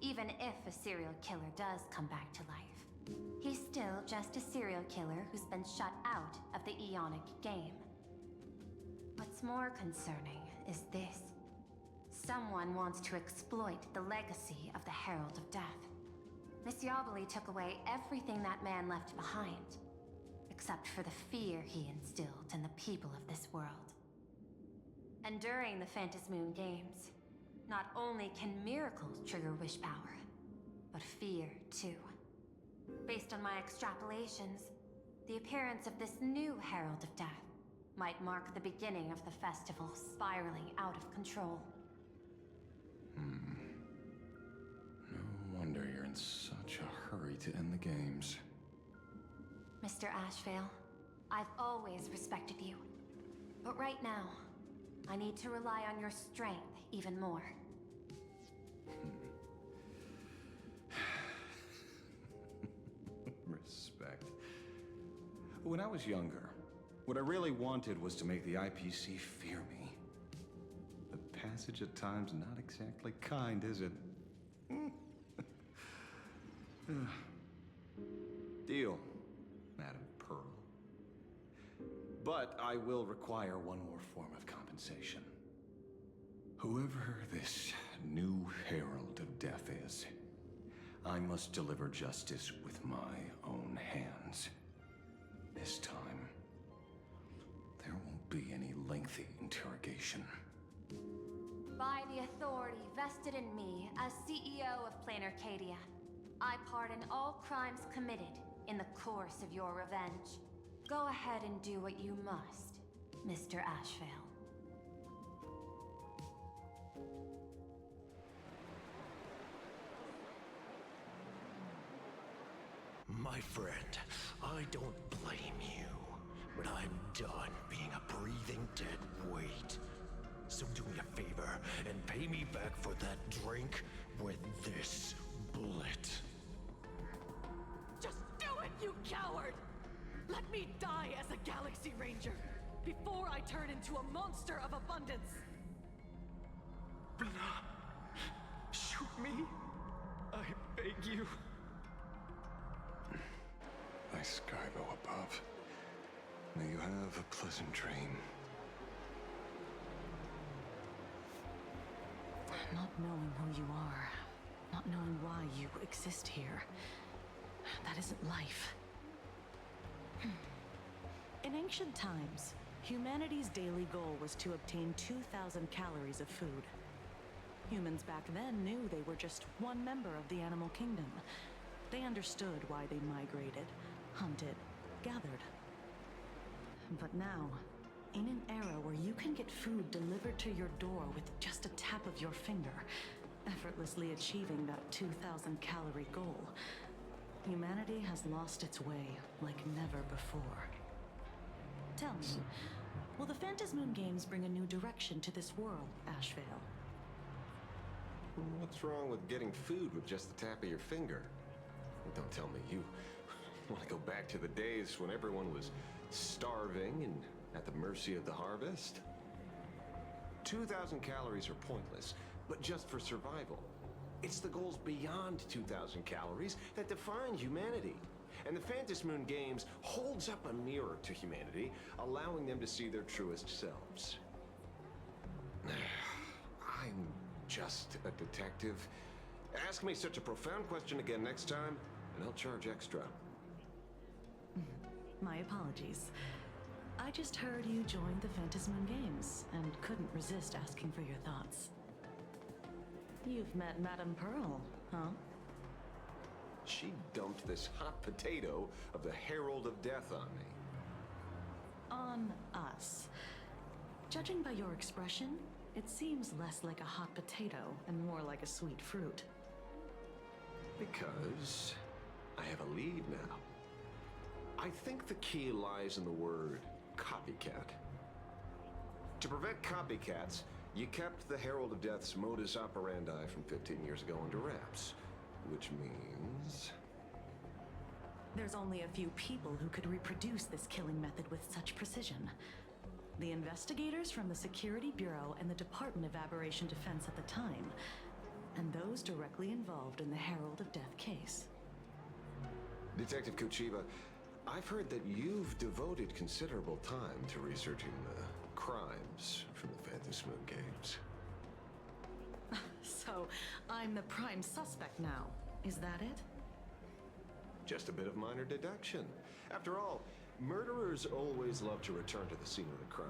Even if a serial killer does come back to life, he's still just a serial killer who's been shut out of the Ionic game. What's more concerning is this. Someone wants to exploit the legacy of the Herald of Death. Miss Yabali took away everything that man left behind, except for the fear he instilled in the people of this world. And during the Phantasmoon Games, not only can miracles trigger wish power, but fear too. Based on my extrapolations, the appearance of this new Herald of Death might mark the beginning of the festival spiraling out of control. No wonder you're in such a hurry to end the games. Mr. Ashvale, I've always respected you. But right now, I need to rely on your strength even more. Respect. When I was younger, what I really wanted was to make the IPC fear me. The passage at times not exactly kind, is it? Deal, Madam Pearl. But I will require one more form of compensation. Whoever this new Herald of Death is, I must deliver justice with my own hands. This time, there won't be any lengthy interrogation. By the authority vested in me as CEO of Plain Arcadia, I pardon all crimes committed in the course of your revenge. Go ahead and do what you must, Mr. Ashvale. My friend, I don't blame you, but I'm done being a breathing dead weight. So do me a favor and pay me back for that drink with this bullet. Just do it, you coward! Let me die as a Galaxy Ranger before I turn into a monster of abundance! Blah. Shoot me. I beg you. My Skybo above. May you have a pleasant dream. Not knowing who you are, not knowing why you exist here, that isn't life. In ancient times, humanity's daily goal was to obtain 2,000 calories of food. Humans back then knew they were just one member of the animal kingdom. They understood why they migrated, hunted, gathered. But now, in an era where you can get food delivered to your door with just a tap of your finger, effortlessly achieving that 2,000 calorie goal, humanity has lost its way like never before. Tell me, will the Phantasmoon Games bring a new direction to this world, Ashvale? What's wrong with getting food with just the tap of your finger? Don't tell me you want to go back to the days when everyone was starving and at the mercy of the harvest? 2,000 calories are pointless, but just for survival. It's the goals beyond 2,000 calories that define humanity. And the Phantasmoon Games holds up a mirror to humanity, allowing them to see their truest selves. I'm just a detective. Ask me such a profound question again next time, and I'll charge extra. My apologies. I just heard you joined the Phantasmoon Games and couldn't resist asking for your thoughts. You've met Madame Pearl, huh? She dumped this hot potato of the Herald of Death on me. On us. Judging by your expression, it seems less like a hot potato and more like a sweet fruit. Because I have a lead now. I think the key lies in the word copycat. To prevent copycats, you kept the Herald of Death's modus operandi from 15 years ago under wraps. Which means... There's only a few people who could reproduce this killing method with such precision. The investigators from the Security Bureau and the Department of Aberration Defense at the time, and those directly involved in the Herald of Death case. Detective Kuchiba, I've heard that you've devoted considerable time to researching the crimes from the Phantasmoon Games. So, I'm the prime suspect now. Is that it? Just a bit of minor deduction. After all, murderers always love to return to the scene of the crime.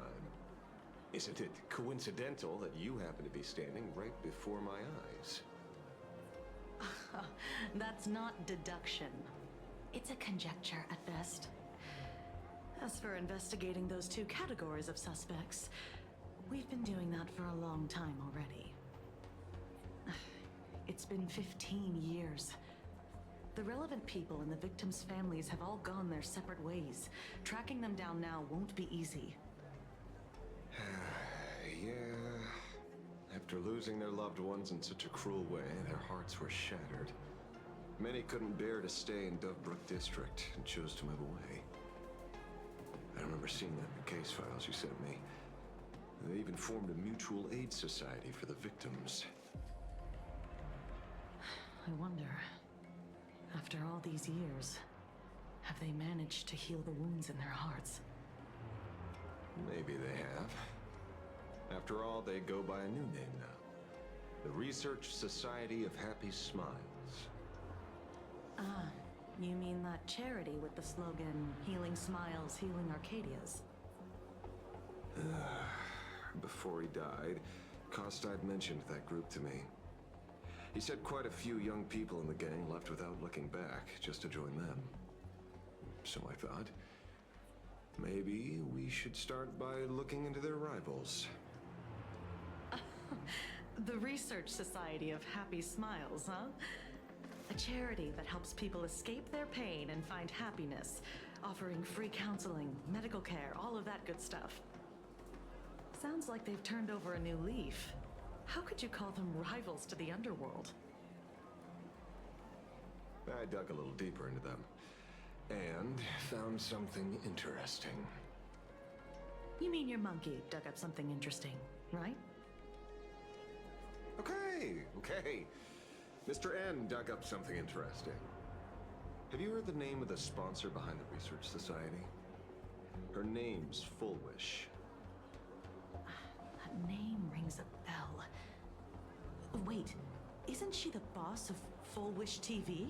Isn't it coincidental that you happen to be standing right before my eyes? That's not deduction. It's a conjecture at best. As for investigating those two categories of suspects, we've been doing that for a long time already. It's been 15 years. The relevant people and the victims' families have all gone their separate ways. Tracking them down now won't be easy. Yeah. After losing their loved ones in such a cruel way, their hearts were shattered. Many couldn't bear to stay in Dovebrook District and chose to move away. I remember seeing that in the case files you sent me. They even formed a mutual aid society for the victims. I wonder, after all these years, have they managed to heal the wounds in their hearts? Maybe they have. After all, they go by a new name now. The Research Society of Happy Smiles. Ah, you mean that charity with the slogan, Healing Smiles, Healing Arcadias? Before he died, Kostad mentioned that group to me. He said quite a few young people in the gang left without looking back, just to join them. So I thought, Maybe we should start by looking into their rivals. The Research Society of Happy Smiles, huh? A charity that helps people escape their pain and find happiness, offering free counseling, medical care, all of that good stuff. Sounds like they've turned over a new leaf. How could you call them rivals to the underworld? I dug a little deeper into them and found something interesting. You mean your monkey dug up something interesting, right? Okay. Mr. N dug up something interesting. Have you heard the name of the sponsor behind the Research Society? Her name's Fullwish. That name rings a bell. Wait, isn't she the boss of Full Wish TV?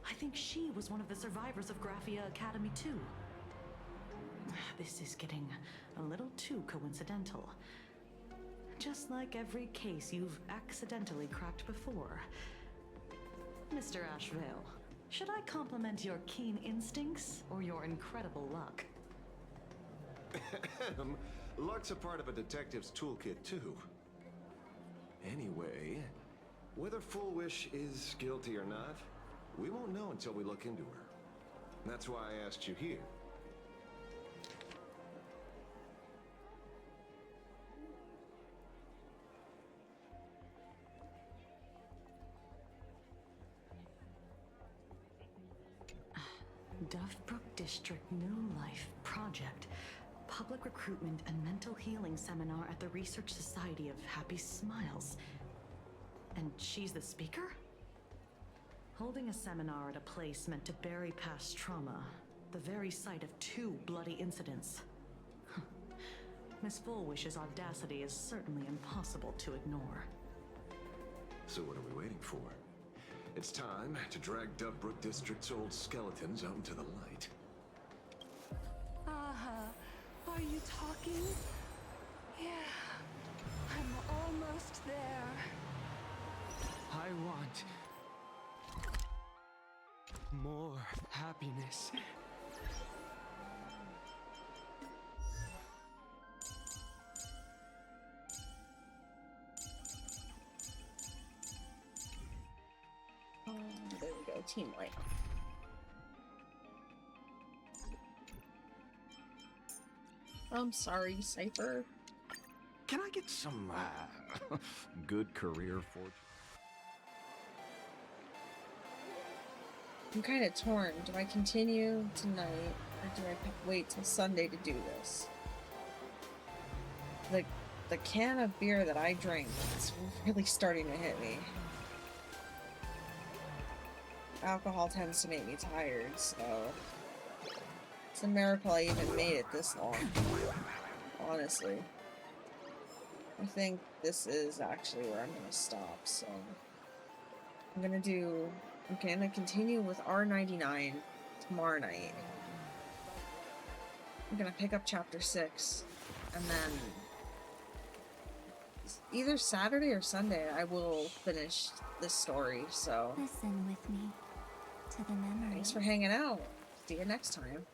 I think she was one of the survivors of Graphia Academy 2. This is getting a little too coincidental. Just like every case you've accidentally cracked before. Mr. Ashvale, should I compliment your keen instincts or your incredible luck? Luck's a part of a detective's toolkit, too. Anyway, whether Fullwish is guilty or not, we won't know until we look into her. That's why I asked you here. Dovebrook District New Life Project. Public Recruitment and Mental Healing Seminar at the Research Society of Happy Smiles. And she's the speaker? Holding a seminar at a place meant to bury past trauma. The very site of 2 bloody incidents. Miss Fullwish's audacity is certainly impossible to ignore. So what are we waiting for? It's time to drag Dovebrook District's old skeletons out into the light. Are you talking? Yeah, I'm almost there. I want more happiness. There we go, team light. I'm sorry, Cypher. Can I get some, good career fortune? I'm kind of torn. Do I continue tonight, or do I wait till Sunday to do this? The can of beer that I drank is really starting to hit me. Alcohol tends to make me tired, so it's a miracle I even made it this long. Honestly. I think this is actually where I'm gonna stop, so I'm gonna continue with R99 tomorrow night. I'm gonna pick up chapter 6, and then either Saturday or Sunday I will finish this story, so Listen with me to the memory. thanks for hanging out. See you next time.